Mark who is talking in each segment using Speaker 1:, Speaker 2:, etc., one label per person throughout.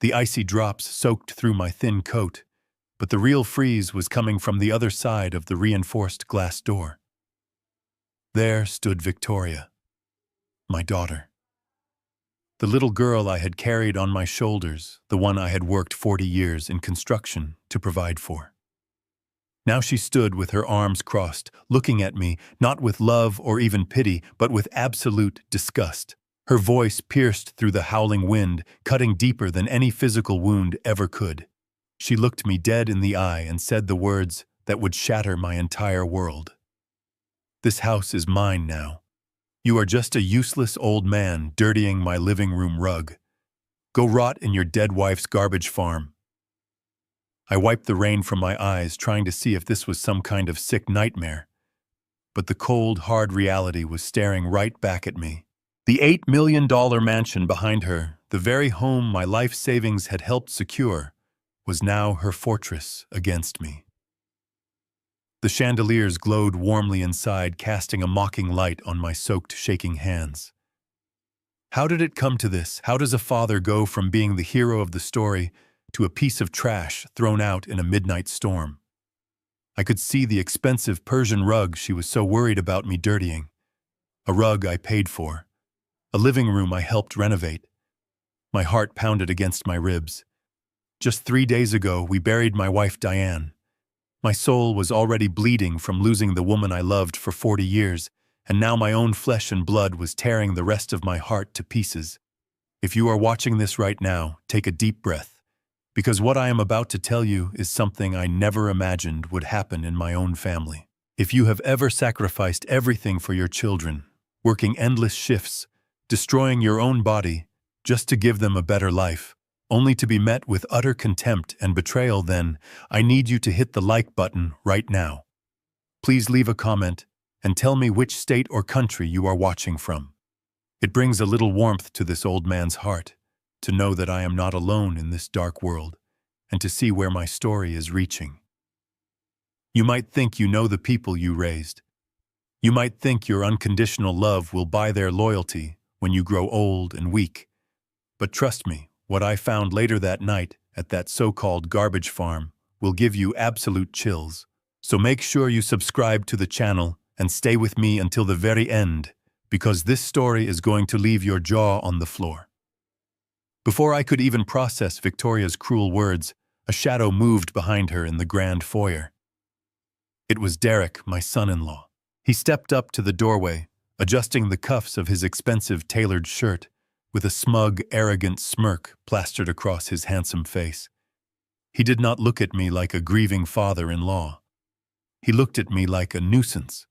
Speaker 1: The icy drops soaked through my thin coat, but the real freeze was coming from the other side of the reinforced glass door. There stood Victoria, my daughter. The little girl I had carried on my shoulders, the one I had worked 40 years in construction to provide for. Now she stood with her arms crossed, looking at me, not with love or even pity, but with absolute disgust. Her voice pierced through the howling wind, cutting deeper than any physical wound ever could. She looked me dead in the eye and said the words that would shatter my entire world. "This house is mine now. You are just a useless old man dirtying my living room rug. Go rot in your dead wife's garbage farm." I wiped the rain from my eyes, trying to see if this was some kind of sick nightmare. But the cold, hard reality was staring right back at me. The $8 million mansion behind her, the very home my life savings had helped secure, was now her fortress against me. The chandeliers glowed warmly inside, casting a mocking light on my soaked, shaking hands. How did it come to this? How does a father go from being the hero of the story to a piece of trash thrown out in a midnight storm? I could see the expensive Persian rug she was so worried about me dirtying. A rug I paid for. A living room I helped renovate. My heart pounded against my ribs. Just 3 days ago, we buried my wife Diane. My soul was already bleeding from losing the woman I loved for 40 years, and now my own flesh and blood was tearing the rest of my heart to pieces. If you are watching this right now, take a deep breath, because what I am about to tell you is something I never imagined would happen in my own family. If you have ever sacrificed everything for your children, working endless shifts, destroying your own body just to give them a better life, only to be met with utter contempt and betrayal, then I need you to hit the like button right now. Please leave a comment and tell me which state or country you are watching from. It brings a little warmth to this old man's heart to know that I am not alone in this dark world and to see where my story is reaching. You might think you know the people you raised. You might think your unconditional love will buy their loyalty when you grow old and weak. But trust me, what I found later that night at that so-called garbage farm will give you absolute chills. So make sure you subscribe to the channel and stay with me until the very end, because this story is going to leave your jaw on the floor. Before I could even process Victoria's cruel words, a shadow moved behind her in the grand foyer. It was Derek, my son-in-law. He stepped up to the doorway, adjusting the cuffs of his expensive tailored shirt, with a smug, arrogant smirk plastered across his handsome face. He did not look at me like a grieving father-in-law. He looked at me like a nuisance,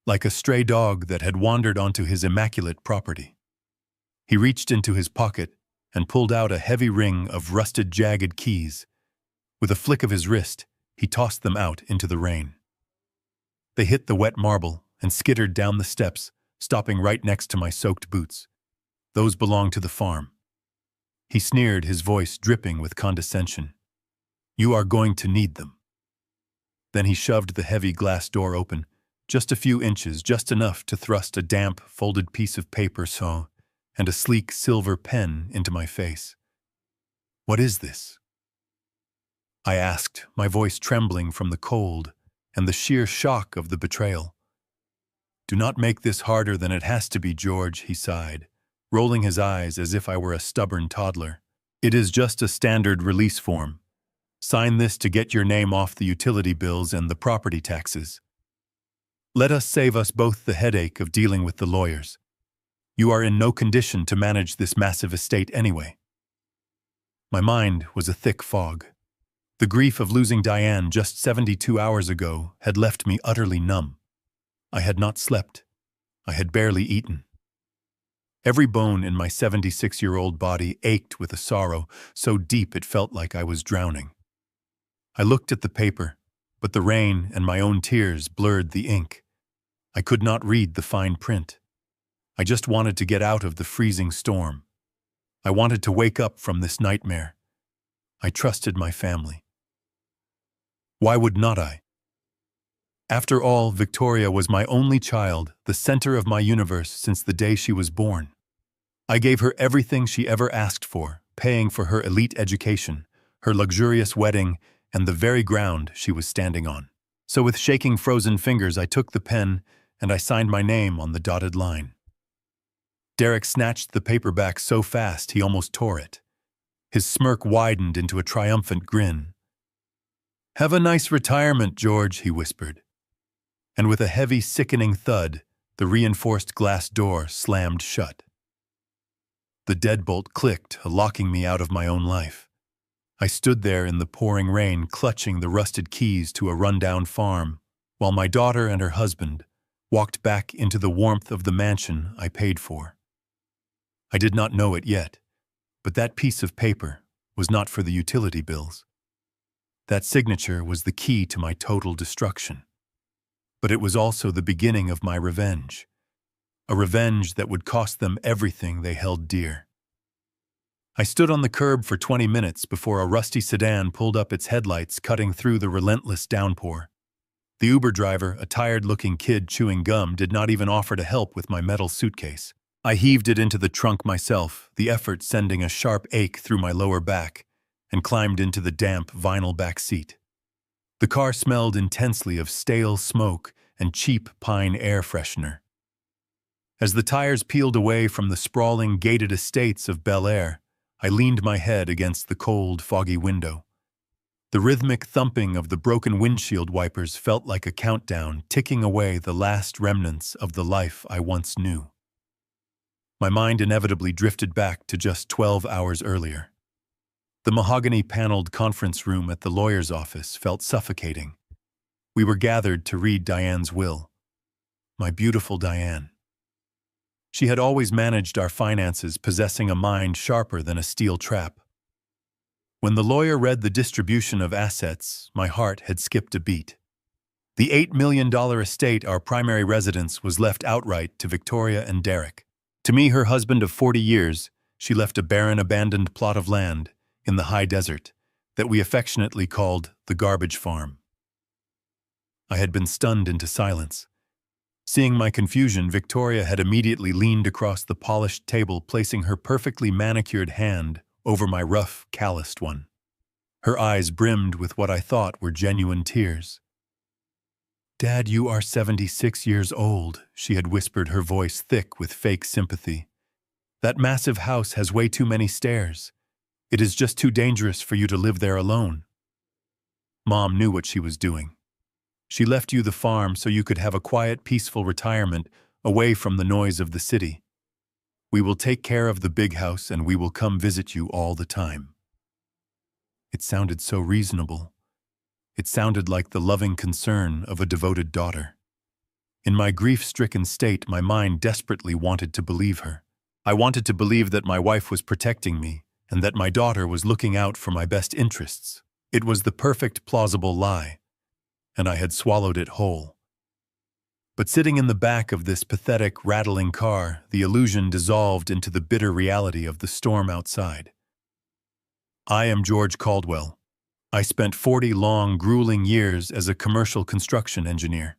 Speaker 1: like a stray dog that had wandered onto his immaculate property. He reached into his pocket and pulled out a heavy ring of rusted, jagged keys. With a flick of his wrist, he tossed them out into the rain. They hit the wet marble and skittered down the steps, stopping right next to my soaked boots. Those belong to the farm. He sneered, his voice dripping with condescension. You are going to need them. Then he shoved the heavy glass door open, just a few inches, just enough to thrust a damp, folded piece of paper and a sleek silver pen into my face. What is this? I asked, my voice trembling from the cold and the sheer shock of the betrayal. Do not make this harder than it has to be, George, he sighed, rolling his eyes as if I were a stubborn toddler. It is just a standard release form. Sign this to get your name off the utility bills and the property taxes. Let us save us both the headache of dealing with the lawyers. You are in no condition to manage this massive estate anyway. My mind was a thick fog. The grief of losing Diane just 72 hours ago had left me utterly numb. I had not slept. I had barely eaten. Every bone in my 76-year-old body ached with a sorrow so deep it felt like I was drowning. I looked at the paper, but the rain and my own tears blurred the ink. I could not read the fine print. I just wanted to get out of the freezing storm. I wanted to wake up from this nightmare. I trusted my family. Why would not I? After all, Victoria was my only child, the center of my universe since the day she was born. I gave her everything she ever asked for, paying for her elite education, her luxurious wedding, and the very ground she was standing on. So with shaking frozen fingers, I took the pen and I signed my name on the dotted line. Derek snatched the paper back so fast he almost tore it. His smirk widened into a triumphant grin. "Have a nice retirement, George," he whispered. And with a heavy, sickening thud, the reinforced glass door slammed shut. The deadbolt clicked, locking me out of my own life. I stood there in the pouring rain, clutching the rusted keys to a rundown farm, while my daughter and her husband walked back into the warmth of the mansion I paid for. I did not know it yet, but that piece of paper was not for the utility bills. That signature was the key to my total destruction. But it was also the beginning of my revenge. A revenge that would cost them everything they held dear. I stood on the curb for 20 minutes before a rusty sedan pulled up its headlights, cutting through the relentless downpour. The Uber driver, a tired-looking kid chewing gum, did not even offer to help with my metal suitcase. I heaved it into the trunk myself, the effort sending a sharp ache through my lower back, and climbed into the damp vinyl back seat. The car smelled intensely of stale smoke and cheap pine air freshener. As the tires peeled away from the sprawling gated estates of Bel Air, I leaned my head against the cold, foggy window. The rhythmic thumping of the broken windshield wipers felt like a countdown, ticking away the last remnants of the life I once knew. My mind inevitably drifted back to just 12 hours earlier. The mahogany-paneled conference room at the lawyer's office felt suffocating. We were gathered to read Diane's will. My beautiful Diane. She had always managed our finances, possessing a mind sharper than a steel trap. When the lawyer read the distribution of assets, my heart had skipped a beat. The $8 million estate, our primary residence, was left outright to Victoria and Derek. To me, her husband of 40 years, she left a barren, abandoned plot of land in the high desert that we affectionately called the garbage farm. I had been stunned into silence. Seeing my confusion, Victoria had immediately leaned across the polished table, placing her perfectly manicured hand over my rough, calloused one. Her eyes brimmed with what I thought were genuine tears. "Dad, you are 76 years old," she had whispered, her voice thick with fake sympathy. "That massive house has way too many stairs. It is just too dangerous for you to live there alone." Mom knew what she was doing. She left you the farm so you could have a quiet, peaceful retirement away from the noise of the city. We will take care of the big house and we will come visit you all the time. It sounded so reasonable. It sounded like the loving concern of a devoted daughter. In my grief-stricken state, my mind desperately wanted to believe her. I wanted to believe that my wife was protecting me and that my daughter was looking out for my best interests. It was the perfect, plausible lie, and I had swallowed it whole. But sitting in the back of this pathetic, rattling car, the illusion dissolved into the bitter reality of the storm outside. I am George Caldwell. I spent 40 long, grueling years as a commercial construction engineer.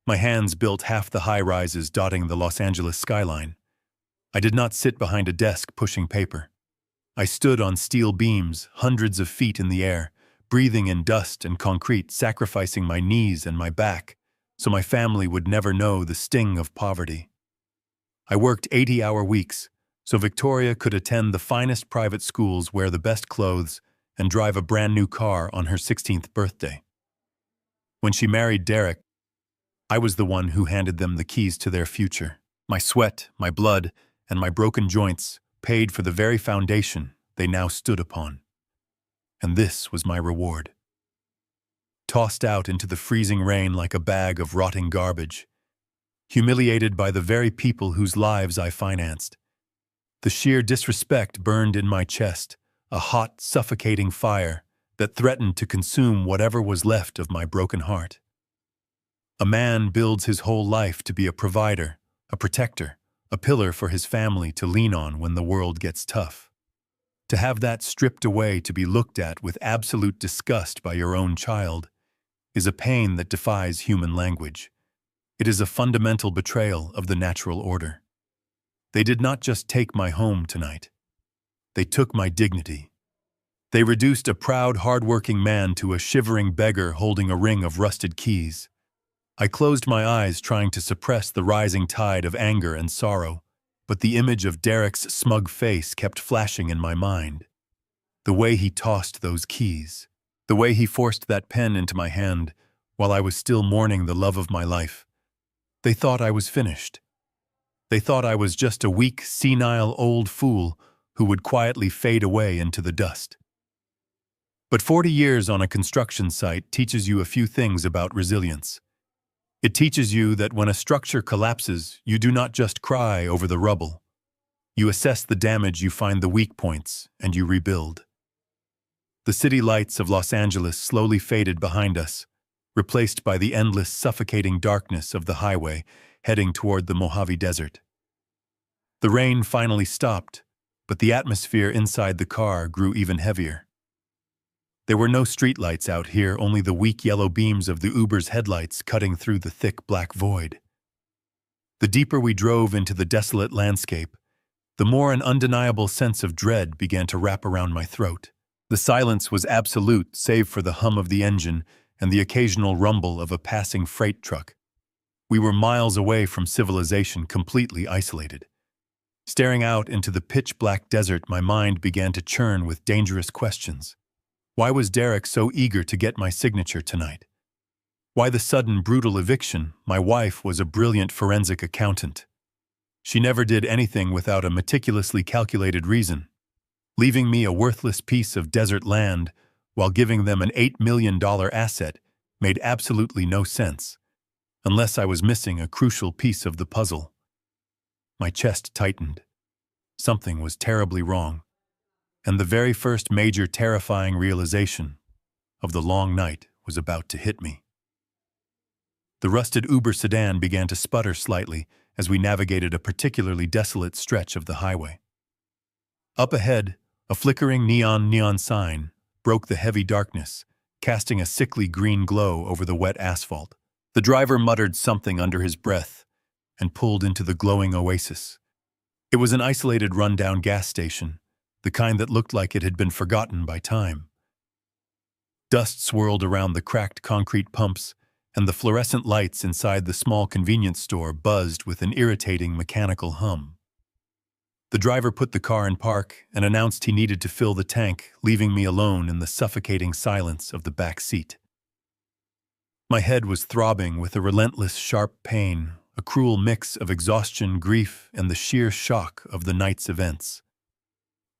Speaker 1: My hands built half the high-rises dotting the Los Angeles skyline. I did not sit behind a desk pushing paper. I stood on steel beams, hundreds of feet in the air, breathing in dust and concrete, sacrificing my knees and my back so my family would never know the sting of poverty. I worked 80-hour weeks so Victoria could attend the finest private schools, wear the best clothes, and drive a brand new car on her 16th birthday. When she married Derek, I was the one who handed them the keys to their future. My sweat, my blood, and my broken joints paid for the very foundation they now stood upon. And this was my reward. Tossed out into the freezing rain like a bag of rotting garbage, humiliated by the very people whose lives I financed. The sheer disrespect burned in my chest, a hot, suffocating fire that threatened to consume whatever was left of my broken heart. A man builds his whole life to be a provider, a protector, a pillar for his family to lean on when the world gets tough. To have that stripped away, to be looked at with absolute disgust by your own child, is a pain that defies human language. It is a fundamental betrayal of the natural order. They did not just take my home tonight. They took my dignity. They reduced a proud, hard-working man to a shivering beggar holding a ring of rusted keys. I closed my eyes, trying to suppress the rising tide of anger and sorrow, but the image of Derek's smug face kept flashing in my mind. The way he tossed those keys, the way he forced that pen into my hand while I was still mourning the love of my life. They thought I was finished. They thought I was just a weak, senile old fool who would quietly fade away into the dust. But 40 years on a construction site teaches you a few things about resilience. It teaches you that when a structure collapses, you do not just cry over the rubble. You assess the damage, you find the weak points, and you rebuild. The city lights of Los Angeles slowly faded behind us, replaced by the endless, suffocating darkness of the highway heading toward the Mojave Desert. The rain finally stopped, but the atmosphere inside the car grew even heavier. There were no streetlights out here, only the weak yellow beams of the Uber's headlights cutting through the thick black void. The deeper we drove into the desolate landscape, the more an undeniable sense of dread began to wrap around my throat. The silence was absolute, save for the hum of the engine and the occasional rumble of a passing freight truck. We were miles away from civilization, completely isolated. Staring out into the pitch-black desert, my mind began to churn with dangerous questions. Why was Derek so eager to get my signature tonight? Why the sudden, brutal eviction? My wife was a brilliant forensic accountant. She never did anything without a meticulously calculated reason. Leaving me a worthless piece of desert land while giving them an $8 million asset made absolutely no sense, unless I was missing a crucial piece of the puzzle. My chest tightened. Something was terribly wrong. And the very first major terrifying realization of the long night was about to hit me. The rusted Uber sedan began to sputter slightly as we navigated a particularly desolate stretch of the highway. Up ahead, a flickering neon sign broke the heavy darkness, casting a sickly green glow over the wet asphalt. The driver muttered something under his breath and pulled into the glowing oasis. It was an isolated, rundown gas station, the kind that looked like it had been forgotten by time. Dust swirled around the cracked concrete pumps, and the fluorescent lights inside the small convenience store buzzed with an irritating mechanical hum. The driver put the car in park and announced he needed to fill the tank, leaving me alone in the suffocating silence of the back seat. My head was throbbing with a relentless, sharp pain, a cruel mix of exhaustion, grief, and the sheer shock of the night's events.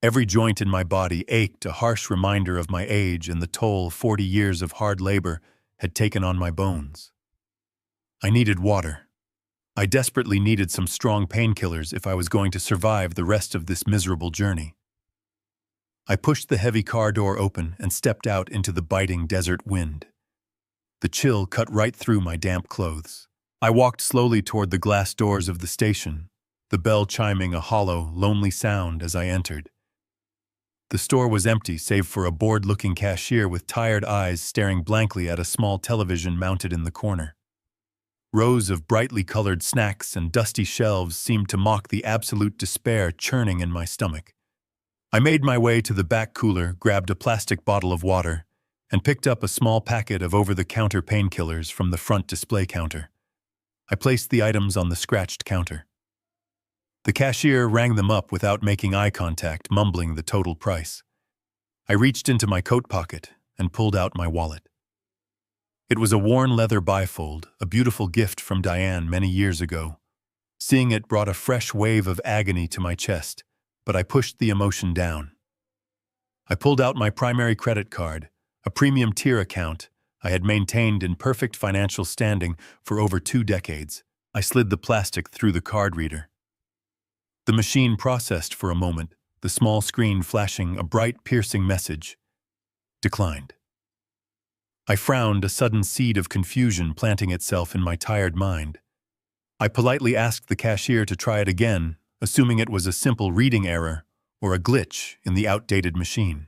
Speaker 1: Every joint in my body ached, a harsh reminder of my age and the toll 40 years of hard labor had taken on my bones. I needed water. I desperately needed some strong painkillers if I was going to survive the rest of this miserable journey. I pushed the heavy car door open and stepped out into the biting desert wind. The chill cut right through my damp clothes. I walked slowly toward the glass doors of the station, the bell chiming a hollow, lonely sound as I entered. The store was empty save for a bored-looking cashier with tired eyes staring blankly at a small television mounted in the corner. Rows of brightly colored snacks and dusty shelves seemed to mock the absolute despair churning in my stomach. I made my way to the back cooler, grabbed a plastic bottle of water, and picked up a small packet of over-the-counter painkillers from the front display counter. I placed the items on the scratched counter. The cashier rang them up without making eye contact, mumbling the total price. I reached into my coat pocket and pulled out my wallet. It was a worn leather bifold, a beautiful gift from Diane many years ago. Seeing it brought a fresh wave of agony to my chest, but I pushed the emotion down. I pulled out my primary credit card, a premium tier account I had maintained in perfect financial standing for over 2 decades. I slid the plastic through the card reader. The machine processed for a moment, the small screen flashing a bright, piercing message. Declined. I frowned, a sudden seed of confusion planting itself in my tired mind. I politely asked the cashier to try it again, assuming it was a simple reading error or a glitch in the outdated machine.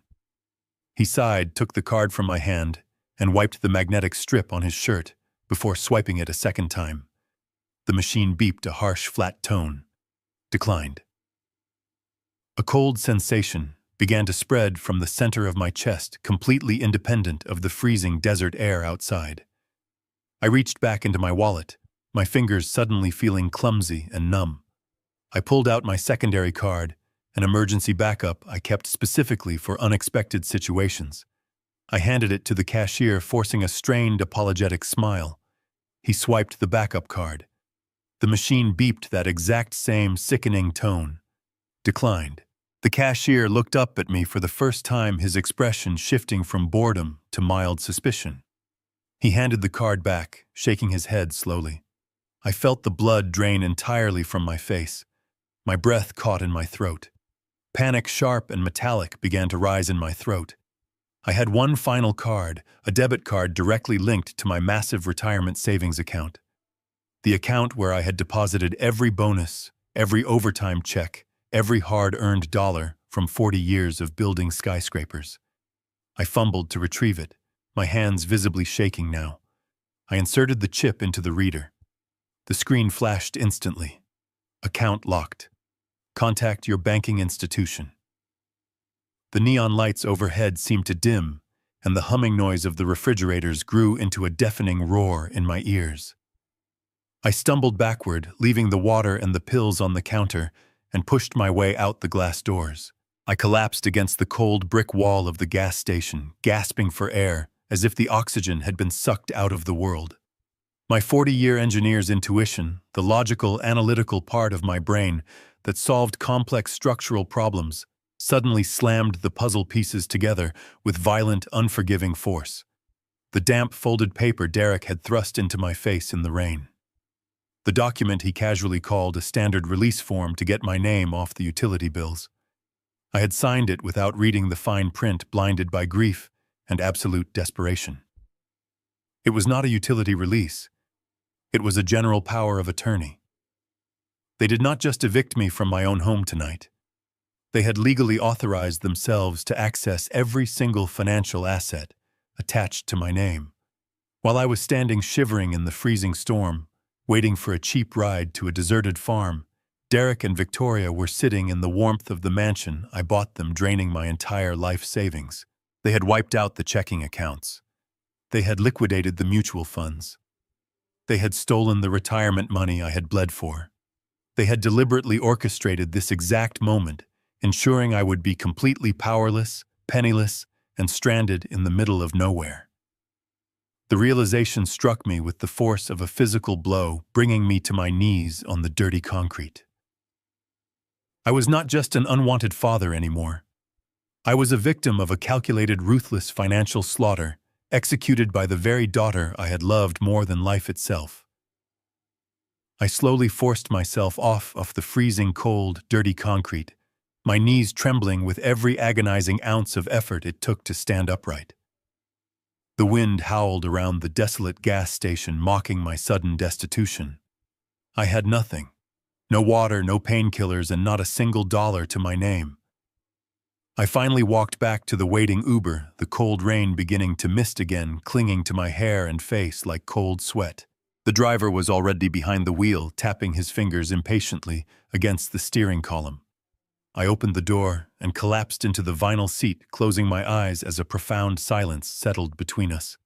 Speaker 1: He sighed, took the card from my hand, and wiped the magnetic strip on his shirt before swiping it a second time. The machine beeped a harsh, flat tone. Declined. A cold sensation began to spread from the center of my chest, completely independent of the freezing desert air outside. I reached back into my wallet, my fingers suddenly feeling clumsy and numb. I pulled out my secondary card, an emergency backup I kept specifically for unexpected situations. I handed it to the cashier, forcing a strained, apologetic smile. He swiped the backup card. The machine beeped that exact same sickening tone. Declined. The cashier looked up at me for the first time, his expression shifting from boredom to mild suspicion. He handed the card back, shaking his head slowly. I felt the blood drain entirely from my face. My breath caught in my throat. Panic, sharp and metallic, began to rise in my throat. I had one final card, a debit card directly linked to my massive retirement savings account. The account where I had deposited every bonus, every overtime check, every hard-earned dollar from 40 years of building skyscrapers. I fumbled to retrieve it, my hands visibly shaking now. I inserted the chip into the reader. The screen flashed instantly. Account locked. Contact your banking institution. The neon lights overhead seemed to dim, and the humming noise of the refrigerators grew into a deafening roar in my ears. I stumbled backward, leaving the water and the pills on the counter, and pushed my way out the glass doors. I collapsed against the cold brick wall of the gas station, gasping for air, as if the oxygen had been sucked out of the world. My 40-year engineer's intuition, the logical, analytical part of my brain that solved complex structural problems, suddenly slammed the puzzle pieces together with violent, unforgiving force. The damp, folded paper Derek had thrust into my face in the rain. The document he casually called a standard release form to get my name off the utility bills. I had signed it without reading the fine print, blinded by grief and absolute desperation. It was not a utility release. It was a general power of attorney. They did not just evict me from my own home tonight. They had legally authorized themselves to access every single financial asset attached to my name. While I was standing shivering in the freezing storm, waiting for a cheap ride to a deserted farm, Derek and Victoria were sitting in the warmth of the mansion I bought them, draining my entire life savings. They had wiped out the checking accounts. They had liquidated the mutual funds. They had stolen the retirement money I had bled for. They had deliberately orchestrated this exact moment, ensuring I would be completely powerless, penniless, and stranded in the middle of nowhere. The realization struck me with the force of a physical blow, bringing me to my knees on the dirty concrete. I was not just an unwanted father anymore. I was a victim of a calculated, ruthless financial slaughter executed by the very daughter I had loved more than life itself. I slowly forced myself off of the freezing cold, dirty concrete, my knees trembling with every agonizing ounce of effort it took to stand upright. The wind howled around the desolate gas station, mocking my sudden destitution. I had nothing. No water, no painkillers, and not a single dollar to my name. I finally walked back to the waiting Uber, the cold rain beginning to mist again, clinging to my hair and face like cold sweat. The driver was already behind the wheel, tapping his fingers impatiently against the steering column. I opened the door and collapsed into the vinyl seat, closing my eyes as a profound silence settled between us.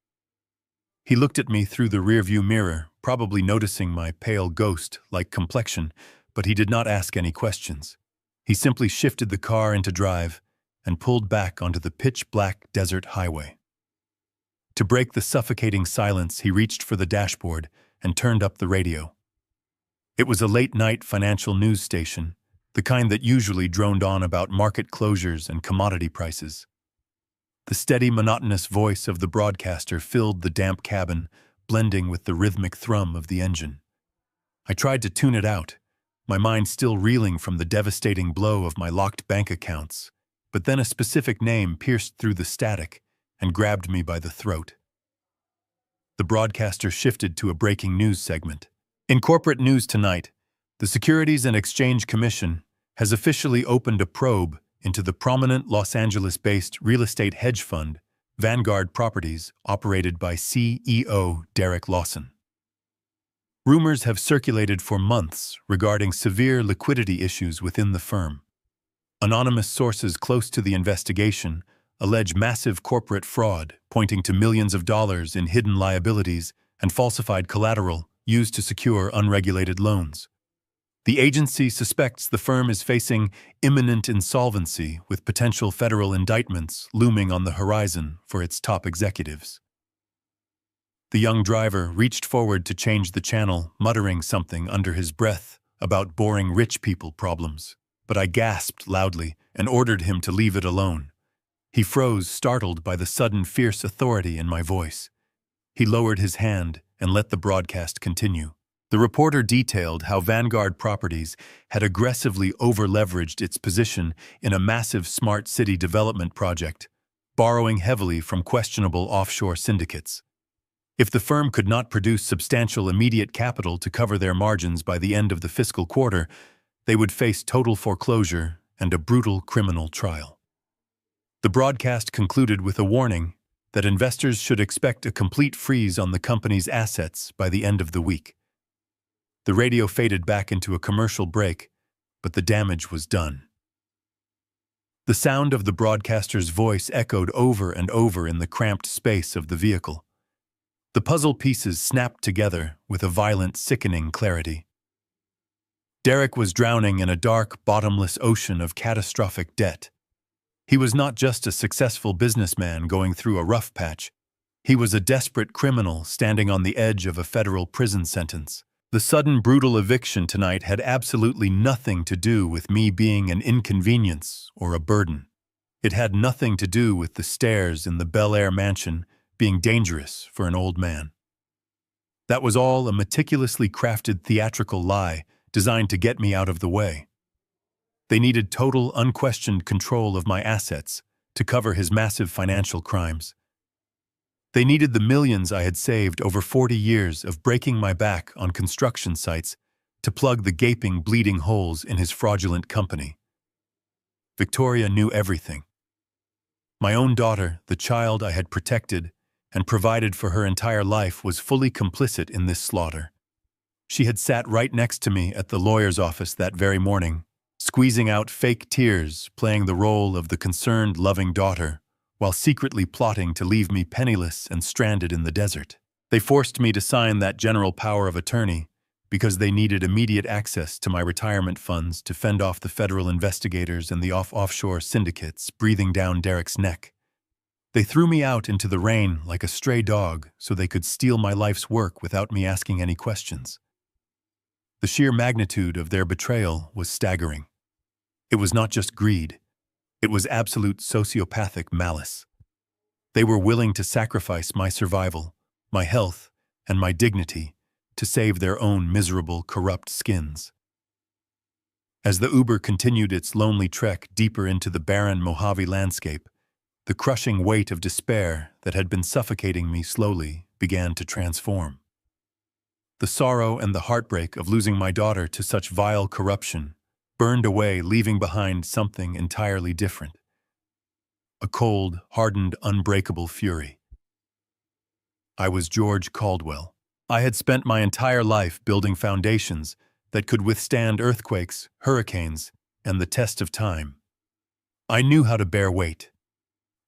Speaker 1: He looked at me through the rearview mirror, probably noticing my pale ghost-like complexion, but he did not ask any questions. He simply shifted the car into drive and pulled back onto the pitch-black desert highway. To break the suffocating silence, he reached for the dashboard and turned up the radio. It was a late-night financial news station, the kind that usually droned on about market closures and commodity prices. The steady, monotonous voice of the broadcaster filled the damp cabin, blending with the rhythmic thrum of the engine. I tried to tune it out, my mind still reeling from the devastating blow of my locked bank accounts, but then a specific name pierced through the static and grabbed me by the throat. The broadcaster shifted to a breaking news segment. In corporate news tonight, the Securities and Exchange Commission has officially opened a probe into the prominent Los Angeles-based real estate hedge fund, Vanguard Properties, operated by CEO Derek Lawson. Rumors have circulated for months regarding severe liquidity issues within the firm. Anonymous sources close to the investigation allege massive corporate fraud, pointing to millions of dollars in hidden liabilities and falsified collateral used to secure unregulated loans. The agency suspects the firm is facing imminent insolvency, with potential federal indictments looming on the horizon for its top executives. The young driver reached forward to change the channel, muttering something under his breath about boring rich people problems, but I gasped loudly and ordered him to leave it alone. He froze, startled by the sudden fierce authority in my voice. He lowered his hand and let the broadcast continue. The reporter detailed how Vanguard Properties had aggressively over-leveraged its position in a massive smart city development project, borrowing heavily from questionable offshore syndicates. If the firm could not produce substantial immediate capital to cover their margins by the end of the fiscal quarter, they would face total foreclosure and a brutal criminal trial. The broadcast concluded with a warning that investors should expect a complete freeze on the company's assets by the end of the week. The radio faded back into a commercial break, but the damage was done. The sound of the broadcaster's voice echoed over and over in the cramped space of the vehicle. The puzzle pieces snapped together with a violent, sickening clarity. Derek was drowning in a dark, bottomless ocean of catastrophic debt. He was not just a successful businessman going through a rough patch. He was a desperate criminal standing on the edge of a federal prison sentence. The sudden brutal eviction tonight had absolutely nothing to do with me being an inconvenience or a burden. It had nothing to do with the stairs in the Bel Air mansion being dangerous for an old man. That was all a meticulously crafted theatrical lie designed to get me out of the way. They needed total, unquestioned control of my assets to cover his massive financial crimes. They needed the millions I had saved over 40 years of breaking my back on construction sites to plug the gaping, bleeding holes in his fraudulent company. Victoria knew everything. My own daughter, the child I had protected and provided for her entire life, was fully complicit in this slaughter. She had sat right next to me at the lawyer's office that very morning, squeezing out fake tears, playing the role of the concerned, loving daughter, while secretly plotting to leave me penniless and stranded in the desert. They forced me to sign that general power of attorney because they needed immediate access to my retirement funds to fend off the federal investigators and the offshore syndicates breathing down Derek's neck. They threw me out into the rain like a stray dog so they could steal my life's work without me asking any questions. The sheer magnitude of their betrayal was staggering. It was not just greed. It was absolute sociopathic malice. They were willing to sacrifice my survival, my health, and my dignity to save their own miserable, corrupt skins. As the Uber continued its lonely trek deeper into the barren Mojave landscape, the crushing weight of despair that had been suffocating me slowly began to transform. The sorrow and the heartbreak of losing my daughter to such vile corruption burned away, leaving behind something entirely different. A cold, hardened, unbreakable fury. I was George Caldwell. I had spent my entire life building foundations that could withstand earthquakes, hurricanes, and the test of time. I knew how to bear weight.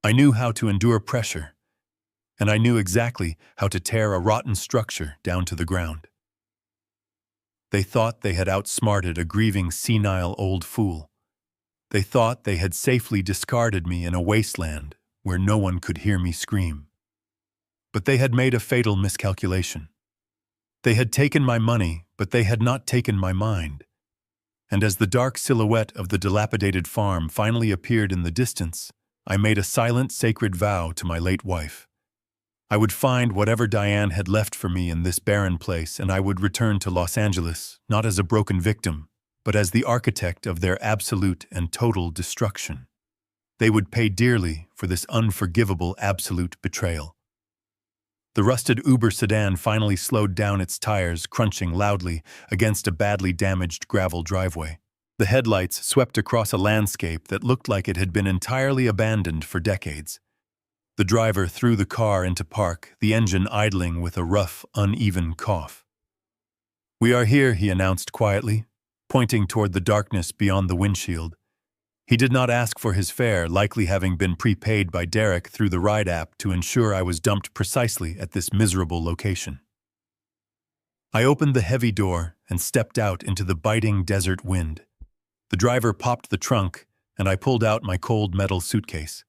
Speaker 1: I knew how to endure pressure. And I knew exactly how to tear a rotten structure down to the ground. They thought they had outsmarted a grieving, senile old fool. They thought they had safely discarded me in a wasteland where no one could hear me scream. But they had made a fatal miscalculation. They had taken my money, but they had not taken my mind. And as the dark silhouette of the dilapidated farm finally appeared in the distance, I made a silent, sacred vow to my late wife. I would find whatever Diane had left for me in this barren place, and I would return to Los Angeles, not as a broken victim, but as the architect of their absolute and total destruction. They would pay dearly for this unforgivable absolute betrayal. The rusted Uber sedan finally slowed down its tires, crunching loudly against a badly damaged gravel driveway. The headlights swept across a landscape that looked like it had been entirely abandoned for decades. The driver threw the car into park, the engine idling with a rough, uneven cough. "We are here," he announced quietly, pointing toward the darkness beyond the windshield. He did not ask for his fare, likely having been prepaid by Derek through the ride app to ensure I was dumped precisely at this miserable location. I opened the heavy door and stepped out into the biting desert wind. The driver popped the trunk, and I pulled out my cold metal suitcase.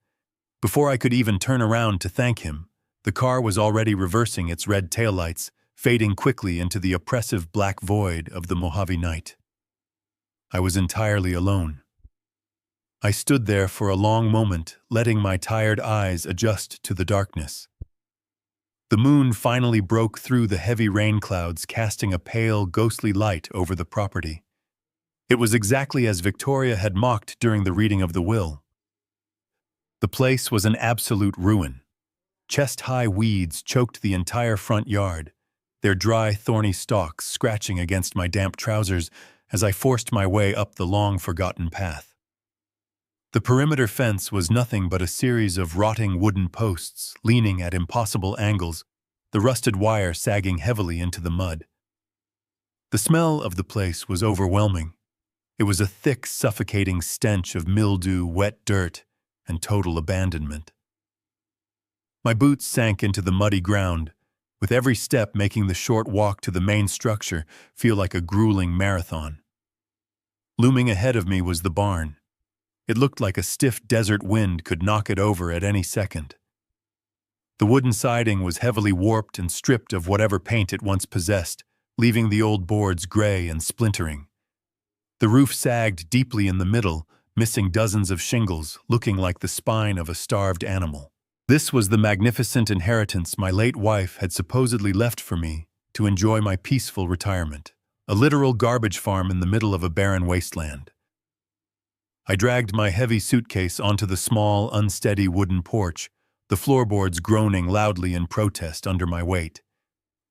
Speaker 1: Before I could even turn around to thank him, the car was already reversing its red taillights, fading quickly into the oppressive black void of the Mojave night. I was entirely alone. I stood there for a long moment, letting my tired eyes adjust to the darkness. The moon finally broke through the heavy rain clouds, casting a pale, ghostly light over the property. It was exactly as Victoria had mocked during the reading of the will. The place was an absolute ruin. Chest-high weeds choked the entire front yard, their dry, thorny stalks scratching against my damp trousers as I forced my way up the long-forgotten path. The perimeter fence was nothing but a series of rotting wooden posts leaning at impossible angles, the rusted wire sagging heavily into the mud. The smell of the place was overwhelming. It was a thick, suffocating stench of mildew, wet dirt, and total abandonment. My boots sank into the muddy ground, with every step making the short walk to the main structure feel like a grueling marathon. Looming ahead of me was the barn. It looked like a stiff desert wind could knock it over at any second. The wooden siding was heavily warped and stripped of whatever paint it once possessed, leaving the old boards gray and splintering. The roof sagged deeply in the middle, missing dozens of shingles, looking like the spine of a starved animal. This was the magnificent inheritance my late wife had supposedly left for me to enjoy my peaceful retirement, a literal garbage farm in the middle of a barren wasteland. I dragged my heavy suitcase onto the small, unsteady wooden porch, the floorboards groaning loudly in protest under my weight.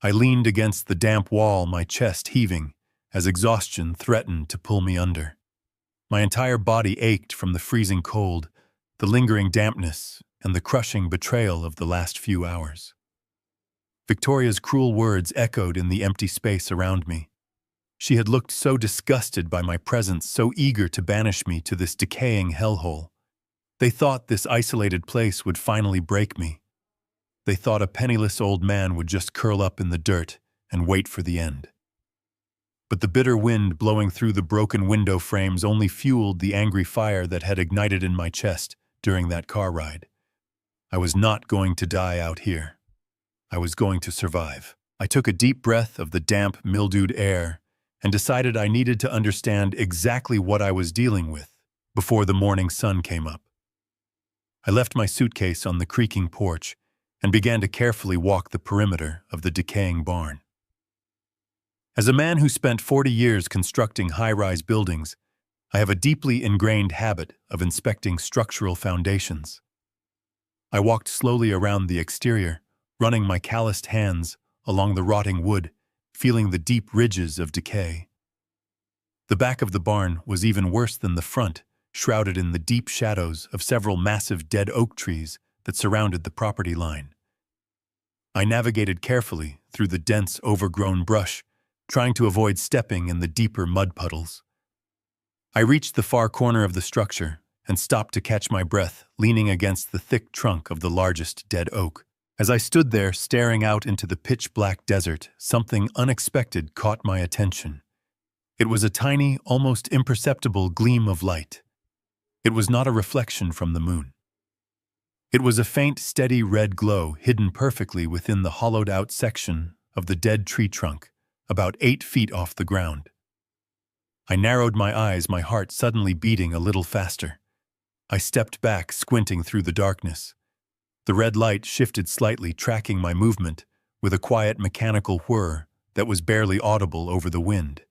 Speaker 1: I leaned against the damp wall, my chest heaving, as exhaustion threatened to pull me under. My entire body ached from the freezing cold, the lingering dampness, and the crushing betrayal of the last few hours. Victoria's cruel words echoed in the empty space around me. She had looked so disgusted by my presence, so eager to banish me to this decaying hellhole. They thought this isolated place would finally break me. They thought a penniless old man would just curl up in the dirt and wait for the end. But the bitter wind blowing through the broken window frames only fueled the angry fire that had ignited in my chest during that car ride. I was not going to die out here. I was going to survive. I took a deep breath of the damp, mildewed air and decided I needed to understand exactly what I was dealing with before the morning sun came up. I left my suitcase on the creaking porch and began to carefully walk the perimeter of the decaying barn. As a man who spent 40 years constructing high-rise buildings, I have a deeply ingrained habit of inspecting structural foundations. I walked slowly around the exterior, running my calloused hands along the rotting wood, feeling the deep ridges of decay. The back of the barn was even worse than the front, shrouded in the deep shadows of several massive dead oak trees that surrounded the property line. I navigated carefully through the dense, overgrown brush, trying to avoid stepping in the deeper mud puddles. I reached the far corner of the structure and stopped to catch my breath, leaning against the thick trunk of the largest dead oak. As I stood there staring out into the pitch-black desert, something unexpected caught my attention. It was a tiny, almost imperceptible gleam of light. It was not a reflection from the moon. It was a faint, steady red glow hidden perfectly within the hollowed-out section of the dead tree trunk, about 8 feet off the ground. I narrowed my eyes, my heart suddenly beating a little faster. I stepped back, squinting through the darkness. The red light shifted slightly, tracking my movement, with a quiet mechanical whir that was barely audible over the wind.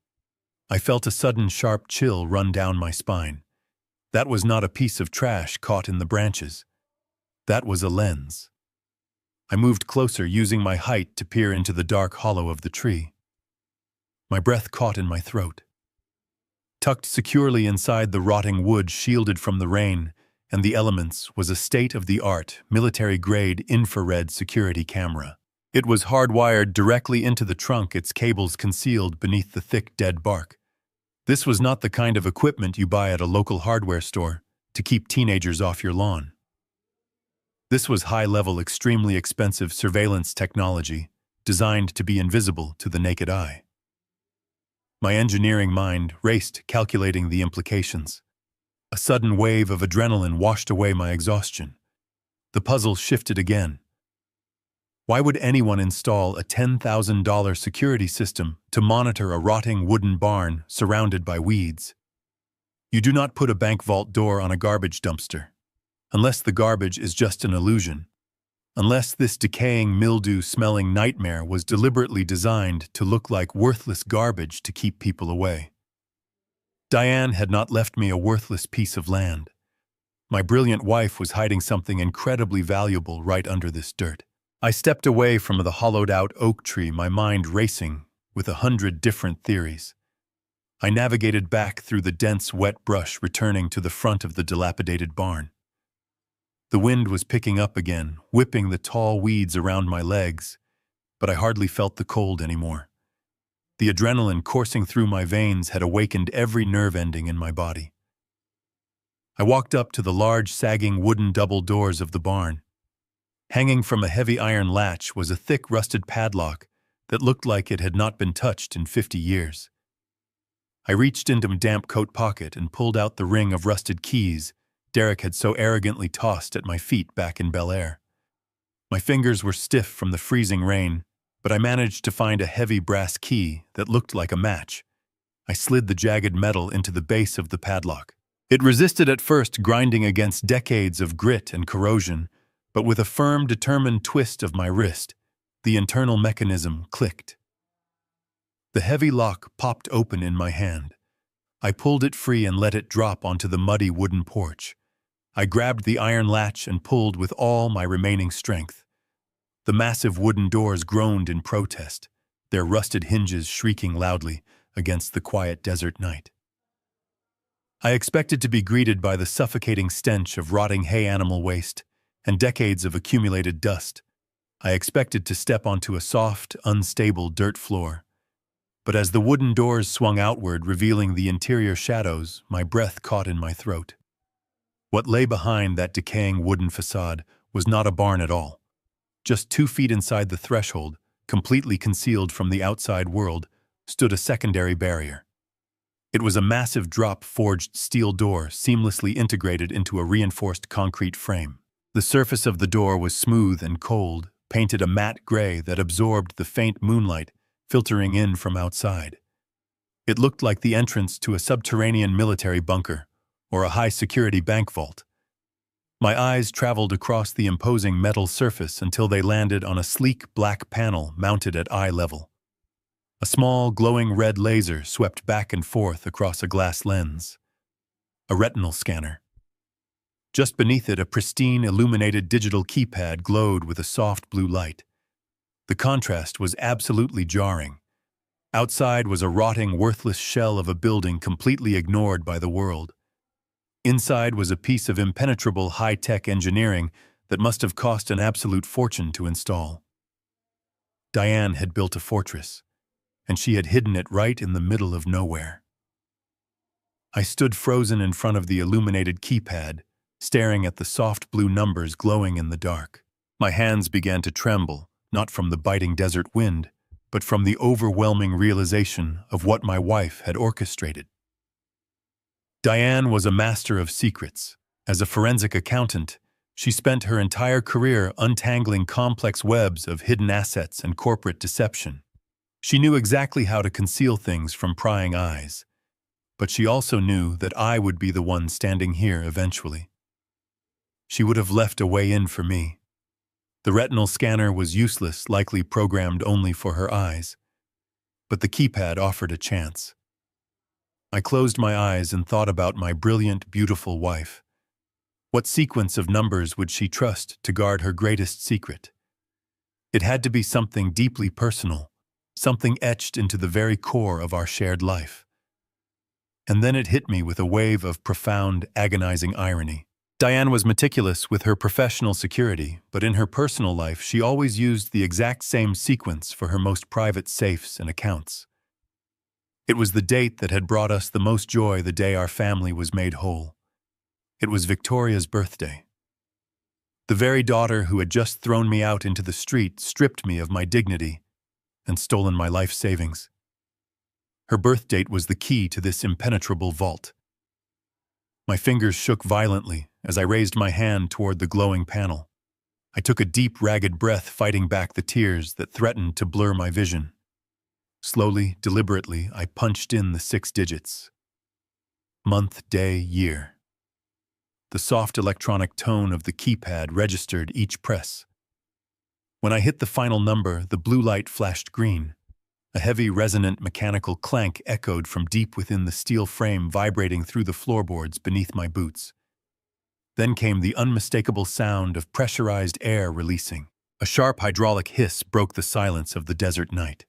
Speaker 1: I felt a sudden sharp chill run down my spine. That was not a piece of trash caught in the branches. That was a lens. I moved closer, using my height to peer into the dark hollow of the tree. My breath caught in my throat. Tucked securely inside the rotting wood, shielded from the rain and the elements, was a state-of-the-art, military-grade infrared security camera. It was hardwired directly into the trunk, its cables concealed beneath the thick, dead bark. This was not the kind of equipment you buy at a local hardware store. to keep teenagers off your lawn. This was high-level, extremely expensive surveillance technology designed to be invisible to the naked eye. My engineering mind raced, calculating the implications. A sudden wave of adrenaline washed away my exhaustion. The puzzle shifted again. Why would anyone install a $10,000 security system to monitor a rotting wooden barn surrounded by weeds? You do not put a bank vault door on a garbage dumpster. Unless the garbage is just an illusion. Unless this decaying, mildew-smelling nightmare was deliberately designed to look like worthless garbage to keep people away. Diane had not left me a worthless piece of land. My brilliant wife was hiding something incredibly valuable right under this dirt. I stepped away from the hollowed-out oak tree, my mind racing with 100 different theories. I navigated back through the dense, wet brush, returning to the front of the dilapidated barn. The wind was picking up again, whipping the tall weeds around my legs, but I hardly felt the cold anymore. The adrenaline coursing through my veins had awakened every nerve ending in my body. I walked up to the large, sagging wooden double doors of the barn. Hanging from a heavy iron latch was a thick, rusted padlock that looked like it had not been touched in 50 years. I reached into my damp coat pocket and pulled out the ring of rusted keys Derek had so arrogantly tossed at my feet back in Bel Air. My fingers were stiff from the freezing rain, but I managed to find a heavy brass key that looked like a match. I slid the jagged metal into the base of the padlock. It resisted at first, grinding against decades of grit and corrosion, but with a firm, determined twist of my wrist, the internal mechanism clicked. The heavy lock popped open in my hand. I pulled it free and let it drop onto the muddy wooden porch. I grabbed the iron latch and pulled with all my remaining strength. The massive wooden doors groaned in protest, their rusted hinges shrieking loudly against the quiet desert night. I expected to be greeted by the suffocating stench of rotting hay, animal waste, and decades of accumulated dust. I expected to step onto a soft, unstable dirt floor. But as the wooden doors swung outward, revealing the interior shadows, my breath caught in my throat. What lay behind that decaying wooden facade was not a barn at all. Just 2 feet inside the threshold, completely concealed from the outside world, stood a secondary barrier. It was a massive drop-forged steel door seamlessly integrated into a reinforced concrete frame. The surface of the door was smooth and cold, painted a matte gray that absorbed the faint moonlight filtering in from outside. It looked like the entrance to a subterranean military bunker or a high-security bank vault. My eyes traveled across the imposing metal surface until they landed on a sleek black panel mounted at eye level. A small, glowing red laser swept back and forth across a glass lens. A retinal scanner. Just beneath it, a pristine, illuminated digital keypad glowed with a soft blue light. The contrast was absolutely jarring. Outside was a rotting, worthless shell of a building completely ignored by the world. Inside was a piece of impenetrable high-tech engineering that must have cost an absolute fortune to install. Diane had built a fortress, and she had hidden it right in the middle of nowhere. I stood frozen in front of the illuminated keypad, staring at the soft blue numbers glowing in the dark. My hands began to tremble, not from the biting desert wind, but from the overwhelming realization of what my wife had orchestrated. Diane was a master of secrets. As a forensic accountant, she spent her entire career untangling complex webs of hidden assets and corporate deception. She knew exactly how to conceal things from prying eyes, but she also knew that I would be the one standing here eventually. She would have left a way in for me. The retinal scanner was useless, likely programmed only for her eyes, but the keypad offered a chance. I closed my eyes and thought about my brilliant, beautiful wife. What sequence of numbers would she trust to guard her greatest secret? It had to be something deeply personal, something etched into the very core of our shared life. And then it hit me with a wave of profound, agonizing irony. Diane was meticulous with her professional security, but in her personal life she always used the exact same sequence for her most private safes and accounts. It was the date that had brought us the most joy, the day our family was made whole. It was Victoria's birthday. The very daughter who had just thrown me out into the street stripped me of my dignity and stolen my life savings. Her birth date was the key to this impenetrable vault. My fingers shook violently as I raised my hand toward the glowing panel. I took a deep, ragged breath, fighting back the tears that threatened to blur my vision. Slowly, deliberately, I punched in the 6 digits. Month, day, year. The soft electronic tone of the keypad registered each press. When I hit the final number, the blue light flashed green. A heavy, resonant mechanical clank echoed from deep within the steel frame, vibrating through the floorboards beneath my boots. Then came the unmistakable sound of pressurized air releasing. A sharp hydraulic hiss broke the silence of the desert night.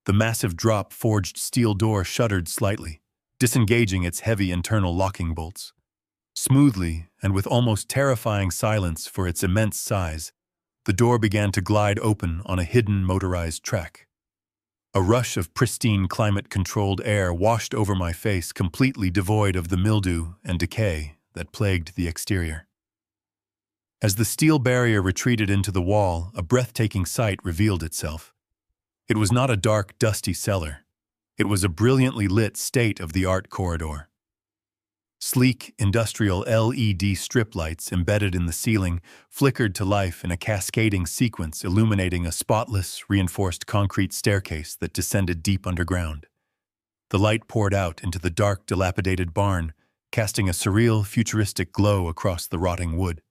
Speaker 1: The massive drop-forged steel door shuddered slightly, disengaging its heavy internal locking bolts. Smoothly, and with almost terrifying silence for its immense size, the door began to glide open on a hidden motorized track. A rush of pristine climate-controlled air washed over my face, completely devoid of the mildew and decay that plagued the exterior. As the steel barrier retreated into the wall, a breathtaking sight revealed itself. It was not a dark, dusty cellar. It was a brilliantly lit state-of-the-art corridor. Sleek, industrial LED strip lights embedded in the ceiling flickered to life in a cascading sequence, illuminating a spotless, reinforced concrete staircase that descended deep underground. The light poured out into the dark, dilapidated barn, casting a surreal, futuristic glow across the rotting wood.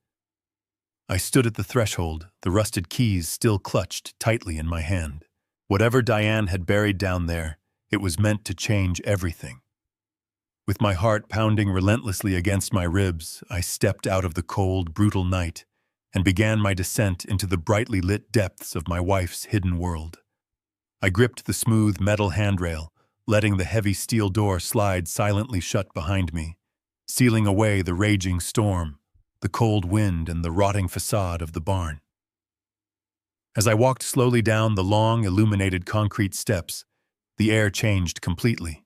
Speaker 1: I stood at the threshold, the rusted keys still clutched tightly in my hand. Whatever Diane had buried down there, it was meant to change everything. With my heart pounding relentlessly against my ribs, I stepped out of the cold, brutal night and began my descent into the brightly lit depths of my wife's hidden world. I gripped the smooth metal handrail, letting the heavy steel door slide silently shut behind me, sealing away the raging storm, the cold wind, and the rotting facade of the barn. As I walked slowly down the long, illuminated concrete steps, the air changed completely.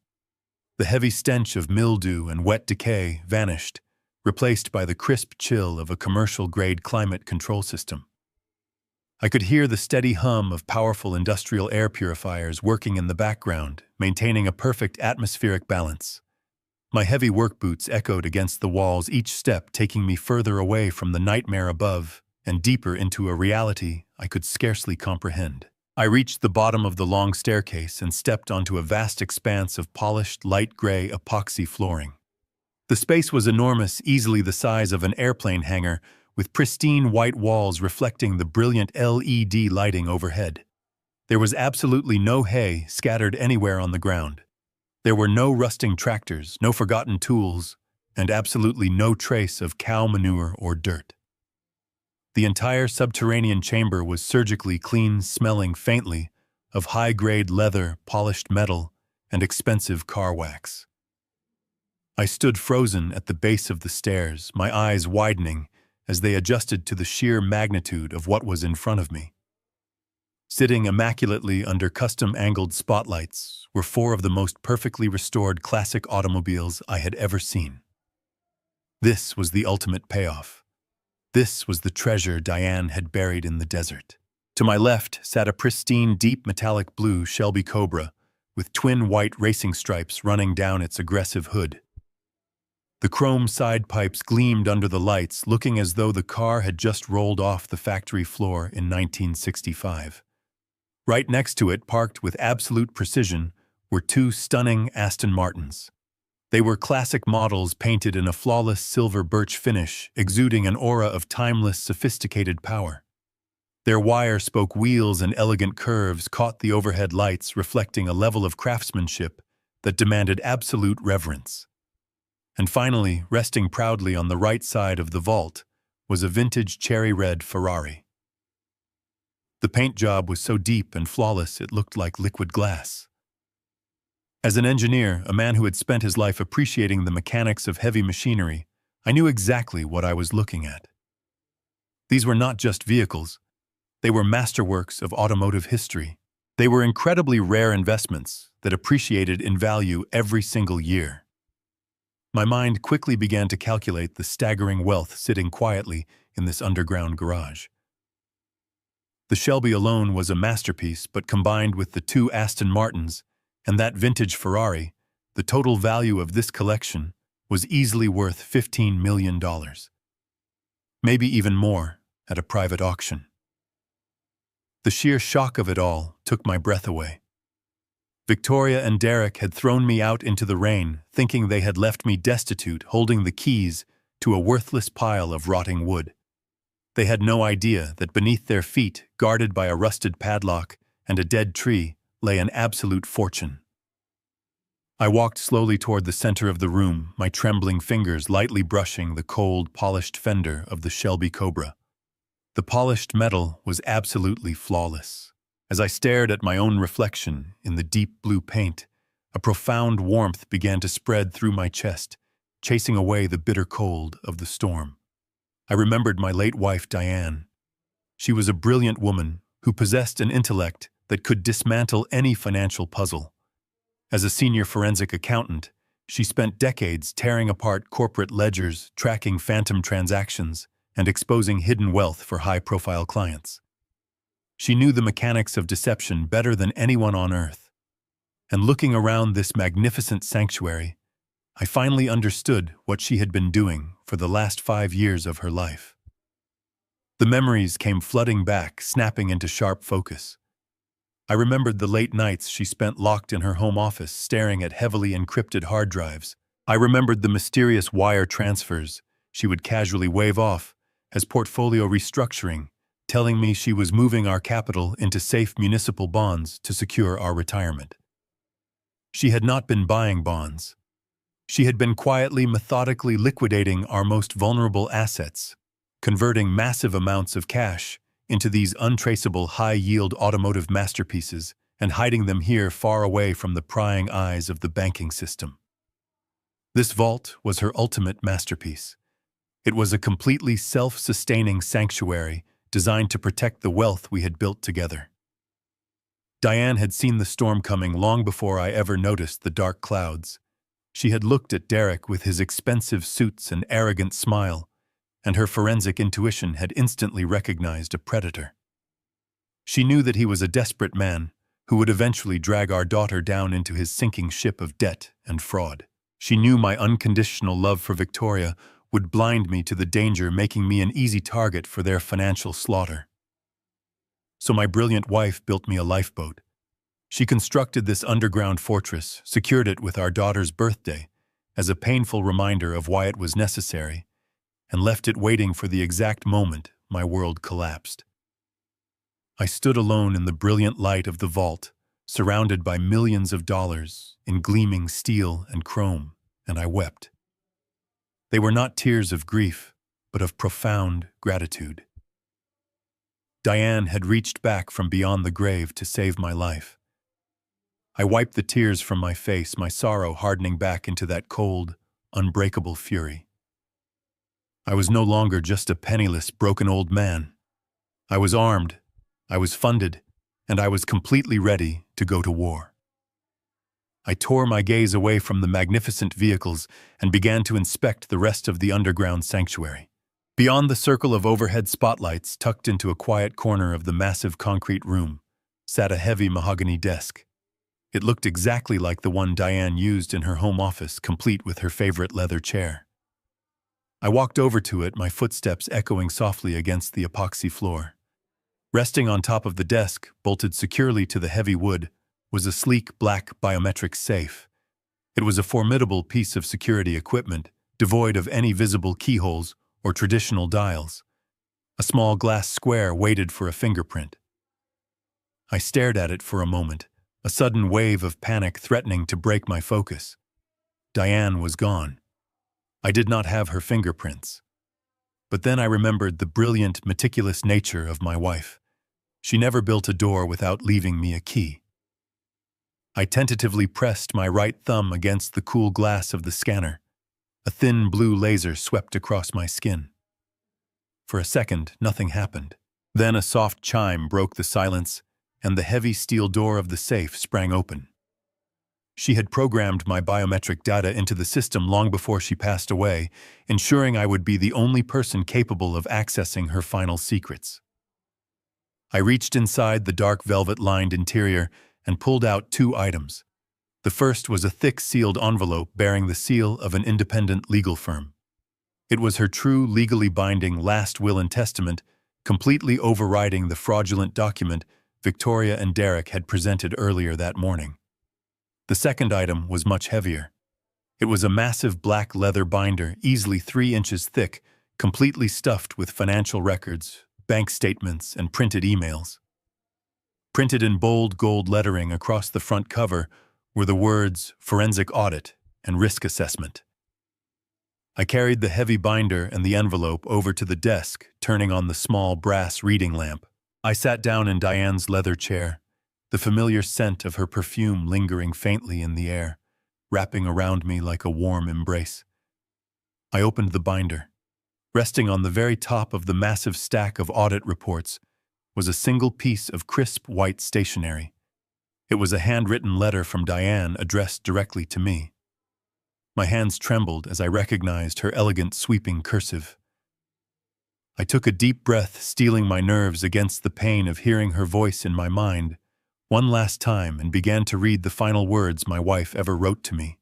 Speaker 1: The heavy stench of mildew and wet decay vanished, replaced by the crisp chill of a commercial-grade climate control system. I could hear the steady hum of powerful industrial air purifiers working in the background, maintaining a perfect atmospheric balance. My heavy work boots echoed against the walls, each step taking me further away from the nightmare above and deeper into a reality I could scarcely comprehend. I reached the bottom of the long staircase and stepped onto a vast expanse of polished, light gray epoxy flooring. The space was enormous, easily the size of an airplane hangar, with pristine white walls reflecting the brilliant LED lighting overhead. There was absolutely no hay scattered anywhere on the ground. There were no rusting tractors, no forgotten tools, and absolutely no trace of cow manure or dirt. The entire subterranean chamber was surgically clean, smelling faintly of high-grade leather, polished metal, and expensive car wax. I stood frozen at the base of the stairs, my eyes widening as they adjusted to the sheer magnitude of what was in front of me. Sitting immaculately under custom-angled spotlights were 4 of the most perfectly restored classic automobiles I had ever seen. This was the ultimate payoff. This was the treasure Diane had buried in the desert. To my left sat a pristine, deep metallic blue Shelby Cobra with twin white racing stripes running down its aggressive hood. The chrome side pipes gleamed under the lights, looking as though the car had just rolled off the factory floor in 1965. Right next to it, parked with absolute precision, were 2 stunning Aston Martins. They were classic models painted in a flawless silver birch finish, exuding an aura of timeless, sophisticated power. Their wire-spoke wheels and elegant curves caught the overhead lights, reflecting a level of craftsmanship that demanded absolute reverence. And finally, resting proudly on the right side of the vault, was a vintage cherry-red Ferrari. The paint job was so deep and flawless it looked like liquid glass. As an engineer, a man who had spent his life appreciating the mechanics of heavy machinery, I knew exactly what I was looking at. These were not just vehicles. They were masterworks of automotive history. They were incredibly rare investments that appreciated in value every single year. My mind quickly began to calculate the staggering wealth sitting quietly in this underground garage. The Shelby alone was a masterpiece, but combined with the 2 Aston Martins and that vintage Ferrari, the total value of this collection was easily worth $15 million. Maybe even more at a private auction. The sheer shock of it all took my breath away. Victoria and Derek had thrown me out into the rain, thinking they had left me destitute, holding the keys to a worthless pile of rotting wood. They had no idea that beneath their feet, guarded by a rusted padlock and a dead tree, lay an absolute fortune. I walked slowly toward the center of the room, my trembling fingers lightly brushing the cold, polished fender of the Shelby Cobra. The polished metal was absolutely flawless. As I stared at my own reflection in the deep blue paint, a profound warmth began to spread through my chest, chasing away the bitter cold of the storm. I remembered my late wife, Diane. She was a brilliant woman who possessed an intellect that could dismantle any financial puzzle. As a senior forensic accountant, she spent decades tearing apart corporate ledgers, tracking phantom transactions, and exposing hidden wealth for high-profile clients. She knew the mechanics of deception better than anyone on earth. And looking around this magnificent sanctuary, I finally understood what she had been doing for the last 5 years of her life. The memories came flooding back, snapping into sharp focus. I remembered the late nights she spent locked in her home office, staring at heavily encrypted hard drives. I remembered the mysterious wire transfers she would casually wave off as portfolio restructuring, telling me she was moving our capital into safe municipal bonds to secure our retirement. She had not been buying bonds. She had been quietly, methodically liquidating our most vulnerable assets, converting massive amounts of cash into these untraceable high-yield automotive masterpieces and hiding them here far away from the prying eyes of the banking system. This vault was her ultimate masterpiece. It was a completely self-sustaining sanctuary designed to protect the wealth we had built together. Diane had seen the storm coming long before I ever noticed the dark clouds. She had looked at Derek with his expensive suits and arrogant smile, and her forensic intuition had instantly recognized a predator. She knew that he was a desperate man who would eventually drag our daughter down into his sinking ship of debt and fraud. She knew my unconditional love for Victoria would blind me to the danger, making me an easy target for their financial slaughter. So my brilliant wife built me a lifeboat. She constructed this underground fortress, secured it with our daughter's birthday as a painful reminder of why it was necessary, and left it waiting for the exact moment my world collapsed. I stood alone in the brilliant light of the vault, surrounded by millions of dollars in gleaming steel and chrome, and I wept. They were not tears of grief, but of profound gratitude. Diane had reached back from beyond the grave to save my life. I wiped the tears from my face, my sorrow hardening back into that cold, unbreakable fury. I was no longer just a penniless, broken old man. I was armed, I was funded, and I was completely ready to go to war. I tore my gaze away from the magnificent vehicles and began to inspect the rest of the underground sanctuary. Beyond the circle of overhead spotlights, tucked into a quiet corner of the massive concrete room, sat a heavy mahogany desk. It looked exactly like the one Diane used in her home office, complete with her favorite leather chair. I walked over to it, my footsteps echoing softly against the epoxy floor. Resting on top of the desk, bolted securely to the heavy wood, was a sleek black biometric safe. It was a formidable piece of security equipment, devoid of any visible keyholes or traditional dials. A small glass square waited for a fingerprint. I stared at it for a moment, a sudden wave of panic threatening to break my focus. Diane was gone. I did not have her fingerprints. But then I remembered the brilliant, meticulous nature of my wife. She never built a door without leaving me a key. I tentatively pressed my right thumb against the cool glass of the scanner. A thin blue laser swept across my skin. For a second, nothing happened. Then a soft chime broke the silence, and the heavy steel door of the safe sprang open. She had programmed my biometric data into the system long before she passed away, ensuring I would be the only person capable of accessing her final secrets. I reached inside the dark velvet-lined interior and pulled out 2 items. The first was a thick sealed envelope bearing the seal of an independent legal firm. It was her true, legally binding last will and testament, completely overriding the fraudulent document Victoria and Derek had presented earlier that morning. The second item was much heavier. It was a massive black leather binder, easily 3 inches thick, completely stuffed with financial records, bank statements, and printed emails. Printed in bold gold lettering across the front cover were the words Forensic Audit and Risk Assessment. I carried the heavy binder and the envelope over to the desk, turning on the small brass reading lamp. I sat down in Diane's leather chair, the familiar scent of her perfume lingering faintly in the air, wrapping around me like a warm embrace. I opened the binder. Resting on the very top of the massive stack of audit reports was a single piece of crisp white stationery. It was a handwritten letter from Diane addressed directly to me. My hands trembled as I recognized her elegant sweeping cursive. I took a deep breath, steeling my nerves against the pain of hearing her voice in my mind one last time, and began to read the final words my wife ever wrote to me.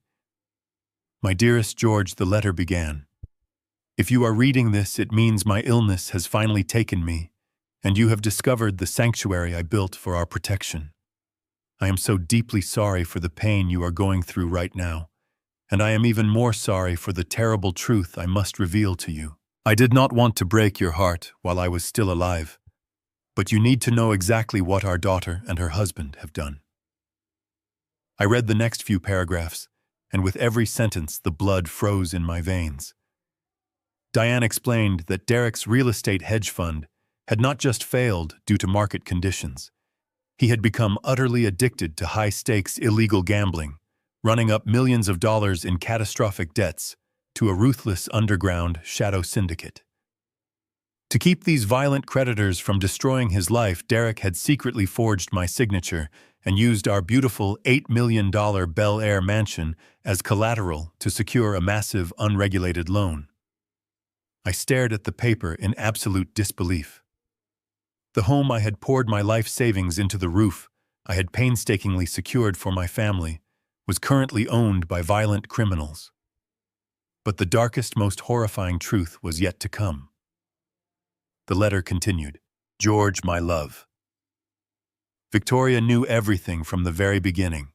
Speaker 1: My dearest George, the letter began. If you are reading this, it means my illness has finally taken me, and you have discovered the sanctuary I built for our protection. I am so deeply sorry for the pain you are going through right now, and I am even more sorry for the terrible truth I must reveal to you. I did not want to break your heart while I was still alive, but you need to know exactly what our daughter and her husband have done. I read the next few paragraphs, and with every sentence the blood froze in my veins. Diane explained that Derek's real estate hedge fund had not just failed due to market conditions. He had become utterly addicted to high-stakes illegal gambling, running up millions of dollars in catastrophic debts to a ruthless underground shadow syndicate. To keep these violent creditors from destroying his life, Derek had secretly forged my signature and used our beautiful $8 million Bel Air mansion as collateral to secure a massive unregulated loan. I stared at the paper in absolute disbelief. The home I had poured my life savings into, the roof I had painstakingly secured for my family, was currently owned by violent criminals. But the darkest, most horrifying truth was yet to come. The letter continued. George, my love. Victoria knew everything from the very beginning.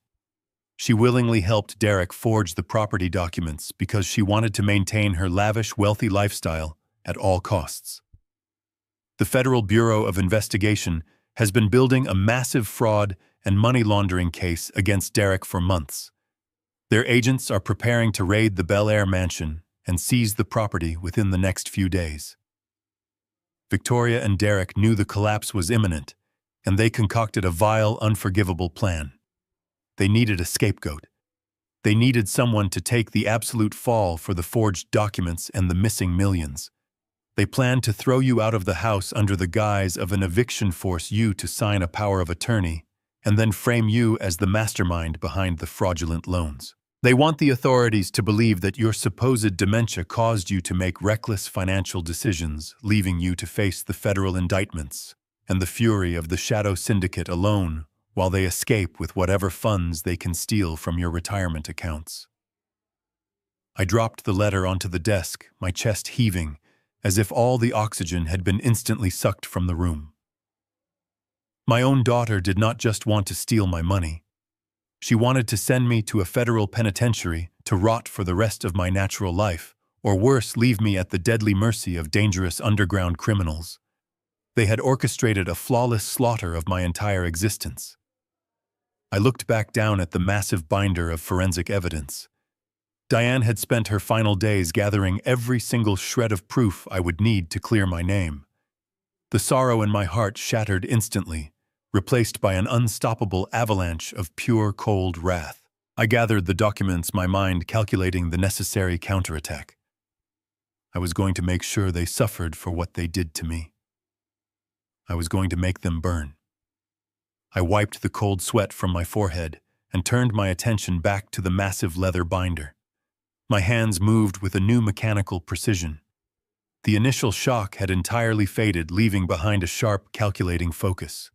Speaker 1: She willingly helped Derek forge the property documents because she wanted to maintain her lavish, wealthy lifestyle at all costs. The Federal Bureau of Investigation has been building a massive fraud and money laundering case against Derek for months. Their agents are preparing to raid the Bel Air mansion and seize the property within the next few days. Victoria and Derek knew the collapse was imminent, and they concocted a vile, unforgivable plan. They needed a scapegoat. They needed someone to take the absolute fall for the forged documents and the missing millions. They planned to throw you out of the house under the guise of an eviction, force you to sign a power of attorney, and then frame you as the mastermind behind the fraudulent loans. They want the authorities to believe that your supposed dementia caused you to make reckless financial decisions, leaving you to face the federal indictments and the fury of the shadow syndicate alone, while they escape with whatever funds they can steal from your retirement accounts. I dropped the letter onto the desk, my chest heaving, as if all the oxygen had been instantly sucked from the room. My own daughter did not just want to steal my money. She wanted to send me to a federal penitentiary to rot for the rest of my natural life, or worse, leave me at the deadly mercy of dangerous underground criminals. They had orchestrated a flawless slaughter of my entire existence. I looked back down at the massive binder of forensic evidence. Diane had spent her final days gathering every single shred of proof I would need to clear my name. The sorrow in my heart shattered instantly, replaced by an unstoppable avalanche of pure, cold wrath. I gathered the documents, my mind calculating the necessary counterattack. I was going to make sure they suffered for what they did to me. I was going to make them burn. I wiped the cold sweat from my forehead and turned my attention back to the massive leather binder. My hands moved with a new mechanical precision. The initial shock had entirely faded, leaving behind a sharp, calculating focus.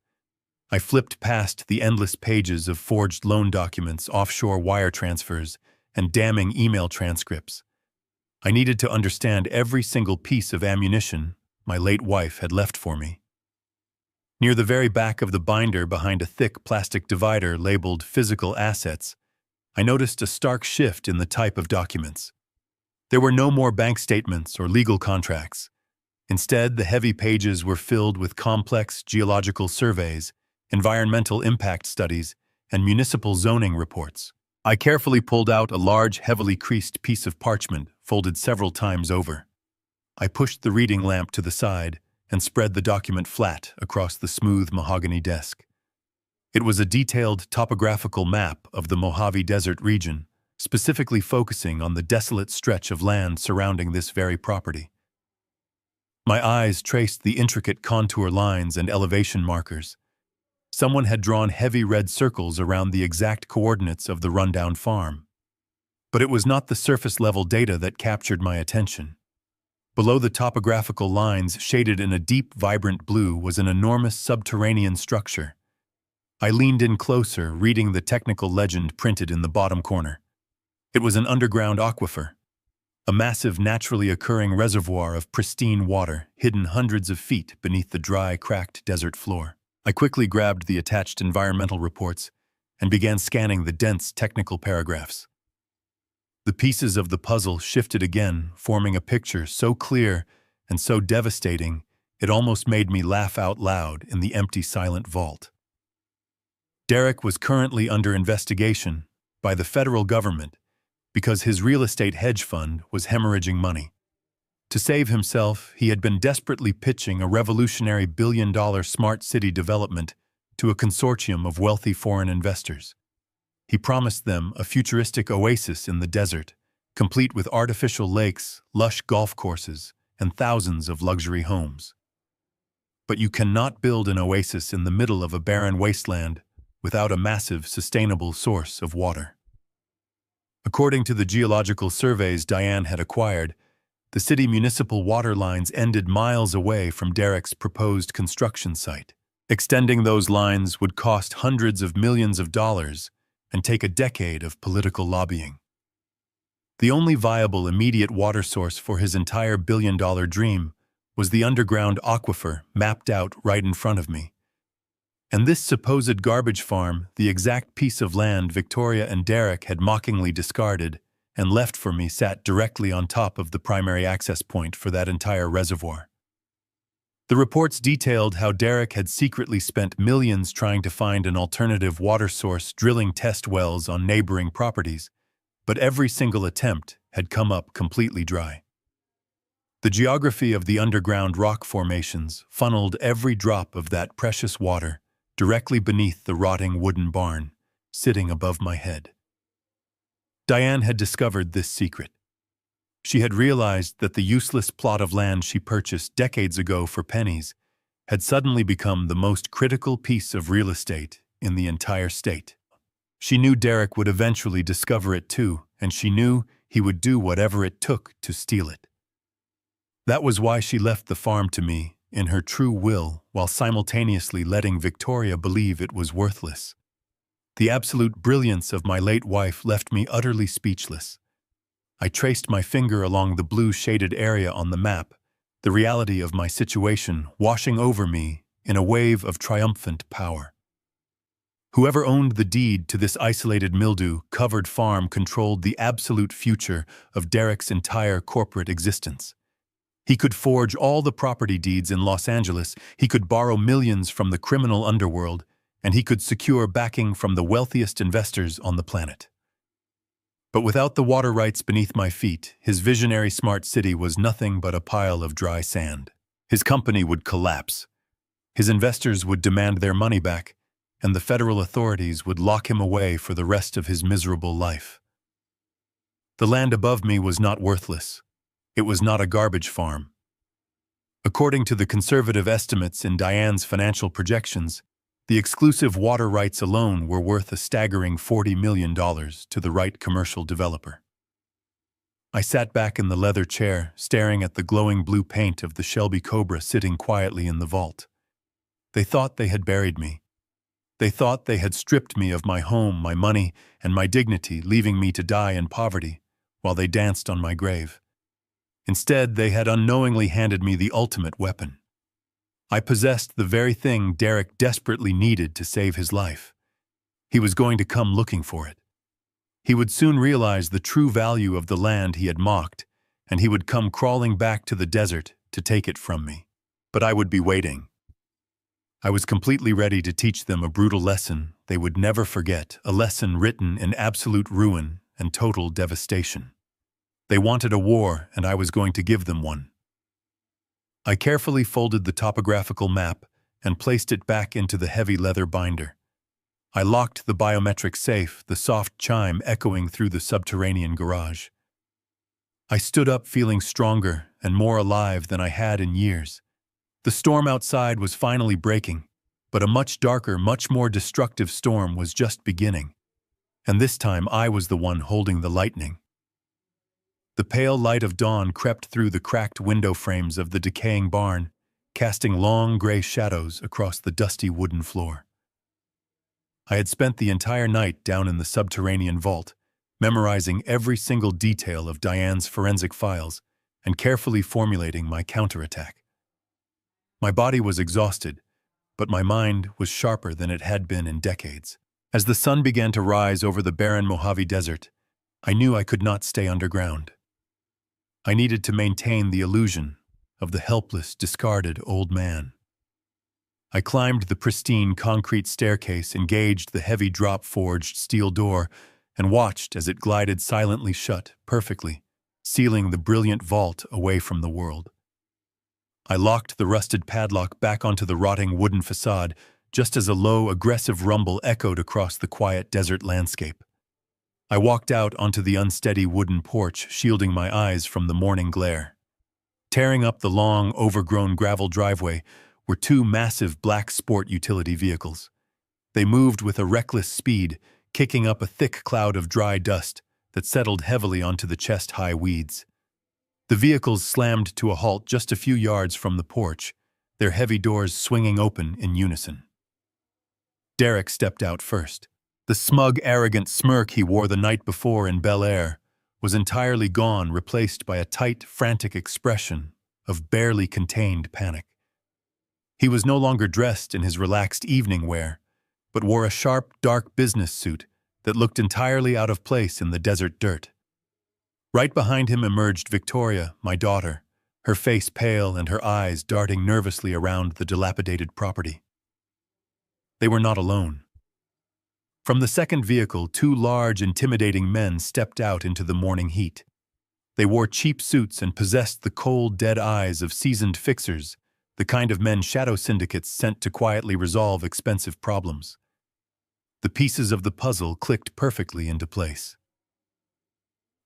Speaker 1: I flipped past the endless pages of forged loan documents, offshore wire transfers, and damning email transcripts. I needed to understand every single piece of ammunition my late wife had left for me. Near the very back of the binder, behind a thick plastic divider labeled Physical Assets, I noticed a stark shift in the type of documents. There were no more bank statements or legal contracts. Instead, the heavy pages were filled with complex geological surveys, environmental impact studies, and municipal zoning reports. I carefully pulled out a large, heavily creased piece of parchment, folded several times over. I pushed the reading lamp to the side and spread the document flat across the smooth mahogany desk. It was a detailed topographical map of the Mojave Desert region, specifically focusing on the desolate stretch of land surrounding this very property. My eyes traced the intricate contour lines and elevation markers. Someone had drawn heavy red circles around the exact coordinates of the rundown farm. But it was not the surface-level data that captured my attention. Below the topographical lines, shaded in a deep, vibrant blue, was an enormous subterranean structure. I leaned in closer, reading the technical legend printed in the bottom corner. It was an underground aquifer, a massive naturally occurring reservoir of pristine water hidden hundreds of feet beneath the dry, cracked desert floor. I quickly grabbed the attached environmental reports and began scanning the dense technical paragraphs. The pieces of the puzzle shifted again, forming a picture so clear and so devastating it almost made me laugh out loud in the empty, silent vault. Derek was currently under investigation by the federal government because his real estate hedge fund was hemorrhaging money. To save himself, he had been desperately pitching a revolutionary billion-dollar smart city development to a consortium of wealthy foreign investors. He promised them a futuristic oasis in the desert, complete with artificial lakes, lush golf courses, and thousands of luxury homes. But you cannot build an oasis in the middle of a barren wasteland without a massive, sustainable source of water. According to the geological surveys Diane had acquired, the city municipal water lines ended miles away from Derek's proposed construction site. Extending those lines would cost hundreds of millions of dollars and take a decade of political lobbying. The only viable immediate water source for his entire billion-dollar dream was the underground aquifer mapped out right in front of me. And this supposed garbage farm, the exact piece of land Victoria and Derek had mockingly discarded and left for me, sat directly on top of the primary access point for that entire reservoir. The reports detailed how Derek had secretly spent millions trying to find an alternative water source, drilling test wells on neighboring properties, but every single attempt had come up completely dry. The geography of the underground rock formations funneled every drop of that precious water directly beneath the rotting wooden barn, sitting above my head. Diane had discovered this secret. She had realized that the useless plot of land she purchased decades ago for pennies had suddenly become the most critical piece of real estate in the entire state. She knew Derek would eventually discover it too, and she knew he would do whatever it took to steal it. That was why she left the farm to me in her true will, while simultaneously letting Victoria believe it was worthless. The absolute brilliance of my late wife left me utterly speechless. I traced my finger along the blue-shaded area on the map, the reality of my situation washing over me in a wave of triumphant power. Whoever owned the deed to this isolated mildew-covered farm controlled the absolute future of Derek's entire corporate existence. He could forge all the property deeds in Los Angeles, he could borrow millions from the criminal underworld, and he could secure backing from the wealthiest investors on the planet. But without the water rights beneath my feet, his visionary smart city was nothing but a pile of dry sand. His company would collapse. His investors would demand their money back, and the federal authorities would lock him away for the rest of his miserable life. The land above me was not worthless. It was not a garbage farm. According to the conservative estimates in Diane's financial projections, The exclusive water rights alone were worth a staggering $40 million to the right commercial developer. I sat back in the leather chair, staring at the glowing blue paint of the Shelby Cobra sitting quietly in the vault. They thought they had buried me. They thought they had stripped me of my home, my money, and my dignity, leaving me to die in poverty, while they danced on my grave. Instead, they had unknowingly handed me the ultimate weapon. I possessed the very thing Derek desperately needed to save his life. He was going to come looking for it. He would soon realize the true value of the land he had mocked, and he would come crawling back to the desert to take it from me. But I would be waiting. I was completely ready to teach them a brutal lesson they would never forget, a lesson written in absolute ruin and total devastation. They wanted a war, and I was going to give them one. I carefully folded the topographical map and placed it back into the heavy leather binder. I locked the biometric safe, the soft chime echoing through the subterranean garage. I stood up feeling stronger and more alive than I had in years. The storm outside was finally breaking, but a much darker, much more destructive storm was just beginning. And this time I was the one holding the lightning. The pale light of dawn crept through the cracked window frames of the decaying barn, casting long gray shadows across the dusty wooden floor. I had spent the entire night down in the subterranean vault, memorizing every single detail of Diane's forensic files and carefully formulating my counterattack. My body was exhausted, but my mind was sharper than it had been in decades. As the sun began to rise over the barren Mojave Desert, I knew I could not stay underground. I needed to maintain the illusion of the helpless, discarded old man. I climbed the pristine concrete staircase, engaged the heavy drop-forged steel door, and watched as it glided silently shut, perfectly, sealing the brilliant vault away from the world. I locked the rusted padlock back onto the rotting wooden facade, just as a low, aggressive rumble echoed across the quiet desert landscape. I walked out onto the unsteady wooden porch, shielding my eyes from the morning glare. Tearing up the long, overgrown gravel driveway were two massive black sport utility vehicles. They moved with a reckless speed, kicking up a thick cloud of dry dust that settled heavily onto the chest-high weeds. The vehicles slammed to a halt just a few yards from the porch, their heavy doors swinging open in unison. Derek stepped out first. The smug, arrogant smirk he wore the night before in Bel Air was entirely gone, replaced by a tight, frantic expression of barely contained panic. He was no longer dressed in his relaxed evening wear, but wore a sharp, dark business suit that looked entirely out of place in the desert dirt. Right behind him emerged Victoria, my daughter, her face pale and her eyes darting nervously around the dilapidated property. They were not alone. From the second vehicle, two large, intimidating men stepped out into the morning heat. They wore cheap suits and possessed the cold, dead eyes of seasoned fixers, the kind of men shadow syndicates sent to quietly resolve expensive problems. The pieces of the puzzle clicked perfectly into place.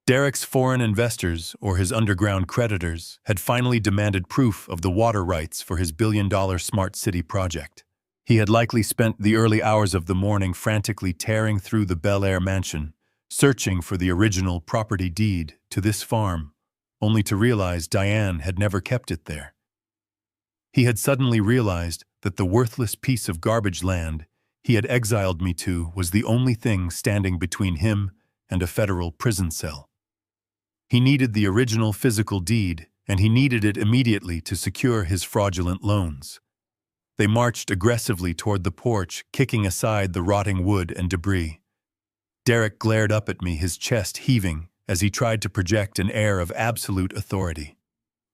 Speaker 1: Derek's foreign investors, or his underground creditors, had finally demanded proof of the water rights for his billion-dollar smart city project. He had likely spent the early hours of the morning frantically tearing through the Bel Air mansion, searching for the original property deed to this farm, only to realize Diane had never kept it there. He had suddenly realized that the worthless piece of garbage land he had exiled me to was the only thing standing between him and a federal prison cell. He needed the original physical deed, and he needed it immediately to secure his fraudulent loans. They marched aggressively toward the porch, kicking aside the rotting wood and debris. Derek glared up at me, his chest heaving, as he tried to project an air of absolute authority.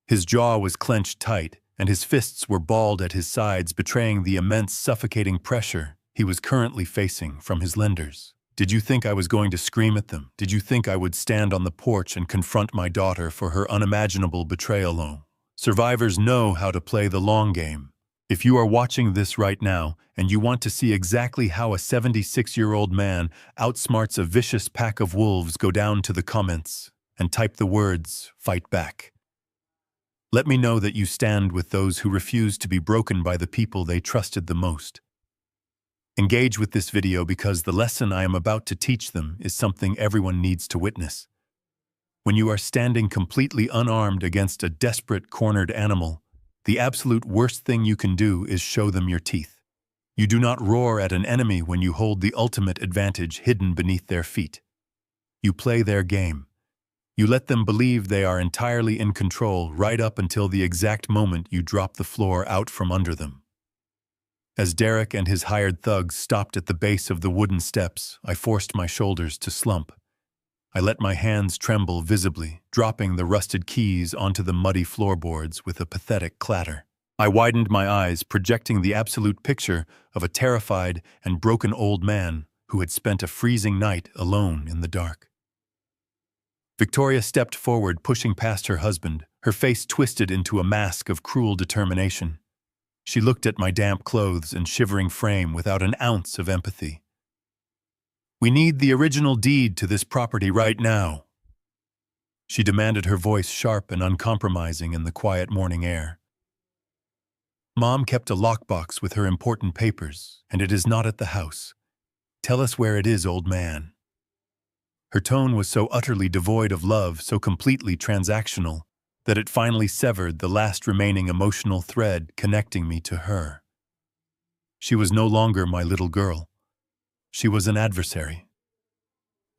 Speaker 1: His jaw was clenched tight, and his fists were balled at his sides, betraying the immense, suffocating pressure he was currently facing from his lenders. Did you think I was going to scream at them? Did you think I would stand on the porch and confront my daughter for her unimaginable betrayal? Oh, survivors know how to play the long game. If you are watching this right now and you want to see exactly how a 76-year-old man outsmarts a vicious pack of wolves, go down to the comments and type the words, "Fight back." Let me know that you stand with those who refuse to be broken by the people they trusted the most. Engage with this video because the lesson I am about to teach them is something everyone needs to witness. When you are standing completely unarmed against a desperate, cornered animal, the absolute worst thing you can do is show them your teeth. You do not roar at an enemy when you hold the ultimate advantage hidden beneath their feet. You play their game. You let them believe they are entirely in control right up until the exact moment you drop the floor out from under them. As Derek and his hired thugs stopped at the base of the wooden steps, I forced my shoulders to slump. I let my hands tremble visibly, dropping the rusted keys onto the muddy floorboards with a pathetic clatter. I widened my eyes, projecting the absolute picture of a terrified and broken old man who had spent a freezing night alone in the dark. Victoria stepped forward, pushing past her husband, her face twisted into a mask of cruel determination. She looked at my damp clothes and shivering frame without an ounce of empathy. "We need the original deed to this property right now," she demanded, her voice sharp and uncompromising in the quiet morning air. "Mom kept a lockbox with her important papers, and it is not at the house. Tell us where it is, old man." Her tone was so utterly devoid of love, so completely transactional, that it finally severed the last remaining emotional thread connecting me to her. She was no longer my little girl. She was an adversary.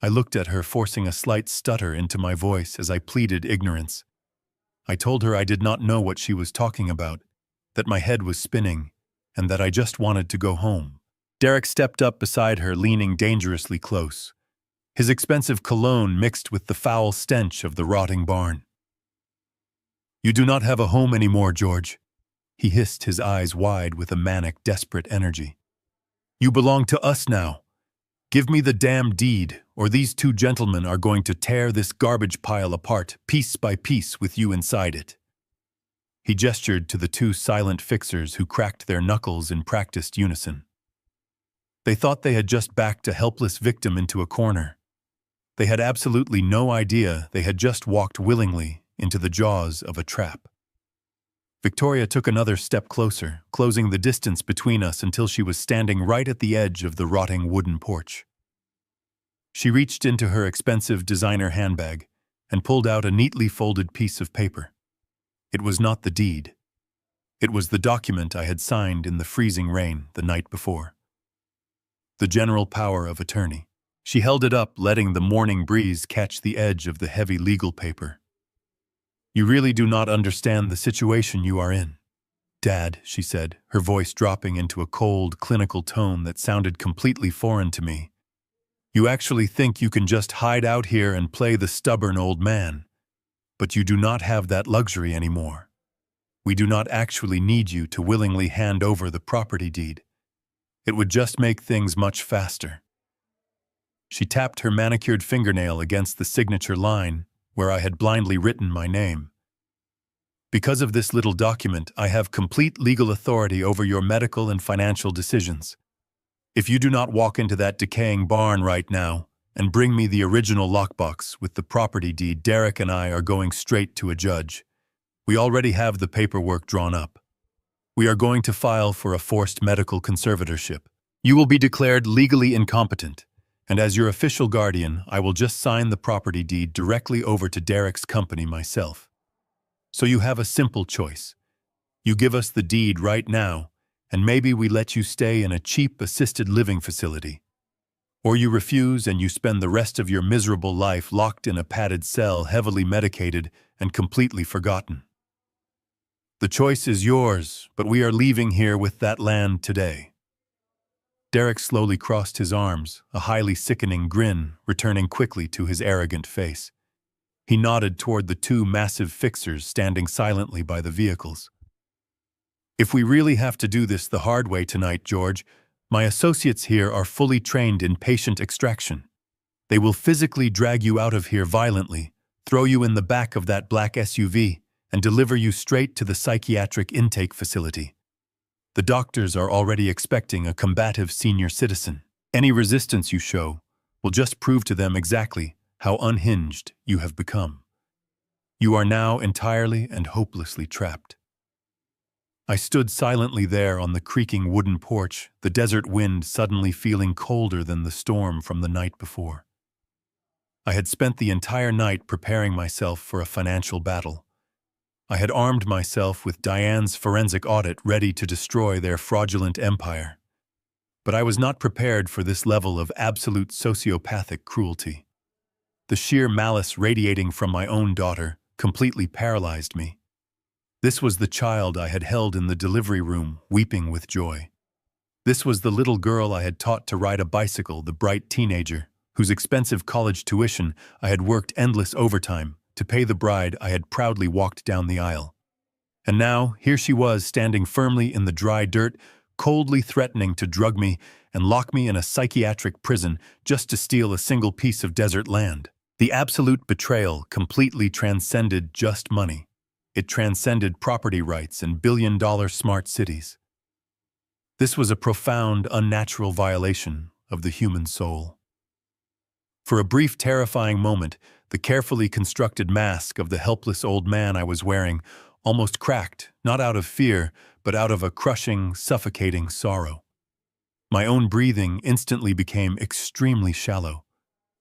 Speaker 1: I looked at her, forcing a slight stutter into my voice as I pleaded ignorance. I told her I did not know what she was talking about, that my head was spinning, and that I just wanted to go home. Derek stepped up beside her, leaning dangerously close. His expensive cologne mixed with the foul stench of the rotting barn. "You do not have a home anymore, George," he hissed, his eyes wide with a manic, desperate energy. "You belong to us now. Give me the damn deed, or these two gentlemen are going to tear this garbage pile apart, piece by piece, with you inside it." He gestured to the two silent fixers who cracked their knuckles in practiced unison. They thought they had just backed a helpless victim into a corner. They had absolutely no idea they had just walked willingly into the jaws of a trap. Victoria took another step closer, closing the distance between us until she was standing right at the edge of the rotting wooden porch. She reached into her expensive designer handbag and pulled out a neatly folded piece of paper. It was not the deed. It was the document I had signed in the freezing rain the night before. The general power of attorney. She held it up, letting the morning breeze catch the edge of the heavy legal paper. "You really do not understand the situation you are in, Dad," she said, her voice dropping into a cold, clinical tone that sounded completely foreign to me. "You actually think you can just hide out here and play the stubborn old man. But you do not have that luxury anymore. We do not actually need you to willingly hand over the property deed. It would just make things much faster." She tapped her manicured fingernail against the signature line where I had blindly written my name. "Because of this little document, I have complete legal authority over your medical and financial decisions. If you do not walk into that decaying barn right now and bring me the original lockbox with the property deed, Derek and I are going straight to a judge. We already have the paperwork drawn up. We are going to file for a forced medical conservatorship. You will be declared legally incompetent, and as your official guardian, I will just sign the property deed directly over to Derek's company myself. So you have a simple choice. You give us the deed right now, and maybe we let you stay in a cheap assisted living facility. Or you refuse and you spend the rest of your miserable life locked in a padded cell, heavily medicated and completely forgotten. The choice is yours, but we are leaving here with that land today." Derek slowly crossed his arms, a highly sickening grin returning quickly to his arrogant face. He nodded toward the two massive fixers standing silently by the vehicles. "If we really have to do this the hard way tonight, George, my associates here are fully trained in patient extraction. They will physically drag you out of here violently, throw you in the back of that black SUV, and deliver you straight to the psychiatric intake facility. The doctors are already expecting a combative senior citizen. Any resistance you show will just prove to them exactly how unhinged you have become. You are now entirely and hopelessly trapped." I stood silently there on the creaking wooden porch, the desert wind suddenly feeling colder than the storm from the night before. I had spent the entire night preparing myself for a financial battle. I had armed myself with Diane's forensic audit ready to destroy their fraudulent empire. But I was not prepared for this level of absolute sociopathic cruelty. The sheer malice radiating from my own daughter completely paralyzed me. This was the child I had held in the delivery room, weeping with joy. This was the little girl I had taught to ride a bicycle, the bright teenager, whose expensive college tuition I had worked endless overtime to pay the bride I had proudly walked down the aisle. And now, here she was standing firmly in the dry dirt, coldly threatening to drug me and lock me in a psychiatric prison just to steal a single piece of desert land. The absolute betrayal completely transcended just money. It transcended property rights and billion-dollar smart cities. This was a profound, unnatural violation of the human soul. For a brief, terrifying moment, the carefully constructed mask of the helpless old man I was wearing almost cracked, not out of fear, but out of a crushing, suffocating sorrow. My own breathing instantly became extremely shallow.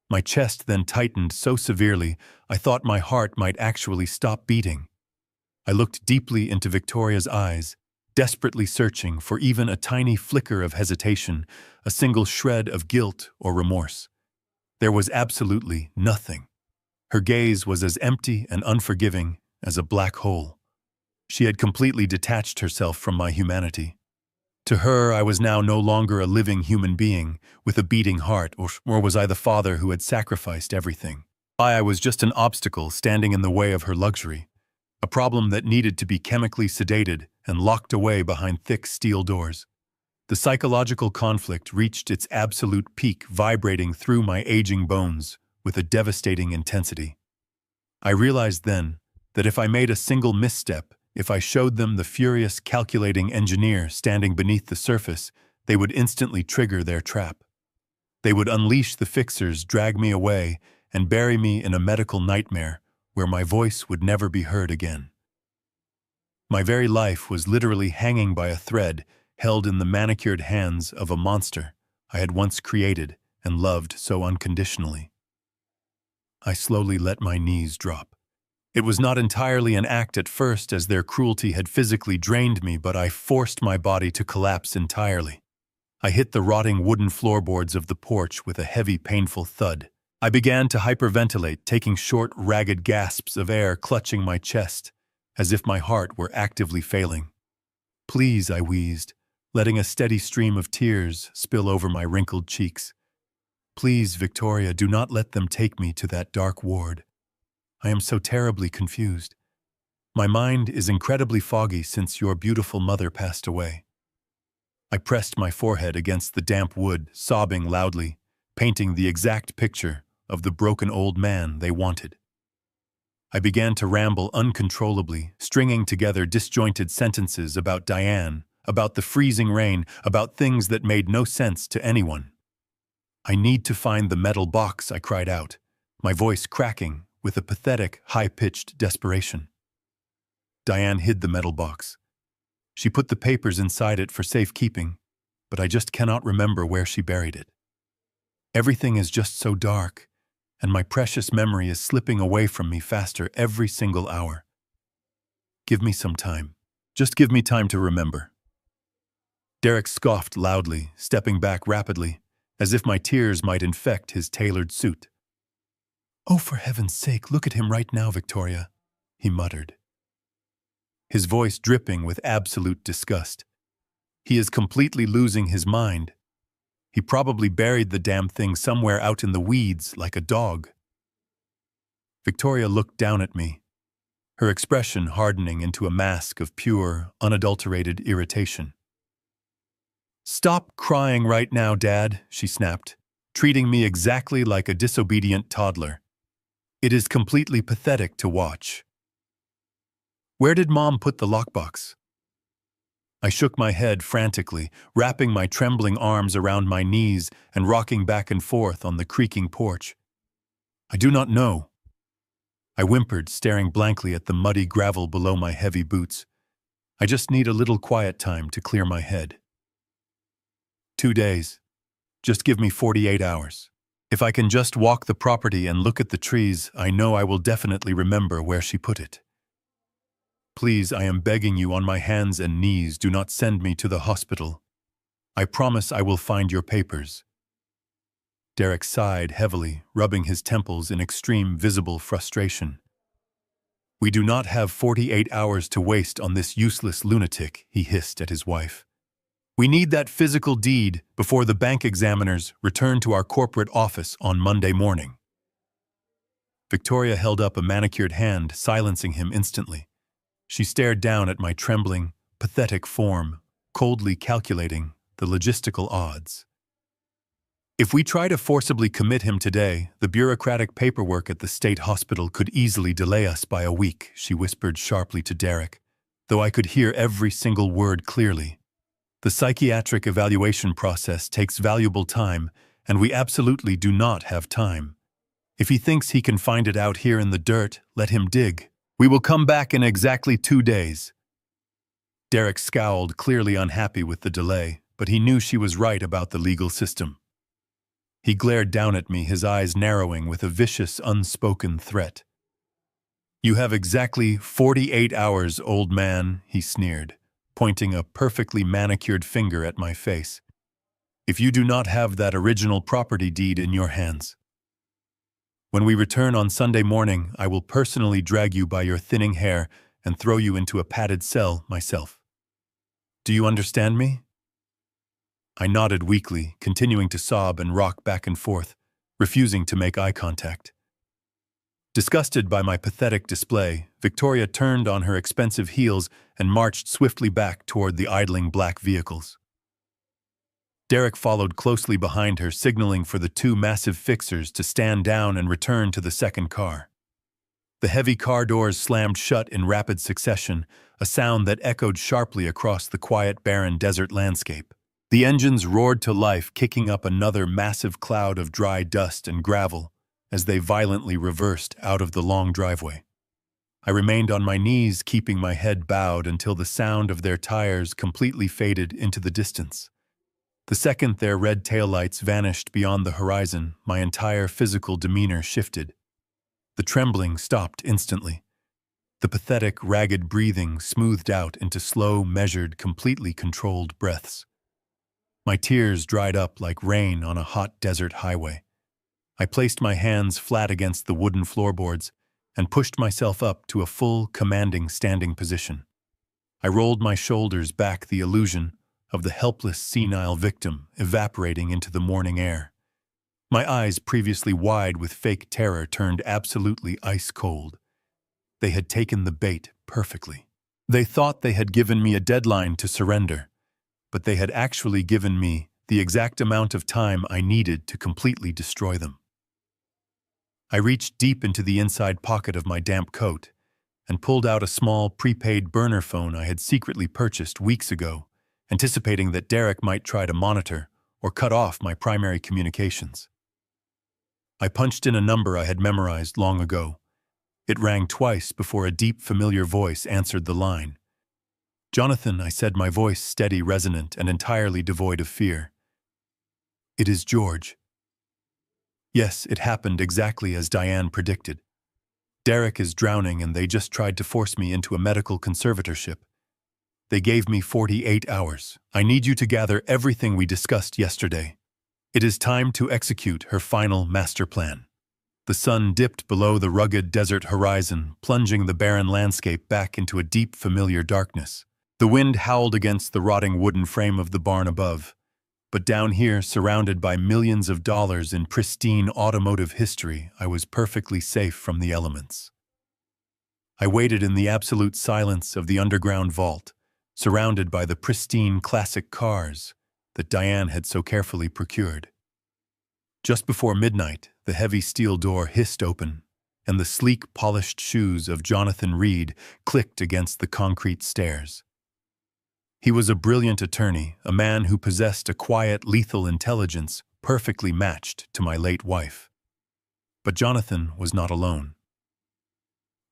Speaker 1: My chest then tightened so severely I thought my heart might actually stop beating. I looked deeply into Victoria's eyes, desperately searching for even a tiny flicker of hesitation, a single shred of guilt or remorse. There was absolutely nothing. Her gaze was as empty and unforgiving as a black hole. She had completely detached herself from my humanity. To her, I was now no longer a living human being with a beating heart, or was I the father who had sacrificed everything? I was just an obstacle standing in the way of her luxury, a problem that needed to be chemically sedated and locked away behind thick steel doors. The psychological conflict reached its absolute peak, vibrating through my aging bones with a devastating intensity. I realized then that if I made a single misstep, if I showed them the furious, calculating engineer standing beneath the surface, they would instantly trigger their trap. They would unleash the fixers, drag me away, and bury me in a medical nightmare where my voice would never be heard again. My very life was literally hanging by a thread, held in the manicured hands of a monster I had once created and loved so unconditionally. I slowly let my knees drop. It was not entirely an act at first, as their cruelty had physically drained me, but I forced my body to collapse entirely. I hit the rotting wooden floorboards of the porch with a heavy, painful thud. I began to hyperventilate, taking short, ragged gasps of air, clutching my chest, as if my heart were actively failing. "Please," I wheezed, letting a steady stream of tears spill over my wrinkled cheeks. "Please, Victoria, do not let them take me to that dark ward. I am so terribly confused. My mind is incredibly foggy since your beautiful mother passed away." I pressed my forehead against the damp wood, sobbing loudly, painting the exact picture of the broken old man they wanted. I began to ramble uncontrollably, stringing together disjointed sentences about Diane, about the freezing rain, about things that made no sense to anyone. "I need to find the metal box," I cried out, my voice cracking with a pathetic, high-pitched desperation. Diane hid the metal box. She put the papers inside it for safekeeping, but I just cannot remember where she buried it. Everything is just so dark, and my precious memory is slipping away from me faster every single hour. Give me some time. Just give me time to remember. Derek scoffed loudly, stepping back rapidly, as if my tears might infect his tailored suit. "Oh, for heaven's sake, look at him right now, Victoria," he muttered, his voice dripping with absolute disgust. "He is completely losing his mind. He probably buried the damn thing somewhere out in the weeds like a dog." Victoria looked down at me, her expression hardening into a mask of pure, unadulterated irritation. "Stop crying right now, Dad," she snapped, treating me exactly like a disobedient toddler. "It is completely pathetic to watch. Where did Mom put the lockbox?" I shook my head frantically, wrapping my trembling arms around my knees and rocking back and forth on the creaking porch. "I do not know," I whimpered, staring blankly at the muddy gravel below my heavy boots. I just need a little quiet time to clear my head. 2 days. Just give me 48 hours. If I can just walk the property and look at the trees, I know I will definitely remember where she put it. Please, I am begging you on my hands and knees, do not send me to the hospital. I promise I will find your papers. Derek sighed heavily, rubbing his temples in extreme visible frustration. We do not have 48 hours to waste on this useless lunatic, he hissed at his wife. We need that physical deed before the bank examiners return to our corporate office on Monday morning. Victoria held up a manicured hand, silencing him instantly. She stared down at my trembling, pathetic form, coldly calculating the logistical odds. If we try to forcibly commit him today, the bureaucratic paperwork at the state hospital could easily delay us by a week, she whispered sharply to Derek, though I could hear every single word clearly. The psychiatric evaluation process takes valuable time, and we absolutely do not have time. If he thinks he can find it out here in the dirt, let him dig. We will come back in exactly 2 days. Derek scowled, clearly unhappy with the delay, but he knew she was right about the legal system. He glared down at me, his eyes narrowing with a vicious, unspoken threat. You have exactly 48 hours, old man, he sneered, pointing a perfectly manicured finger at my face. If you do not have that original property deed in your hands. When we return on Sunday morning, I will personally drag you by your thinning hair and throw you into a padded cell myself. Do you understand me? I nodded weakly, continuing to sob and rock back and forth, refusing to make eye contact. Disgusted by my pathetic display, Victoria turned on her expensive heels and marched swiftly back toward the idling black vehicles. Derek followed closely behind her, signaling for the 2 massive fixers to stand down and return to the second car. The heavy car doors slammed shut in rapid succession, a sound that echoed sharply across the quiet, barren desert landscape. The engines roared to life, kicking up another massive cloud of dry dust and gravel as they violently reversed out of the long driveway. I remained on my knees, keeping my head bowed until the sound of their tires completely faded into the distance. The second their red taillights vanished beyond the horizon, my entire physical demeanor shifted. The trembling stopped instantly. The pathetic, ragged breathing smoothed out into slow, measured, completely controlled breaths. My tears dried up like rain on a hot desert highway. I placed my hands flat against the wooden floorboards and pushed myself up to a full, commanding standing position. I rolled my shoulders back, the illusion of the helpless, senile victim evaporating into the morning air. My eyes, previously wide with fake terror, turned absolutely ice cold. They had taken the bait perfectly. They thought they had given me a deadline to surrender, but they had actually given me the exact amount of time I needed to completely destroy them. I reached deep into the inside pocket of my damp coat and pulled out a small prepaid burner phone I had secretly purchased weeks ago, anticipating that Derek might try to monitor or cut off my primary communications. I punched in a number I had memorized long ago. It rang twice before a deep, familiar voice answered the line. Jonathan, I said, my voice steady, resonant, and entirely devoid of fear. It is George. Yes, it happened exactly as Diane predicted. Derek is drowning and they just tried to force me into a medical conservatorship. They gave me 48 hours. I need you to gather everything we discussed yesterday. It is time to execute her final master plan. The sun dipped below the rugged desert horizon, plunging the barren landscape back into a deep, familiar darkness. The wind howled against the rotting wooden frame of the barn above. But down here, surrounded by millions of dollars in pristine automotive history, I was perfectly safe from the elements. I waited in the absolute silence of the underground vault, surrounded by the pristine classic cars that Diane had so carefully procured. Just before midnight, the heavy steel door hissed open, and the sleek, polished shoes of Jonathan Reed clicked against the concrete stairs. He was a brilliant attorney, a man who possessed a quiet, lethal intelligence perfectly matched to my late wife. But Jonathan was not alone.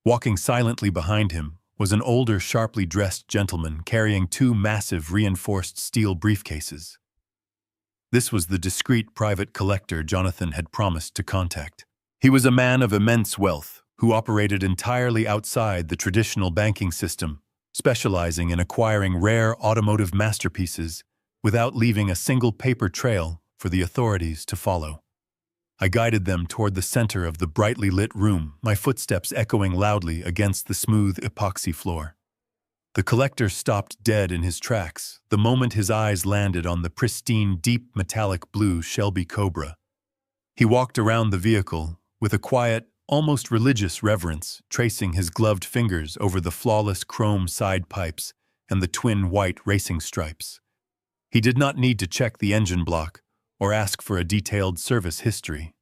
Speaker 1: Walking silently behind him was an older, sharply dressed gentleman carrying two massive reinforced steel briefcases. This was the discreet private collector Jonathan had promised to contact. He was a man of immense wealth who operated entirely outside the traditional banking system, specializing in acquiring rare automotive masterpieces without leaving a single paper trail for the authorities to follow. I guided them toward the center of the brightly lit room, my footsteps echoing loudly against the smooth epoxy floor. The collector stopped dead in his tracks the moment his eyes landed on the pristine, deep metallic blue Shelby Cobra. He walked around the vehicle with a quiet, almost religious reverence, tracing his gloved fingers over the flawless chrome side pipes and the twin white racing stripes. He did not need to check the engine block or ask for a detailed service history.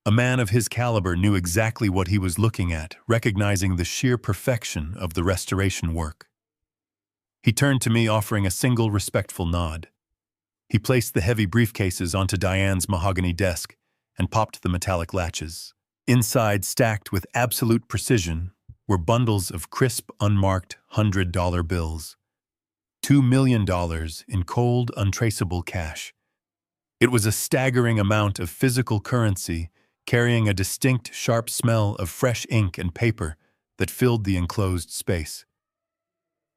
Speaker 1: A man of his caliber knew exactly what he was looking at, recognizing the sheer perfection of the restoration work. He turned to me, offering a single respectful nod. He placed the heavy briefcases onto Diane's mahogany desk and popped the metallic latches. Inside, stacked with absolute precision, were bundles of crisp, unmarked $100 bills. $2 million in cold, untraceable cash. It was a staggering amount of physical currency, carrying a distinct, sharp smell of fresh ink and paper that filled the enclosed space.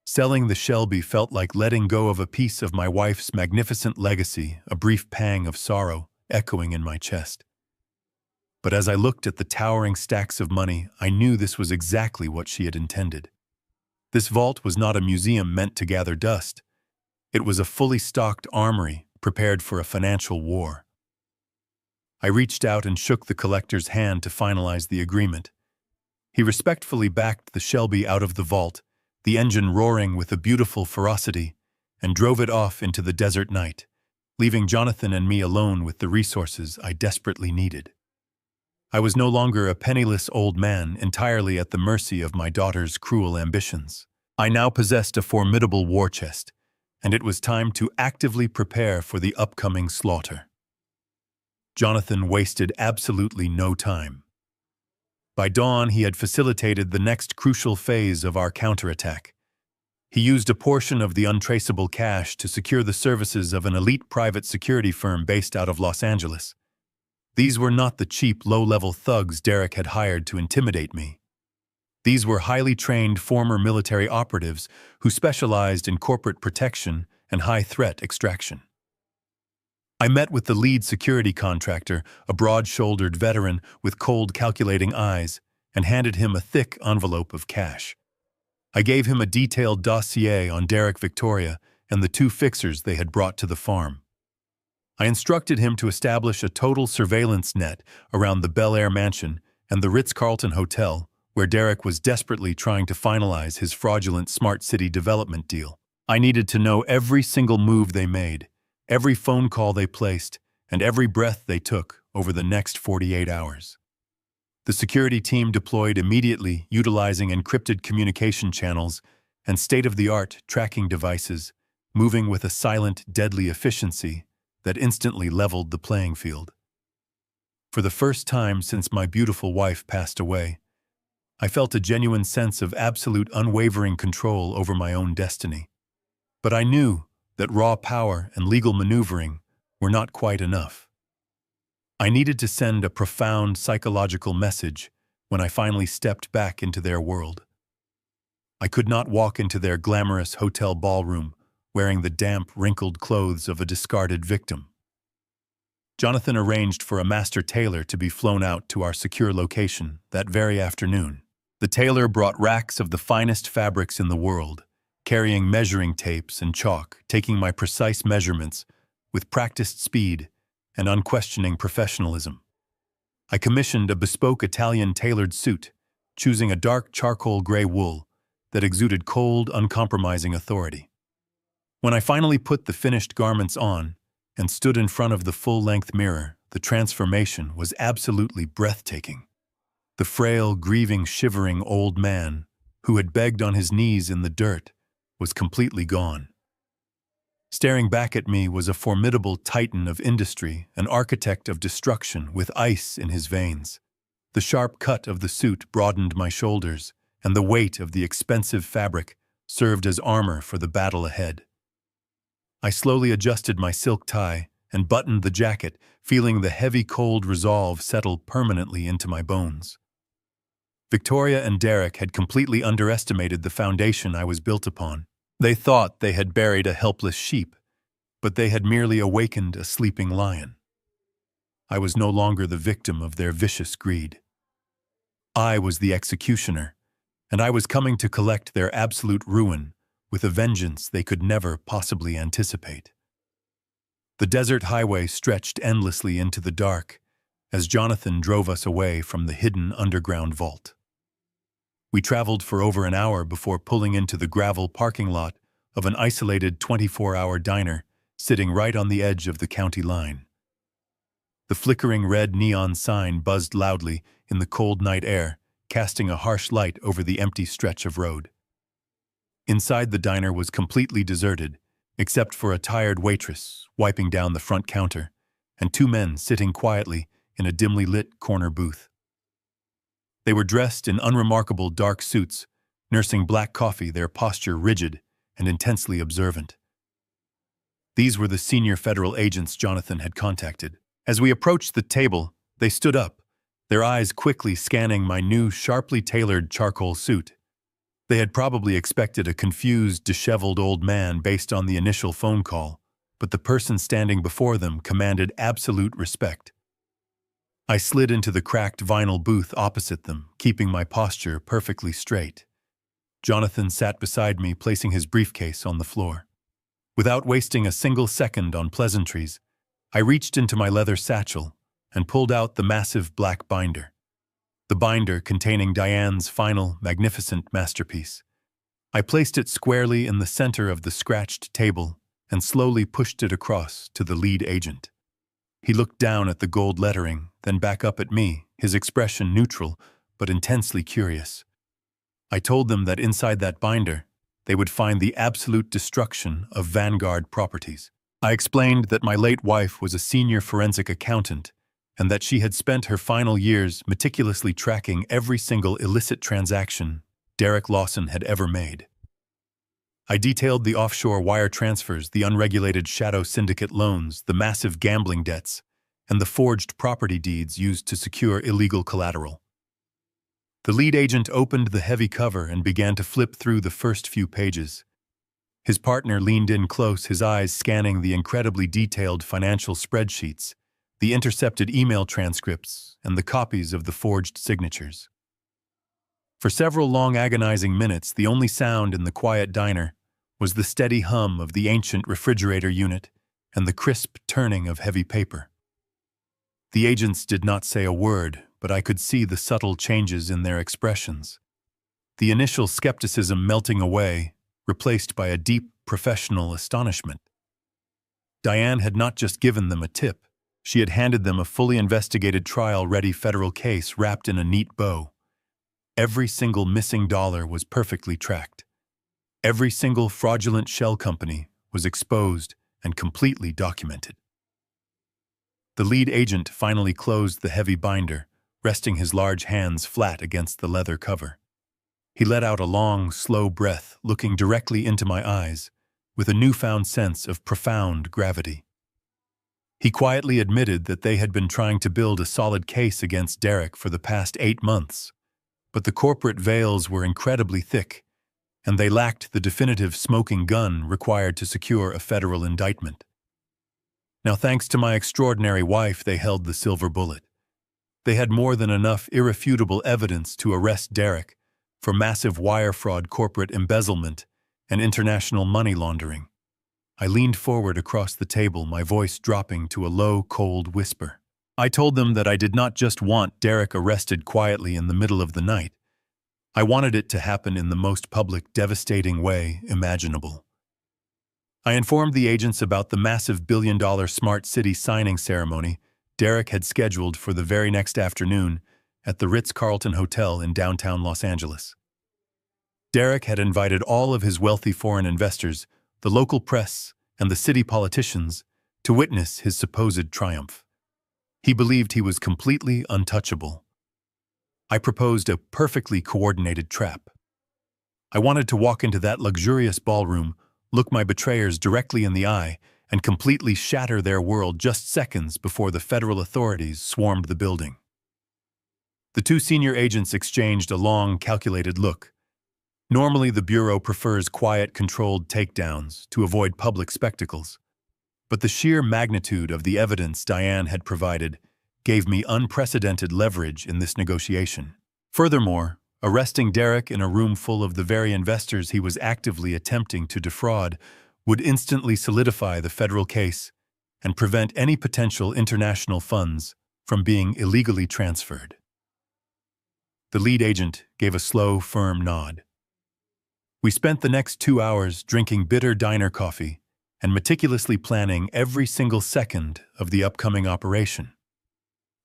Speaker 1: Selling the Shelby felt like letting go of a piece of my wife's magnificent legacy, a brief pang of sorrow echoing in my chest. But as I looked at the towering stacks of money, I knew this was exactly what she had intended. This vault was not a museum meant to gather dust. It was a fully stocked armory prepared for a financial war. I reached out and shook the collector's hand to finalize the agreement. He respectfully backed the Shelby out of the vault, the engine roaring with a beautiful ferocity, and drove it off into the desert night, leaving Jonathan and me alone with the resources I desperately needed. I was no longer a penniless old man entirely at the mercy of my daughter's cruel ambitions. I now possessed a formidable war chest, and it was time to actively prepare for the upcoming slaughter. Jonathan wasted absolutely no time. By dawn, he had facilitated the next crucial phase of our counterattack. He used a portion of the untraceable cash to secure the services of an elite private security firm based out of Los Angeles. These were not the cheap, low-level thugs Derek had hired to intimidate me. These were highly trained former military operatives who specialized in corporate protection and high-threat extraction. I met with the lead security contractor, a broad-shouldered veteran with cold, calculating eyes, and handed him a thick envelope of cash. I gave him a detailed dossier on Derek Victoria and the two fixers they had brought to the farm. I instructed him to establish a total surveillance net around the Bel Air mansion and the Ritz-Carlton Hotel, where Derek was desperately trying to finalize his fraudulent smart city development deal. I needed to know every single move they made, every phone call they placed, and every breath they took over the next 48 hours. The security team deployed immediately, utilizing encrypted communication channels and state-of-the-art tracking devices, moving with a silent, deadly efficiency that instantly leveled the playing field. For the first time since my beautiful wife passed away, I felt a genuine sense of absolute unwavering control over my own destiny. But I knew that raw power and legal maneuvering were not quite enough. I needed to send a profound psychological message when I finally stepped back into their world. I could not walk into their glamorous hotel ballroom wearing the damp, wrinkled clothes of a discarded victim. Jonathan arranged for a master tailor to be flown out to our secure location that very afternoon. The tailor brought racks of the finest fabrics in the world, carrying measuring tapes and chalk, taking my precise measurements with practiced speed and unquestioning professionalism. I commissioned a bespoke Italian tailored suit, choosing a dark charcoal gray wool that exuded cold, uncompromising authority. When I finally put the finished garments on and stood in front of the full-length mirror, the transformation was absolutely breathtaking. The frail, grieving, shivering old man, who had begged on his knees in the dirt, was completely gone. Staring back at me was a formidable titan of industry, an architect of destruction with ice in his veins. The sharp cut of the suit broadened my shoulders, and the weight of the expensive fabric served as armor for the battle ahead. I slowly adjusted my silk tie and buttoned the jacket, feeling the heavy cold resolve settle permanently into my bones. Victoria and Derek had completely underestimated the foundation I was built upon. They thought they had buried a helpless sheep, but they had merely awakened a sleeping lion. I was no longer the victim of their vicious greed. I was the executioner, and I was coming to collect their absolute ruin with a vengeance they could never possibly anticipate. The desert highway stretched endlessly into the dark as Jonathan drove us away from the hidden underground vault. We traveled for over an hour before pulling into the gravel parking lot of an isolated 24-hour diner sitting right on the edge of the county line. The flickering red neon sign buzzed loudly in the cold night air, casting a harsh light over the empty stretch of road. Inside the diner was completely deserted, except for a tired waitress wiping down the front counter and two men sitting quietly in a dimly lit corner booth. They were dressed in unremarkable dark suits, nursing black coffee, their posture rigid and intensely observant. These were the senior federal agents Jonathan had contacted. As we approached the table, they stood up, their eyes quickly scanning my new, sharply tailored charcoal suit. They had probably expected a confused, disheveled old man based on the initial phone call, but the person standing before them commanded absolute respect. I slid into the cracked vinyl booth opposite them, keeping my posture perfectly straight. Jonathan sat beside me, placing his briefcase on the floor. Without wasting a single second on pleasantries, I reached into my leather satchel and pulled out the massive black binder. The binder containing Diane's final, magnificent masterpiece. I placed it squarely in the center of the scratched table and slowly pushed it across to the lead agent. He looked down at the gold lettering, then back up at me, his expression neutral but intensely curious. I told them that inside that binder, they would find the absolute destruction of Vanguard properties. I explained that my late wife was a senior forensic accountant and that she had spent her final years meticulously tracking every single illicit transaction Derek Lawson had ever made. I detailed the offshore wire transfers, the unregulated shadow syndicate loans, the massive gambling debts, and the forged property deeds used to secure illegal collateral. The lead agent opened the heavy cover and began to flip through the first few pages. His partner leaned in close, his eyes scanning the incredibly detailed financial spreadsheets, the intercepted email transcripts, and the copies of the forged signatures. For several long, agonizing minutes, the only sound in the quiet diner was the steady hum of the ancient refrigerator unit and the crisp turning of heavy paper. The agents did not say a word, but I could see the subtle changes in their expressions. The initial skepticism melting away, replaced by a deep, professional astonishment. Diane had not just given them a tip. She had handed them a fully investigated trial-ready federal case wrapped in a neat bow. Every single missing dollar was perfectly tracked. Every single fraudulent shell company was exposed and completely documented. The lead agent finally closed the heavy binder, resting his large hands flat against the leather cover. He let out a long, slow breath, looking directly into my eyes, with a newfound sense of profound gravity. He quietly admitted that they had been trying to build a solid case against Derek for the past 8 months, but the corporate veils were incredibly thick, and they lacked the definitive smoking gun required to secure a federal indictment. Now, thanks to my extraordinary wife, they held the silver bullet. They had more than enough irrefutable evidence to arrest Derek for massive wire fraud, corporate embezzlement, and international money laundering. I leaned forward across the table, my voice dropping to a low, cold whisper. I told them that I did not just want Derek arrested quietly in the middle of the night. I wanted it to happen in the most public, devastating way imaginable. I informed the agents about the massive billion-dollar smart city signing ceremony Derek had scheduled for the very next afternoon at the Ritz-Carlton Hotel in downtown Los Angeles. Derek had invited all of his wealthy foreign investors, the local press, and the city politicians to witness his supposed triumph. He believed he was completely untouchable. I proposed a perfectly coordinated trap. I wanted to walk into that luxurious ballroom, look my betrayers directly in the eye, and completely shatter their world just seconds before the federal authorities swarmed the building. The two senior agents exchanged a long, calculated look. Normally, the Bureau prefers quiet, controlled takedowns to avoid public spectacles. But the sheer magnitude of the evidence Diane had provided gave me unprecedented leverage in this negotiation. Furthermore, arresting Derek in a room full of the very investors he was actively attempting to defraud would instantly solidify the federal case and prevent any potential international funds from being illegally transferred. The lead agent gave a slow, firm nod. We spent the next 2 hours drinking bitter diner coffee and meticulously planning every single second of the upcoming operation.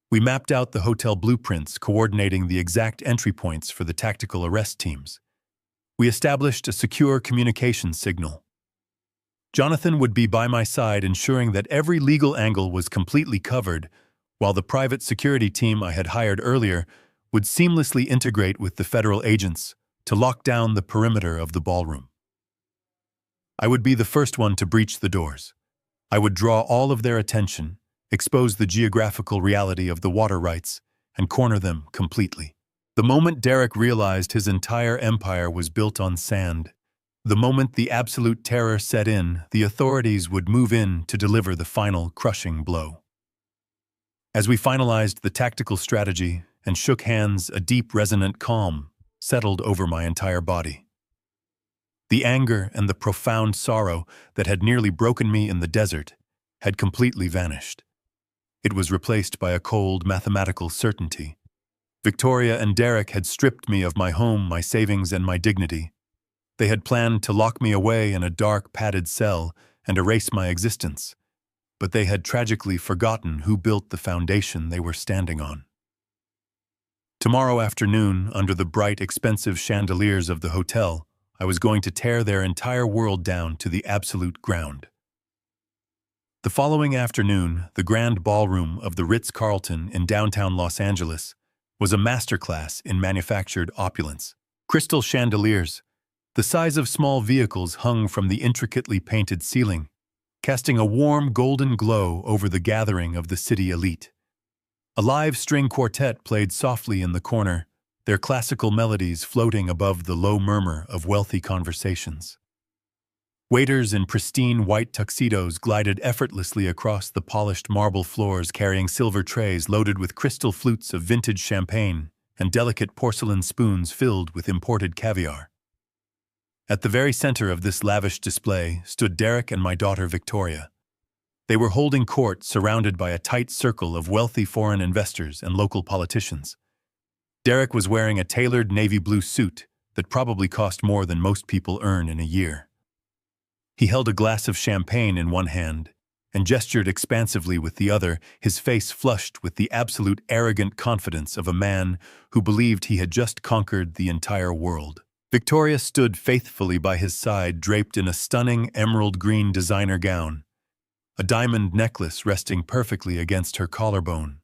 Speaker 1: We mapped out the hotel blueprints, coordinating the exact entry points for the tactical arrest teams. We established a secure communication signal. Jonathan would be by my side, ensuring that every legal angle was completely covered, while the private security team I had hired earlier would seamlessly integrate with the federal agents to lock down the perimeter of the ballroom. I would be the first one to breach the doors. I would draw all of their attention, expose the geographical reality of the water rights, and corner them completely. The moment Derek realized his entire empire was built on sand, the moment the absolute terror set in, the authorities would move in to deliver the final crushing blow. As we finalized the tactical strategy and shook hands, a deep, resonant calm settled over my entire body. The anger and the profound sorrow that had nearly broken me in the desert had completely vanished. It was replaced by a cold, mathematical certainty. Victoria and Derek had stripped me of my home, my savings, and my dignity. They had planned to lock me away in a dark, padded cell and erase my existence, but they had tragically forgotten who built the foundation they were standing on. Tomorrow afternoon, under the bright, expensive chandeliers of the hotel, I was going to tear their entire world down to the absolute ground. The following afternoon, the grand ballroom of the Ritz-Carlton in downtown Los Angeles was a masterclass in manufactured opulence. Crystal chandeliers, the size of small vehicles, hung from the intricately painted ceiling, casting a warm golden glow over the gathering of the city elite. A live string quartet played softly in the corner, their classical melodies floating above the low murmur of wealthy conversations. Waiters in pristine white tuxedos glided effortlessly across the polished marble floors, carrying silver trays loaded with crystal flutes of vintage champagne and delicate porcelain spoons filled with imported caviar. At the very center of this lavish display stood Derek and my daughter Victoria. They were holding court, surrounded by a tight circle of wealthy foreign investors and local politicians. Derek was wearing a tailored navy blue suit that probably cost more than most people earn in a year. He held a glass of champagne in one hand and gestured expansively with the other, his face flushed with the absolute arrogant confidence of a man who believed he had just conquered the entire world. Victoria stood faithfully by his side, draped in a stunning emerald green designer gown, a diamond necklace resting perfectly against her collarbone.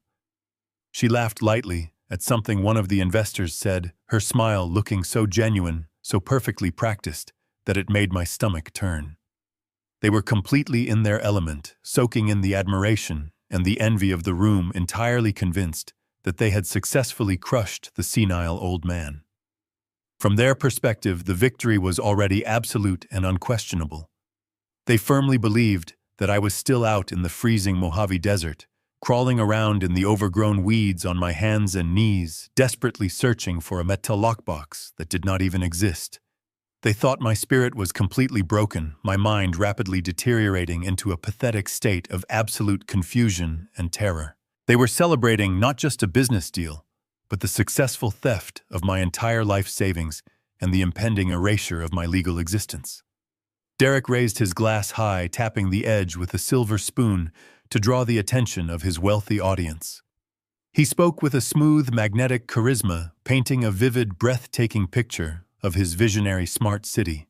Speaker 1: She laughed lightly at something one of the investors said, her smile looking so genuine, so perfectly practiced, that it made my stomach turn. They were completely in their element, soaking in the admiration and the envy of the room, entirely convinced that they had successfully crushed the senile old man. From their perspective, the victory was already absolute and unquestionable. They firmly believed that I was still out in the freezing Mojave Desert, crawling around in the overgrown weeds on my hands and knees, desperately searching for a metal lockbox that did not even exist. They thought my spirit was completely broken, my mind rapidly deteriorating into a pathetic state of absolute confusion and terror. They were celebrating not just a business deal, but the successful theft of my entire life savings and the impending erasure of my legal existence. Derek raised his glass high, tapping the edge with a silver spoon to draw the attention of his wealthy audience. He spoke with a smooth, magnetic charisma, painting a vivid, breathtaking picture of his visionary smart city.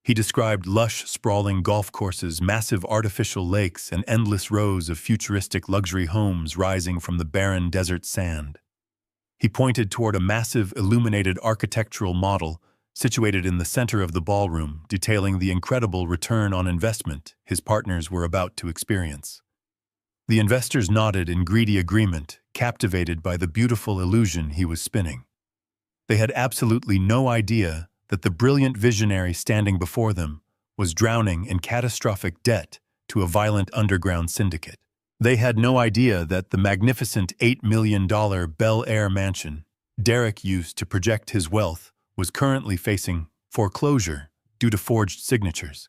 Speaker 1: He described lush, sprawling golf courses, massive artificial lakes, and endless rows of futuristic luxury homes rising from the barren desert sand. He pointed toward a massive illuminated architectural model situated in the center of the ballroom, detailing the incredible return on investment his partners were about to experience. The investors nodded in greedy agreement, captivated by the beautiful illusion he was spinning. They had absolutely no idea that the brilliant visionary standing before them was drowning in catastrophic debt to a violent underground syndicate. They had no idea that the magnificent $8 million Bel Air mansion Derek used to project his wealth was currently facing foreclosure due to forged signatures.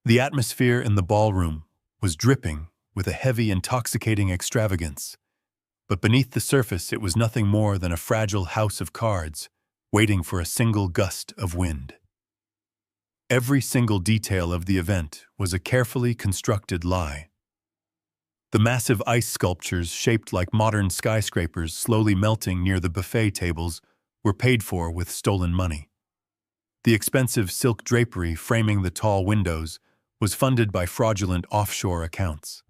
Speaker 1: The atmosphere in the ballroom was dripping with a heavy, intoxicating extravagance, but beneath the surface it was nothing more than a fragile house of cards waiting for a single gust of wind. Every single detail of the event was a carefully constructed lie. The massive ice sculptures shaped like modern skyscrapers slowly melting near the buffet tables were paid for with stolen money. The expensive silk drapery framing the tall windows was funded by fraudulent offshore accounts.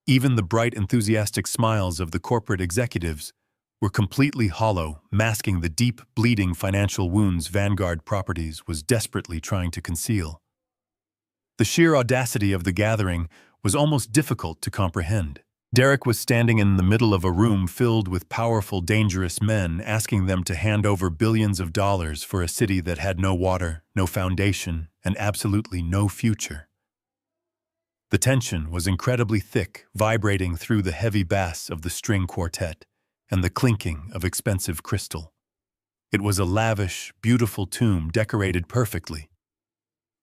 Speaker 1: Even the bright, enthusiastic smiles of the corporate executives were completely hollow, masking the deep, bleeding financial wounds Vanguard Properties was desperately trying to conceal. The sheer audacity of the gathering was almost difficult to comprehend. Derek was standing in the middle of a room filled with powerful, dangerous men, asking them to hand over billions of dollars for a city that had no water, no foundation, and absolutely no future. The tension was incredibly thick, vibrating through the heavy bass of the string quartet and the clinking of expensive crystal. It was a lavish, beautiful tomb decorated perfectly.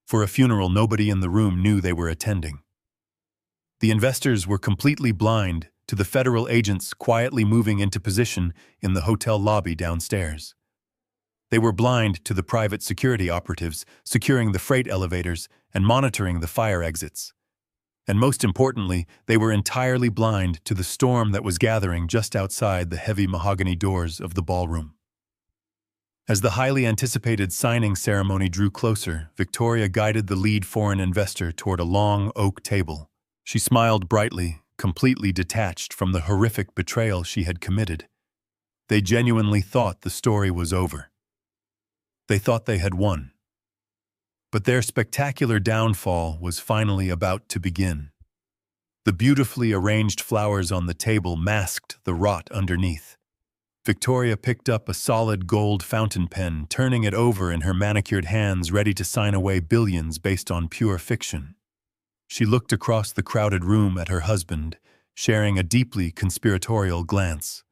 Speaker 1: For a funeral nobody in the room knew they were attending. The investors were completely blind to the federal agents quietly moving into position in the hotel lobby downstairs. They were blind to the private security operatives securing the freight elevators and monitoring the fire exits. And most importantly, they were entirely blind to the storm that was gathering just outside the heavy mahogany doors of the ballroom. As the highly anticipated signing ceremony drew closer, Victoria guided the lead foreign investor toward a long oak table. She smiled brightly, completely detached from the horrific betrayal she had committed. They genuinely thought the story was over. They thought they had won. But their spectacular downfall was finally about to begin. The beautifully arranged flowers on the table masked the rot underneath. Victoria picked up a solid gold fountain pen, turning it over in her manicured hands, ready to sign away billions based on pure fiction. She looked across the crowded room at her husband, sharing a deeply conspiratorial glance.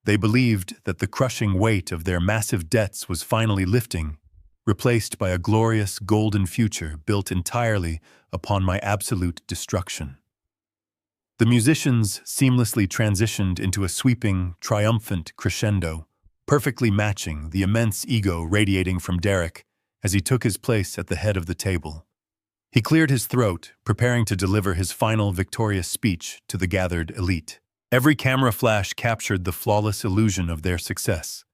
Speaker 1: They believed that the crushing weight of their massive debts was finally lifting, replaced by a glorious golden future built entirely upon my absolute destruction. The musicians seamlessly transitioned into a sweeping, triumphant crescendo, perfectly matching the immense ego radiating from Derek as he took his place at the head of the table. He cleared his throat, preparing to deliver his final victorious speech to the gathered elite. Every camera flash captured the flawless illusion of their success.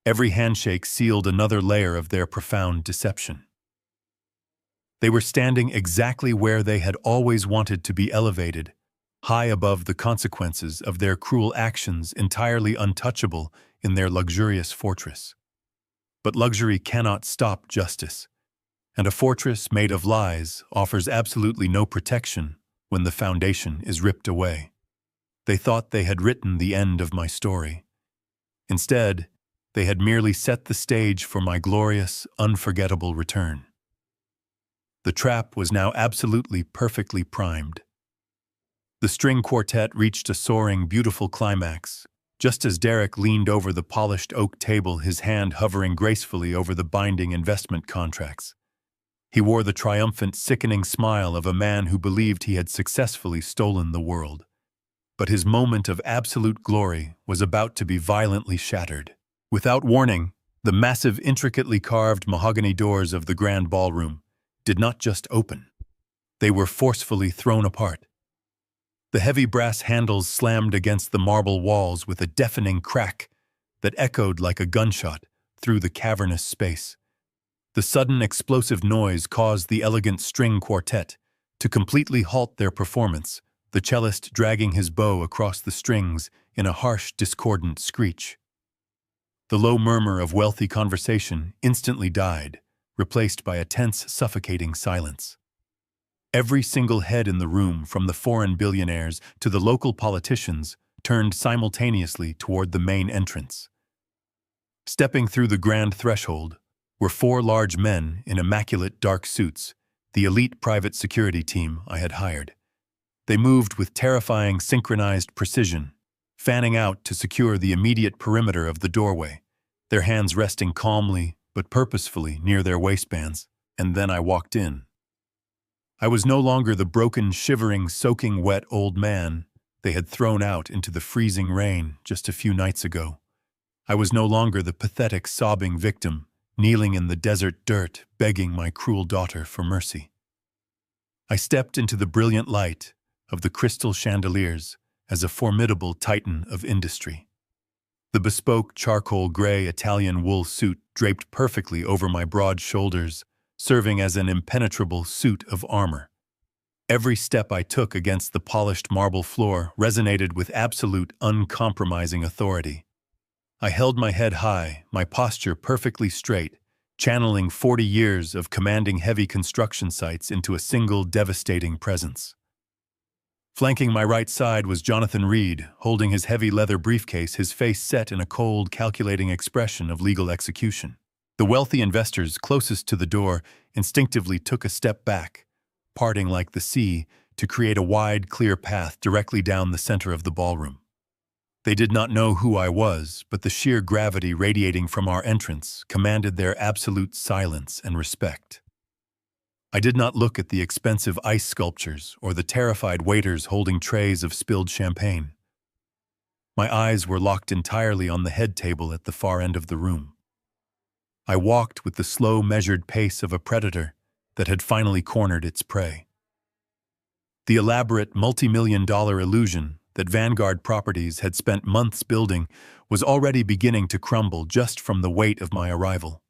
Speaker 1: Every handshake sealed another layer of their profound deception. They were standing exactly where they had always wanted to be elevated, high above the consequences of their cruel actions, entirely untouchable in their luxurious fortress. But luxury cannot stop justice. And a fortress made of lies offers absolutely no protection when the foundation is ripped away. They thought they had written the end of my story. Instead, they had merely set the stage for my glorious, unforgettable return. The trap was now absolutely perfectly primed. The string quartet reached a soaring, beautiful climax, just as Derek leaned over the polished oak table, his hand hovering gracefully over the binding investment contracts. He wore the triumphant, sickening smile of a man who believed he had successfully stolen the world. But his moment of absolute glory was about to be violently shattered. Without warning, the massive, intricately carved mahogany doors of the grand ballroom did not just open. They were forcefully thrown apart. The heavy brass handles slammed against the marble walls with a deafening crack that echoed like a gunshot through the cavernous space. The sudden explosive noise caused the elegant string quartet to completely halt their performance, the cellist dragging his bow across the strings in a harsh, discordant screech. The low murmur of wealthy conversation instantly died, replaced by a tense, suffocating silence. Every single head in the room, from the foreign billionaires to the local politicians, turned simultaneously toward the main entrance. Stepping through the grand threshold were four large men in immaculate dark suits, the elite private security team I had hired. They moved with terrifying synchronized precision, fanning out to secure the immediate perimeter of the doorway, their hands resting calmly but purposefully near their waistbands. And then I walked in. I was no longer the broken, shivering, soaking wet old man they had thrown out into the freezing rain just a few nights ago. I was no longer the pathetic, sobbing victim, kneeling in the desert dirt, begging my cruel daughter for mercy. I stepped into the brilliant light of the crystal chandeliers as a formidable titan of industry. The bespoke charcoal gray Italian wool suit draped perfectly over my broad shoulders, serving as an impenetrable suit of armor. Every step I took against the polished marble floor resonated with absolute, uncompromising authority. I held my head high, my posture perfectly straight, channeling 40 years of commanding heavy construction sites into a single devastating presence. Flanking my right side was Jonathan Reed, holding his heavy leather briefcase, his face set in a cold, calculating expression of legal execution. The wealthy investors closest to the door instinctively took a step back, parting like the sea to create a wide, clear path directly down the center of the ballroom. They did not know who I was, but the sheer gravity radiating from our entrance commanded their absolute silence and respect. I did not look at the expensive ice sculptures or the terrified waiters holding trays of spilled champagne. My eyes were locked entirely on the head table at the far end of the room. I walked with the slow, measured pace of a predator that had finally cornered its prey. The elaborate, multi-million-dollar illusion that Vanguard Properties had spent months building was already beginning to crumble just from the weight of my arrival.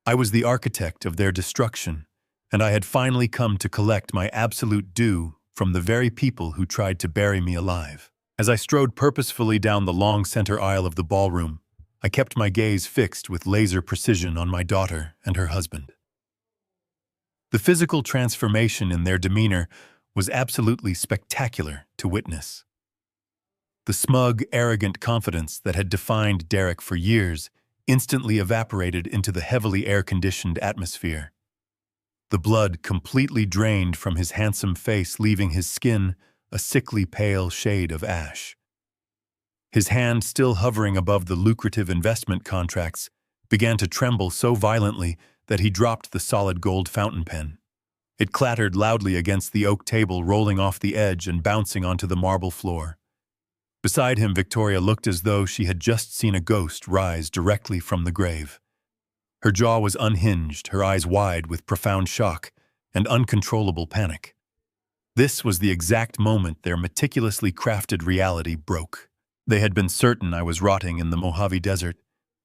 Speaker 1: I was the architect of their destruction, and I had finally come to collect my absolute due from the very people who tried to bury me alive. As I strode purposefully down the long center aisle of the ballroom, I kept my gaze fixed with laser precision on my daughter and her husband. The physical transformation in their demeanor was absolutely spectacular to witness. The smug, arrogant confidence that had defined Derek for years instantly evaporated into the heavily air-conditioned atmosphere. The blood completely drained from his handsome face, leaving his skin a sickly pale shade of ash. His hand, still hovering above the lucrative investment contracts, began to tremble so violently that he dropped the solid gold fountain pen. It clattered loudly against the oak table, rolling off the edge and bouncing onto the marble floor. Beside him, Victoria looked as though she had just seen a ghost rise directly from the grave. Her jaw was unhinged, her eyes wide with profound shock and uncontrollable panic. This was the exact moment their meticulously crafted reality broke. They had been certain I was rotting in the Mojave Desert,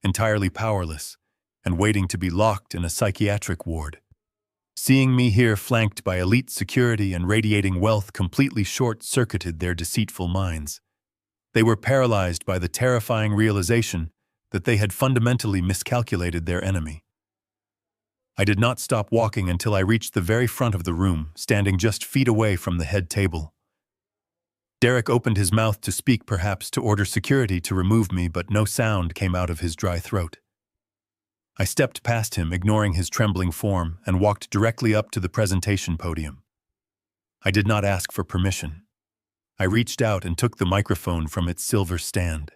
Speaker 1: entirely powerless, and waiting to be locked in a psychiatric ward. Seeing me here flanked by elite security and radiating wealth completely short-circuited their deceitful minds. They were paralyzed by the terrifying realization that they had fundamentally miscalculated their enemy. I did not stop walking until I reached the very front of the room, standing just feet away from the head table. Derek opened his mouth to speak, perhaps to order security to remove me, but no sound came out of his dry throat. I stepped past him, ignoring his trembling form, and walked directly up to the presentation podium. I did not ask for permission. I reached out and took the microphone from its silver stand.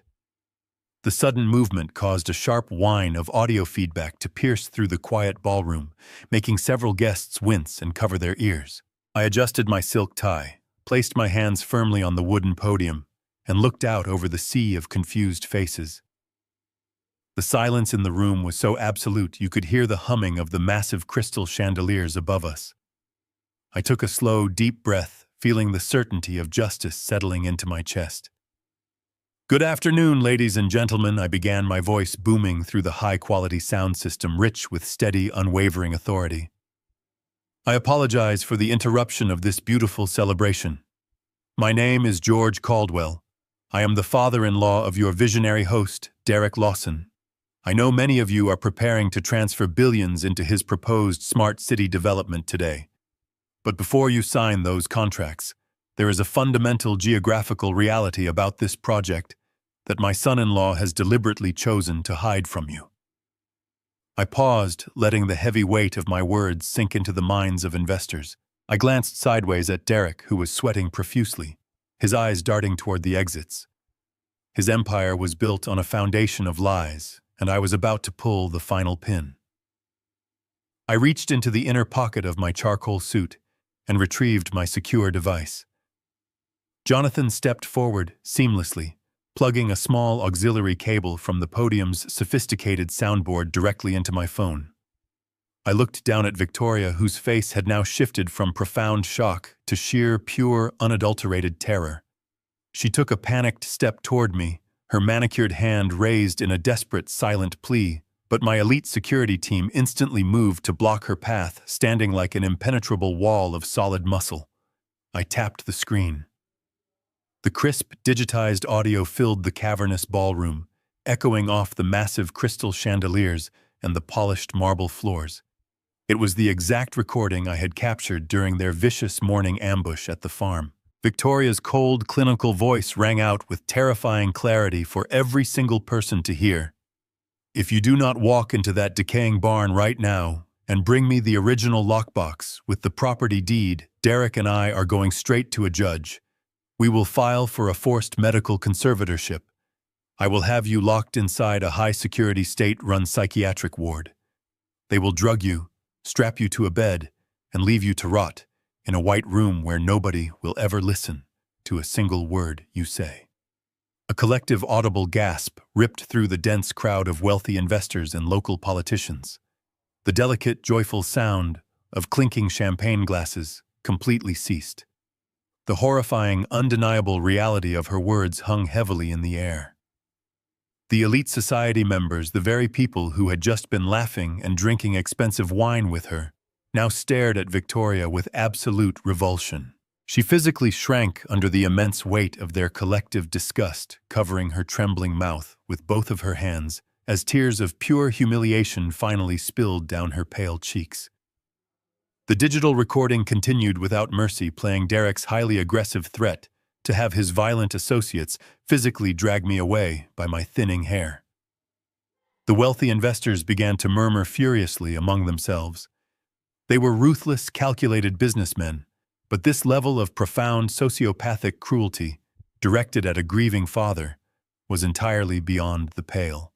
Speaker 1: The sudden movement caused a sharp whine of audio feedback to pierce through the quiet ballroom, making several guests wince and cover their ears. I adjusted my silk tie, placed my hands firmly on the wooden podium, and looked out over the sea of confused faces. The silence in the room was so absolute you could hear the humming of the massive crystal chandeliers above us. I took a slow, deep breath, feeling the certainty of justice settling into my chest. "Good afternoon, ladies and gentlemen," I began, my voice booming through the high-quality sound system, rich with steady, unwavering authority. "I apologize for the interruption of this beautiful celebration. My name is George Caldwell. I am the father-in-law of your visionary host, Derek Lawson. I know many of you are preparing to transfer billions into his proposed smart city development today. But before you sign those contracts, there is a fundamental geographical reality about this project that my son-in-law has deliberately chosen to hide from you. I paused, letting the heavy weight of my words sink into the minds of investors. I glanced sideways at Derek, who was sweating profusely, his eyes darting toward the exits. His empire was built on a foundation of lies, and I was about to pull the final pin. I reached into the inner pocket of my charcoal suit and retrieved my secure device. Jonathan stepped forward seamlessly, plugging a small auxiliary cable from the podium's sophisticated soundboard directly into my phone. I looked down at Victoria, whose face had now shifted from profound shock to sheer, pure, unadulterated terror. She took a panicked step toward me, her manicured hand raised in a desperate, silent plea, but my elite security team instantly moved to block her path, standing like an impenetrable wall of solid muscle. I tapped the screen. The crisp, digitized audio filled the cavernous ballroom, echoing off the massive crystal chandeliers and the polished marble floors. It was the exact recording I had captured during their vicious morning ambush at the farm. Victoria's cold, clinical voice rang out with terrifying clarity for every single person to hear. If you do not walk into that decaying barn right now and bring me the original lockbox with the property deed, Derek and I are going straight to a judge. We will file for a forced medical conservatorship. I will have you locked inside a high-security state-run psychiatric ward. They will drug you, strap you to a bed, and leave you to rot in a white room where nobody will ever listen to a single word you say. A collective audible gasp ripped through the dense crowd of wealthy investors and local politicians. The delicate, joyful sound of clinking champagne glasses completely ceased. The horrifying, undeniable reality of her words hung heavily in the air. The elite society members, the very people who had just been laughing and drinking expensive wine with her, now stared at Victoria with absolute revulsion. She physically shrank under the immense weight of their collective disgust, covering her trembling mouth with both of her hands as tears of pure humiliation finally spilled down her pale cheeks. The digital recording continued without mercy, playing Derek's highly aggressive threat to have his violent associates physically drag me away by my thinning hair. The wealthy investors began to murmur furiously among themselves. They were ruthless, calculated businessmen, but this level of profound sociopathic cruelty, directed at a grieving father, was entirely beyond the pale.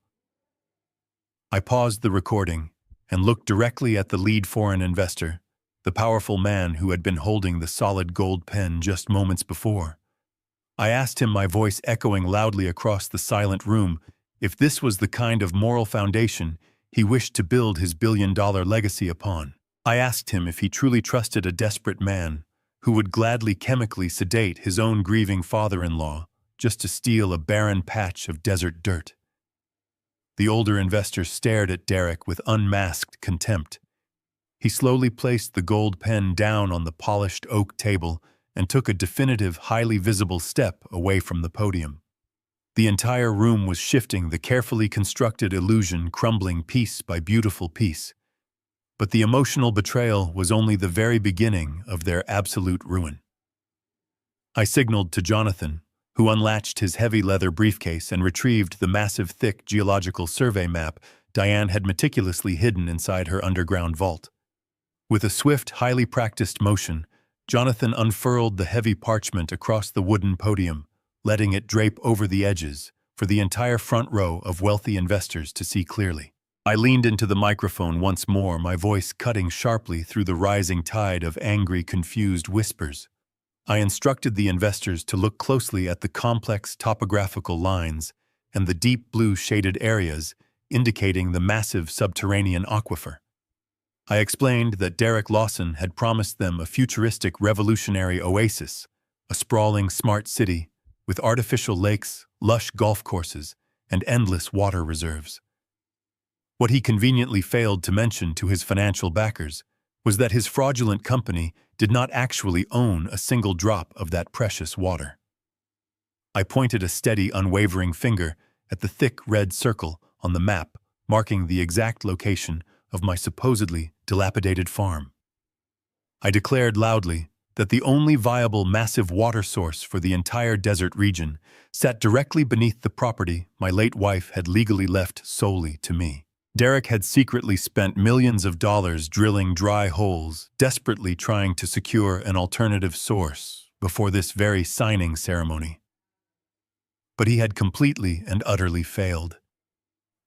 Speaker 1: I paused the recording and looked directly at the lead foreign investor, the powerful man who had been holding the solid gold pen just moments before. I asked him, my voice echoing loudly across the silent room, if this was the kind of moral foundation he wished to build his billion-dollar legacy upon. I asked him if he truly trusted a desperate man who would gladly chemically sedate his own grieving father-in-law just to steal a barren patch of desert dirt. The older investor stared at Derek with unmasked contempt. He slowly placed the gold pen down on the polished oak table and took a definitive, highly visible step away from the podium. The entire room was shifting, the carefully constructed illusion crumbling piece by beautiful piece. But the emotional betrayal was only the very beginning of their absolute ruin. I signaled to Jonathan, who unlatched his heavy leather briefcase and retrieved the massive, thick geological survey map Diane had meticulously hidden inside her underground vault. With a swift, highly practiced motion, Jonathan unfurled the heavy parchment across the wooden podium, letting it drape over the edges for the entire front row of wealthy investors to see clearly. I leaned into the microphone once more, my voice cutting sharply through the rising tide of angry, confused whispers. I instructed the investors to look closely at the complex topographical lines and the deep blue shaded areas indicating the massive subterranean aquifer. I explained that Derek Lawson had promised them a futuristic revolutionary oasis, a sprawling smart city with artificial lakes, lush golf courses, and endless water reserves. What he conveniently failed to mention to his financial backers was that his fraudulent company did not actually own a single drop of that precious water. I pointed a steady, unwavering finger at the thick red circle on the map marking the exact location of my supposedly dilapidated farm. I declared loudly that the only viable massive water source for the entire desert region sat directly beneath the property my late wife had legally left solely to me. Derek had secretly spent millions of dollars drilling dry holes, desperately trying to secure an alternative source before this very signing ceremony. But he had completely and utterly failed.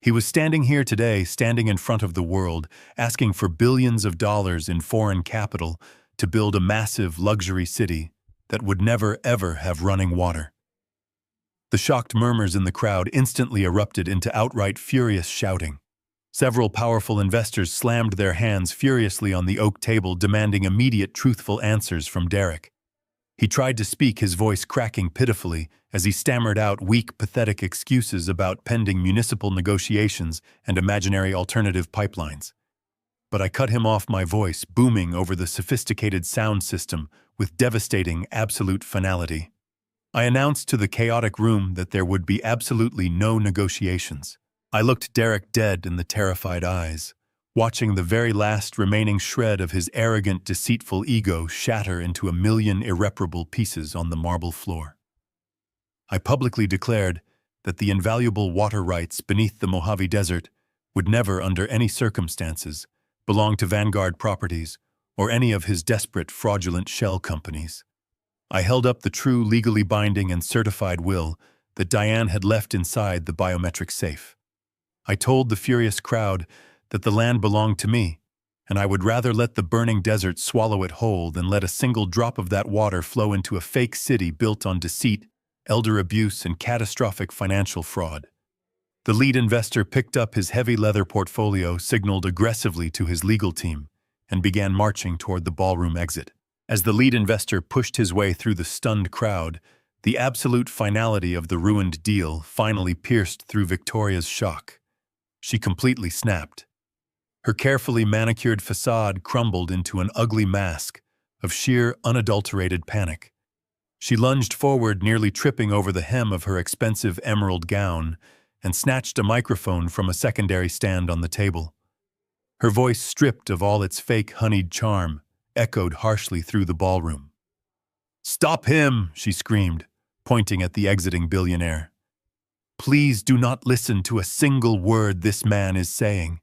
Speaker 1: He was standing here today, standing in front of the world, asking for billions of dollars in foreign capital to build a massive luxury city that would never ever have running water. The shocked murmurs in the crowd instantly erupted into outright furious shouting. Several powerful investors slammed their hands furiously on the oak table, demanding immediate, truthful answers from Derek. He tried to speak, his voice cracking pitifully as he stammered out weak, pathetic excuses about pending municipal negotiations and imaginary alternative pipelines. But I cut him off, my voice booming over the sophisticated sound system with devastating, absolute finality. I announced to the chaotic room that there would be absolutely no negotiations. I looked Derek dead in the terrified eyes, watching the very last remaining shred of his arrogant, deceitful ego shatter into a million irreparable pieces on the marble floor. I publicly declared that the invaluable water rights beneath the Mojave Desert would never, under any circumstances, belong to Vanguard Properties or any of his desperate, fraudulent shell companies. I held up the true, legally binding and certified will that Diane had left inside the biometric safe. I told the furious crowd that the land belonged to me, and I would rather let the burning desert swallow it whole than let a single drop of that water flow into a fake city built on deceit, elder abuse, and catastrophic financial fraud. The lead investor picked up his heavy leather portfolio, signaled aggressively to his legal team, and began marching toward the ballroom exit. As the lead investor pushed his way through the stunned crowd, the absolute finality of the ruined deal finally pierced through Victoria's shock. She completely snapped. Her carefully manicured facade crumbled into an ugly mask of sheer, unadulterated panic. She lunged forward, nearly tripping over the hem of her expensive emerald gown, and snatched a microphone from a secondary stand on the table. Her voice, stripped of all its fake honeyed charm, echoed harshly through the ballroom. "Stop him!" she screamed, pointing at the exiting billionaire. "Please do not listen to a single word this man is saying.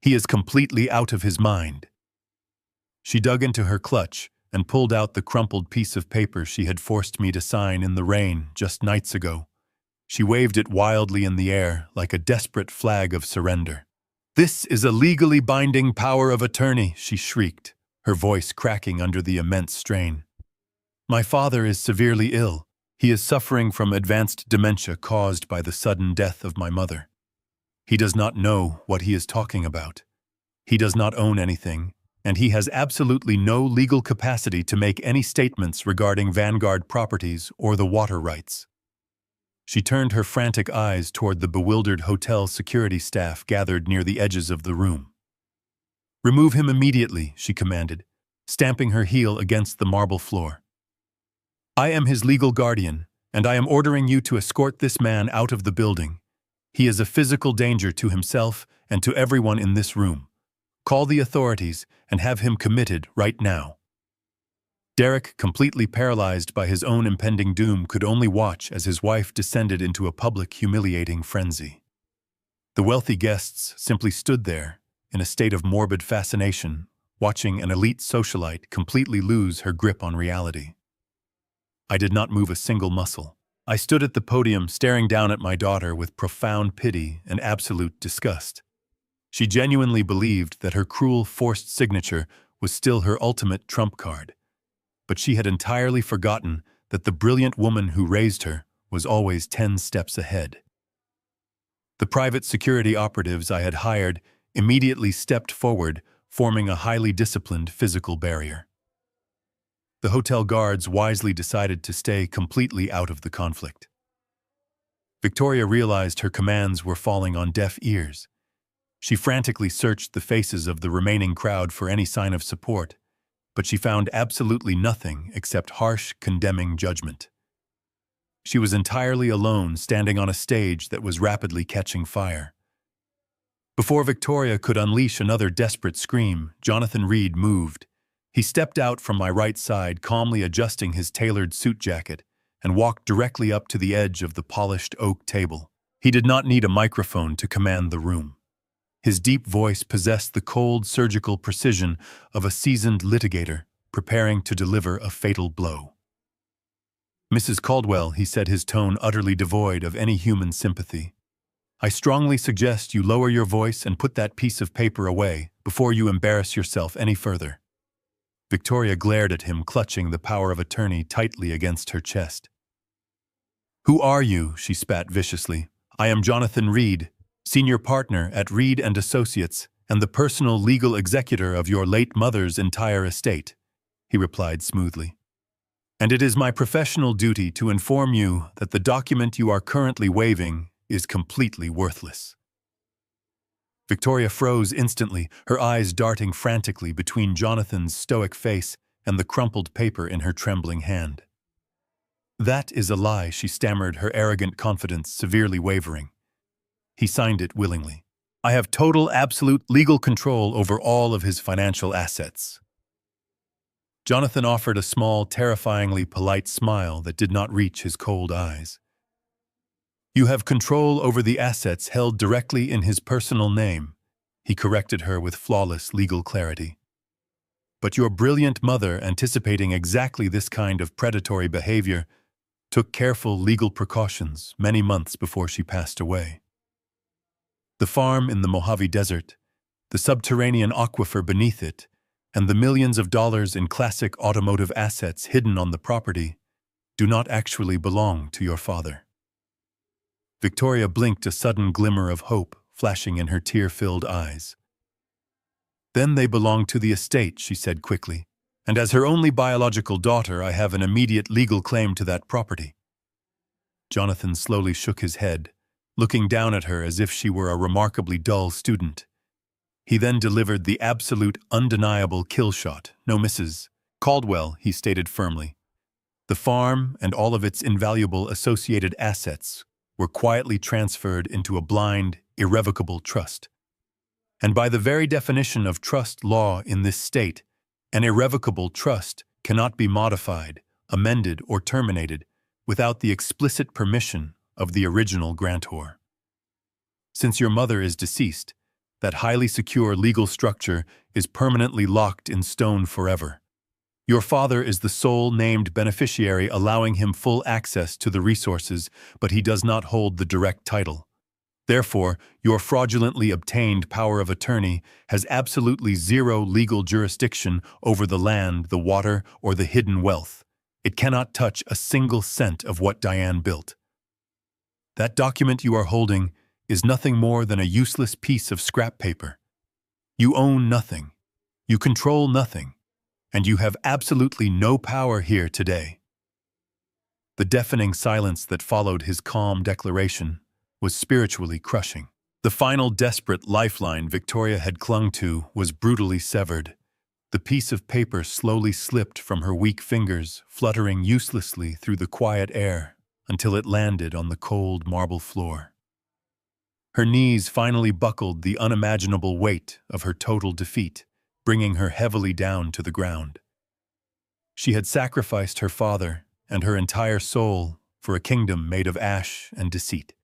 Speaker 1: He is completely out of his mind." She dug into her clutch and pulled out the crumpled piece of paper she had forced me to sign in the rain just nights ago. She waved it wildly in the air like a desperate flag of surrender. "This is a legally binding power of attorney," she shrieked, her voice cracking under the immense strain. "My father is severely ill. He is suffering from advanced dementia caused by the sudden death of my mother. He does not know what he is talking about. He does not own anything, and he has absolutely no legal capacity to make any statements regarding Vanguard Properties or the water rights." She turned her frantic eyes toward the bewildered hotel security staff gathered near the edges of the room. "Remove him immediately," she commanded, stamping her heel against the marble floor. "I am his legal guardian, and I am ordering you to escort this man out of the building. He is a physical danger to himself and to everyone in this room. Call the authorities and have him committed right now." Derek, completely paralyzed by his own impending doom, could only watch as his wife descended into a public, humiliating frenzy. The wealthy guests simply stood there, in a state of morbid fascination, watching an elite socialite completely lose her grip on reality. I did not move a single muscle. I stood at the podium staring down at my daughter with profound pity and absolute disgust. She genuinely believed that her cruel, forced signature was still her ultimate trump card. But she had entirely forgotten that the brilliant woman who raised her was always 10 steps ahead. The private security operatives I had hired immediately stepped forward, forming a highly disciplined physical barrier. The hotel guards wisely decided to stay completely out of the conflict. Victoria realized her commands were falling on deaf ears. She frantically searched the faces of the remaining crowd for any sign of support, but she found absolutely nothing except harsh, condemning judgment. She was entirely alone, standing on a stage that was rapidly catching fire. Before Victoria could unleash another desperate scream, Jonathan Reed moved. He stepped out from my right side, calmly adjusting his tailored suit jacket, and walked directly up to the edge of the polished oak table. He did not need a microphone to command the room. His deep voice possessed the cold, surgical precision of a seasoned litigator preparing to deliver a fatal blow. "Mrs. Caldwell," he said, his tone utterly devoid of any human sympathy, "I strongly suggest you lower your voice and put that piece of paper away before you embarrass yourself any further." Victoria glared at him, clutching the power of attorney tightly against her chest. "Who are you?" she spat viciously. "I am Jonathan Reed, senior partner at Reed & Associates and the personal legal executor of your late mother's entire estate," he replied smoothly. "And it is my professional duty to inform you that the document you are currently waiving is completely worthless." Victoria froze instantly, her eyes darting frantically between Jonathan's stoic face and the crumpled paper in her trembling hand. "That is a lie," she stammered, her arrogant confidence severely wavering. "He signed it willingly. I have total, absolute legal control over all of his financial assets." Jonathan offered a small, terrifyingly polite smile that did not reach his cold eyes. "You have control over the assets held directly in his personal name," he corrected her with flawless legal clarity. "But your brilliant mother, anticipating exactly this kind of predatory behavior, took careful legal precautions many months before she passed away. The farm in the Mojave Desert, the subterranean aquifer beneath it, and the millions of dollars in classic automotive assets hidden on the property do not actually belong to your father." Victoria blinked, a sudden glimmer of hope flashing in her tear-filled eyes. "Then they belong to the estate," she said quickly, "and as her only biological daughter, I have an immediate legal claim to that property." Jonathan slowly shook his head, looking down at her as if she were a remarkably dull student. He then delivered the absolute, undeniable kill shot. "No, Mrs. Caldwell," he stated firmly. "The farm and all of its invaluable associated assets were quietly transferred into a blind, irrevocable trust. And by the very definition of trust law in this state, an irrevocable trust cannot be modified, amended, or terminated without the explicit permission of the original grantor. Since your mother is deceased, that highly secure legal structure is permanently locked in stone forever. Your father is the sole named beneficiary, allowing him full access to the resources, but he does not hold the direct title. Therefore, your fraudulently obtained power of attorney has absolutely zero legal jurisdiction over the land, the water, or the hidden wealth. It cannot touch a single cent of what Diane built. That document you are holding is nothing more than a useless piece of scrap paper. You own nothing. You control nothing. And you have absolutely no power here today." The deafening silence that followed his calm declaration was spiritually crushing. The final desperate lifeline Victoria had clung to was brutally severed. The piece of paper slowly slipped from her weak fingers, fluttering uselessly through the quiet air until it landed on the cold marble floor. Her knees finally buckled the unimaginable weight of her total defeat, bringing her heavily down to the ground. She had sacrificed her father and her entire soul for a kingdom made of ash and deceit.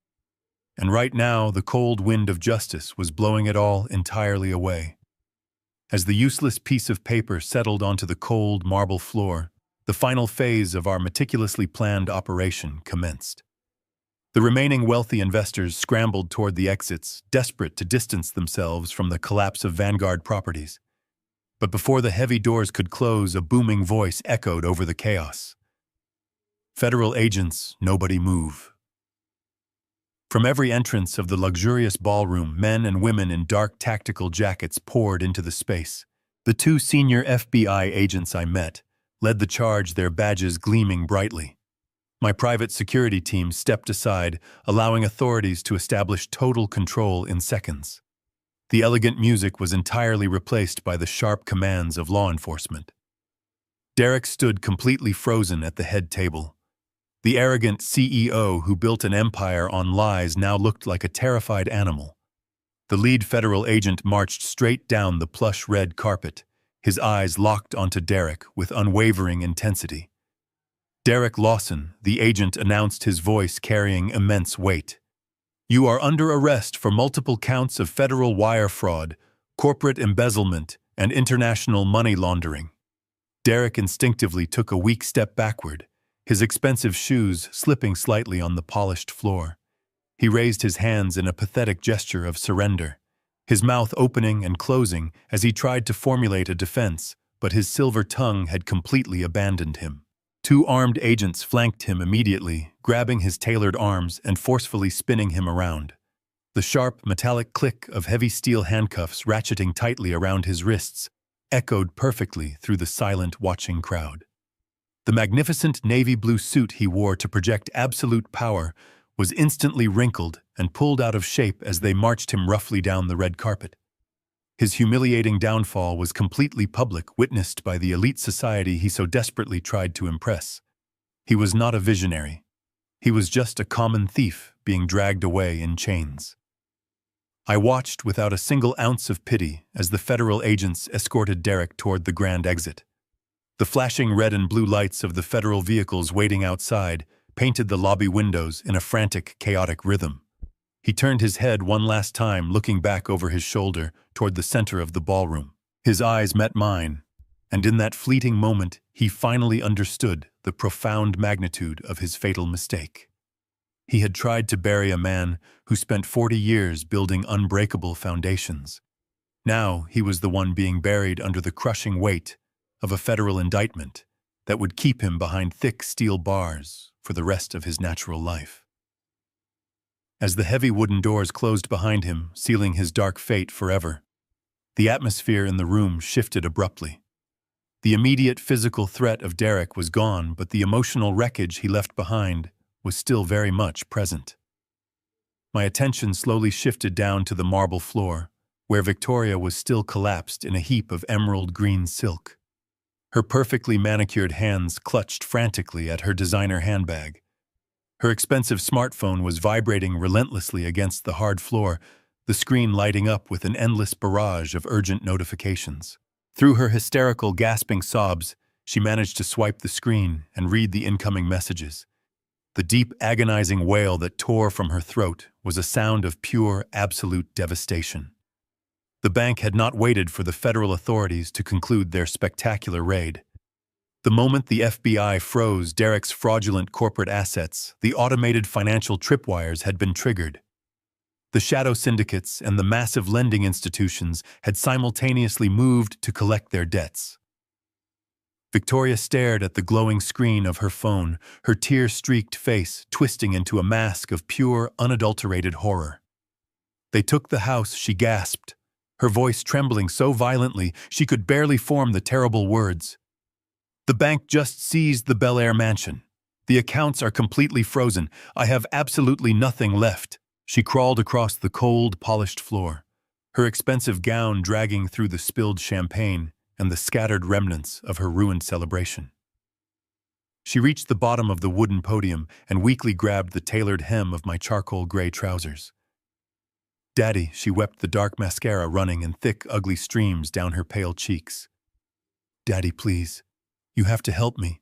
Speaker 1: And right now, the cold wind of justice was blowing it all entirely away. As the useless piece of paper settled onto the cold marble floor, the final phase of our meticulously planned operation commenced. The remaining wealthy investors scrambled toward the exits, desperate to distance themselves from the collapse of Vanguard Properties. But before the heavy doors could close, a booming voice echoed over the chaos. "Federal agents, nobody move." From every entrance of the luxurious ballroom, men and women in dark tactical jackets poured into the space. The 2 senior FBI agents I met led the charge, their badges gleaming brightly. My private security team stepped aside, allowing authorities to establish total control in seconds. The elegant music was entirely replaced by the sharp commands of law enforcement. Derek stood completely frozen at the head table. The arrogant CEO who built an empire on lies now looked like a terrified animal. The lead federal agent marched straight down the plush red carpet, his eyes locked onto Derek with unwavering intensity. "Derek Lawson," the agent announced, his voice carrying immense weight. "You are under arrest for multiple counts of federal wire fraud, corporate embezzlement, and international money laundering." Derek instinctively took a weak step backward, his expensive shoes slipping slightly on the polished floor. He raised his hands in a pathetic gesture of surrender, his mouth opening and closing as he tried to formulate a defense, but his silver tongue had completely abandoned him. Two armed agents flanked him immediately, grabbing his tailored arms and forcefully spinning him around. The sharp, metallic click of heavy steel handcuffs ratcheting tightly around his wrists echoed perfectly through the silent, watching crowd. The magnificent navy blue suit he wore to project absolute power was instantly wrinkled and pulled out of shape as they marched him roughly down the red carpet. His humiliating downfall was completely public, witnessed by the elite society he so desperately tried to impress. He was not a visionary. He was just a common thief being dragged away in chains. I watched without a single ounce of pity as the federal agents escorted Derek toward the grand exit. The flashing red and blue lights of the federal vehicles waiting outside painted the lobby windows in a frantic, chaotic rhythm. He turned his head one last time, looking back over his shoulder toward the center of the ballroom. His eyes met mine, and in that fleeting moment, he finally understood the profound magnitude of his fatal mistake. He had tried to bury a man who spent 40 years building unbreakable foundations. Now he was the one being buried under the crushing weight of a federal indictment that would keep him behind thick steel bars for the rest of his natural life. As the heavy wooden doors closed behind him, sealing his dark fate forever, the atmosphere in the room shifted abruptly. The immediate physical threat of Derek was gone, but the emotional wreckage he left behind was still very much present. My attention slowly shifted down to the marble floor, where Victoria was still collapsed in a heap of emerald green silk. Her perfectly manicured hands clutched frantically at her designer handbag. Her expensive smartphone was vibrating relentlessly against the hard floor, the screen lighting up with an endless barrage of urgent notifications. Through her hysterical, gasping sobs, she managed to swipe the screen and read the incoming messages. The deep, agonizing wail that tore from her throat was a sound of pure, absolute devastation. The bank had not waited for the federal authorities to conclude their spectacular raid. The moment the FBI froze Derek's fraudulent corporate assets, the automated financial tripwires had been triggered. The shadow syndicates and the massive lending institutions had simultaneously moved to collect their debts. Victoria stared at the glowing screen of her phone, her tear-streaked face twisting into a mask of pure, unadulterated horror. "They took the house," she gasped, her voice trembling so violently she could barely form the terrible words. "The bank just seized the Bel Air mansion. The accounts are completely frozen. I have absolutely nothing left." She crawled across the cold, polished floor, her expensive gown dragging through the spilled champagne and the scattered remnants of her ruined celebration. She reached the bottom of the wooden podium and weakly grabbed the tailored hem of my charcoal gray trousers. "Daddy," she wept, the dark mascara running in thick, ugly streams down her pale cheeks. "Daddy, please. You have to help me.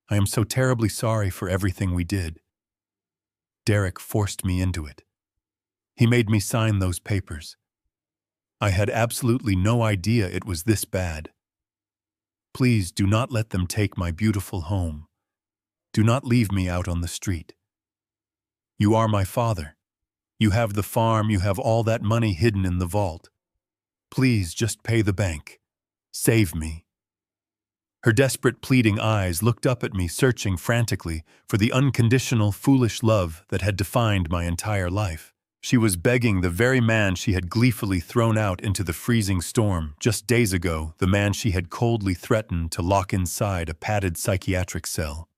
Speaker 1: I am so terribly sorry for everything we did." Derek forced me into it. He made me sign those papers. I had absolutely no idea it was this bad. Please do not let them take my beautiful home. Do not leave me out on the street. You are my father. You have the farm, you have all that money hidden in the vault. Please just pay the bank. Save me." Her desperate, pleading eyes looked up at me, searching frantically for the unconditional, foolish love that had defined my entire life. She was begging the very man she had gleefully thrown out into the freezing storm just days ago, the man she had coldly threatened to lock inside a padded psychiatric cell.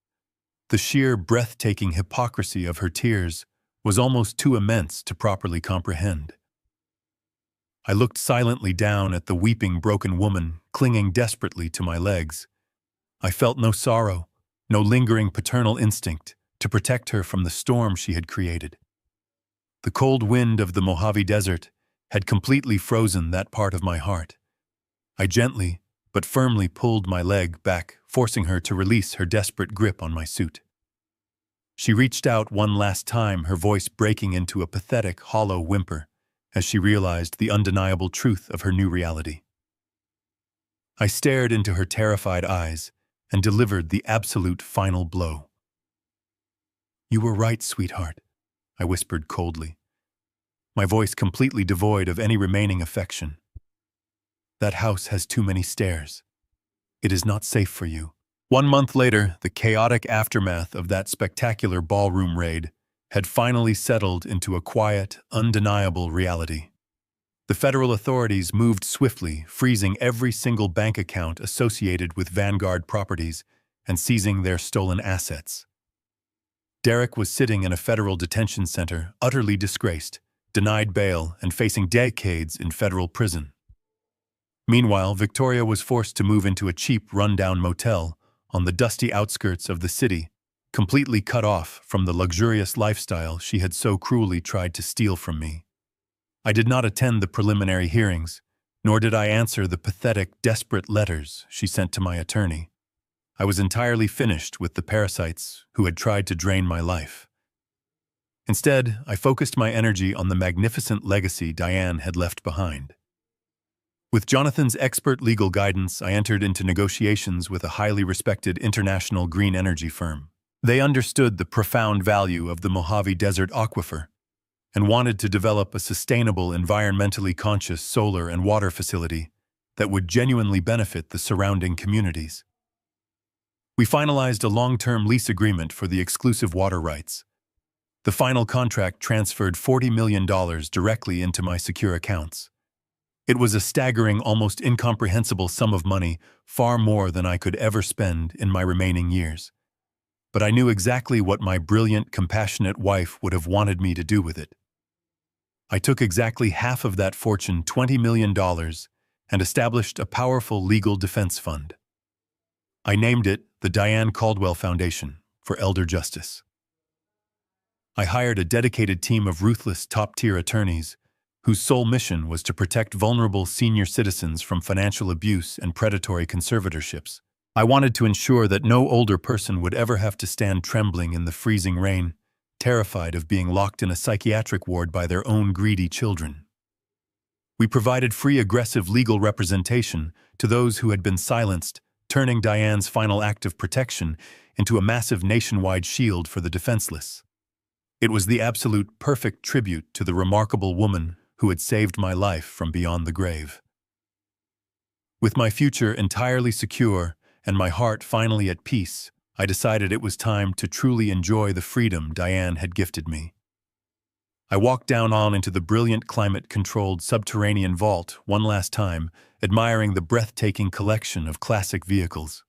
Speaker 1: The sheer, breathtaking hypocrisy of her tears was almost too immense to properly comprehend. I looked silently down at the weeping, broken woman clinging desperately to my legs. I felt no sorrow, no lingering paternal instinct to protect her from the storm she had created. The cold wind of the Mojave Desert had completely frozen that part of my heart. I gently, but firmly pulled my leg back, forcing her to release her desperate grip on my suit. She reached out one last time, her voice breaking into a pathetic, hollow whimper as she realized the undeniable truth of her new reality. I stared into her terrified eyes and delivered the absolute final blow. "You were right, sweetheart," I whispered coldly, my voice completely devoid of any remaining affection. "That house has too many stairs. It is not safe for you." 1 month later, the chaotic aftermath of that spectacular ballroom raid had finally settled into a quiet, undeniable reality. The federal authorities moved swiftly, freezing every single bank account associated with Vanguard properties and seizing their stolen assets. Derek was sitting in a federal detention center, utterly disgraced, denied bail, and facing decades in federal prison. Meanwhile, Victoria was forced to move into a cheap, run-down motel on the dusty outskirts of the city, completely cut off from the luxurious lifestyle she had so cruelly tried to steal from me. I did not attend the preliminary hearings, nor did I answer the pathetic, desperate letters she sent to my attorney. I was entirely finished with the parasites who had tried to drain my life. Instead, I focused my energy on the magnificent legacy Diane had left behind. With Jonathan's expert legal guidance, I entered into negotiations with a highly respected international green energy firm. They understood the profound value of the Mojave Desert aquifer and wanted to develop a sustainable, environmentally conscious solar and water facility that would genuinely benefit the surrounding communities. We finalized a long-term lease agreement for the exclusive water rights. The final contract transferred $40 million directly into my secure accounts. It was a staggering, almost incomprehensible sum of money, far more than I could ever spend in my remaining years. But I knew exactly what my brilliant, compassionate wife would have wanted me to do with it. I took exactly half of that fortune, $20 million, and established a powerful legal defense fund. I named it the Diane Caldwell Foundation for Elder Justice. I hired a dedicated team of ruthless, top-tier attorneys whose sole mission was to protect vulnerable senior citizens from financial abuse and predatory conservatorships. I wanted to ensure that no older person would ever have to stand trembling in the freezing rain, terrified of being locked in a psychiatric ward by their own greedy children. We provided free, aggressive legal representation to those who had been silenced, turning Diane's final act of protection into a massive nationwide shield for the defenseless. It was the absolute perfect tribute to the remarkable woman who had saved my life from beyond the grave. With my future entirely secure and my heart finally at peace, I decided it was time to truly enjoy the freedom Diane had gifted me. I walked down into the brilliant climate-controlled subterranean vault one last time, admiring the breathtaking collection of classic vehicles.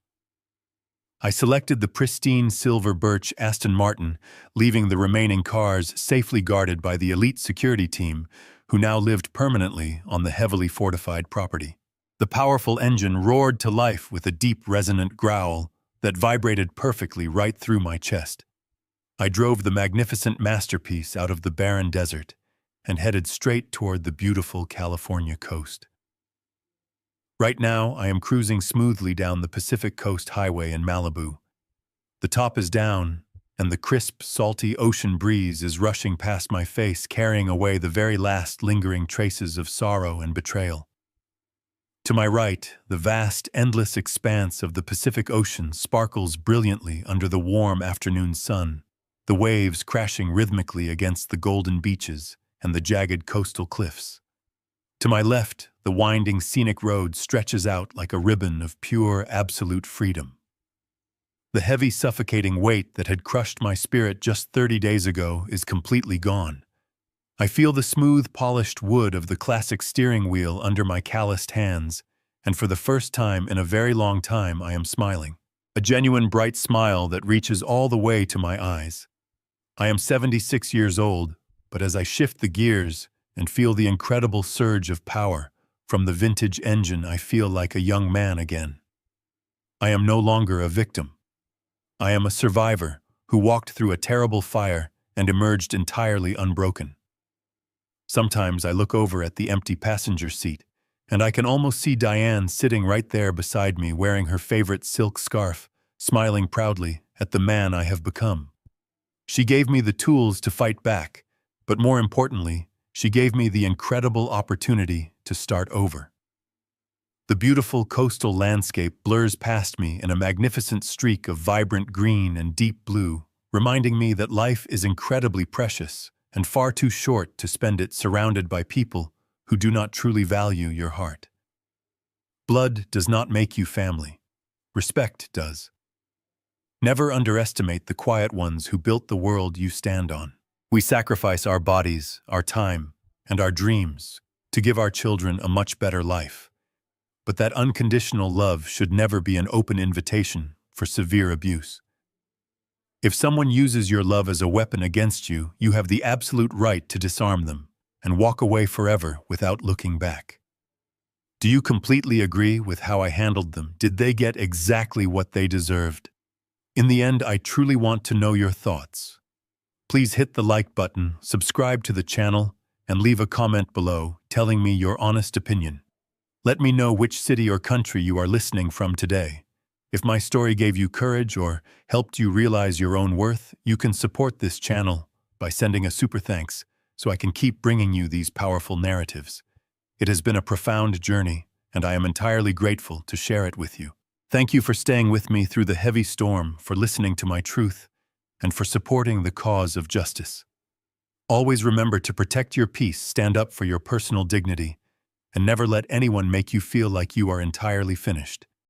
Speaker 1: I selected the pristine silver birch Aston Martin, leaving the remaining cars safely guarded by the elite security team who now lived permanently on the heavily fortified property. The powerful engine roared to life with a deep, resonant growl that vibrated perfectly right through my chest. I drove the magnificent masterpiece out of the barren desert and headed straight toward the beautiful California coast. Right now, I am cruising smoothly down the Pacific Coast Highway in Malibu. The top is down, and the crisp, salty ocean breeze is rushing past my face, carrying away the very last lingering traces of sorrow and betrayal. To my right, the vast, endless expanse of the Pacific Ocean sparkles brilliantly under the warm afternoon sun, the waves crashing rhythmically against the golden beaches and the jagged coastal cliffs. To my left, the winding scenic road stretches out like a ribbon of pure, absolute freedom. The heavy, suffocating weight that had crushed my spirit just 30 days ago is completely gone. I feel the smooth, polished wood of the classic steering wheel under my calloused hands, and for the first time in a very long time I am smiling. A genuine bright smile that reaches all the way to my eyes. I am 76 years old, but as I shift the gears and feel the incredible surge of power from the vintage engine, I feel like a young man again. I am no longer a victim. I am a survivor who walked through a terrible fire and emerged entirely unbroken. Sometimes I look over at the empty passenger seat, and I can almost see Diane sitting right there beside me wearing her favorite silk scarf, smiling proudly at the man I have become. She gave me the tools to fight back, but more importantly, she gave me the incredible opportunity to start over. The beautiful coastal landscape blurs past me in a magnificent streak of vibrant green and deep blue, reminding me that life is incredibly precious and far too short to spend it surrounded by people who do not truly value your heart. Blood does not make you family. Respect does. Never underestimate the quiet ones who built the world you stand on. We sacrifice our bodies, our time, and our dreams to give our children a much better life. But that unconditional love should never be an open invitation for severe abuse. If someone uses your love as a weapon against you, you have the absolute right to disarm them and walk away forever without looking back. Do you completely agree with how I handled them? Did they get exactly what they deserved? In the end, I truly want to know your thoughts. Please hit the like button, subscribe to the channel, and leave a comment below telling me your honest opinion. Let me know which city or country you are listening from today. If my story gave you courage or helped you realize your own worth, you can support this channel by sending a super thanks so I can keep bringing you these powerful narratives. It has been a profound journey, and I am entirely grateful to share it with you. Thank you for staying with me through the heavy storm, for listening to my truth, and for supporting the cause of justice. Always remember to protect your peace, stand up for your personal dignity, and never let anyone make you feel like you are entirely finished.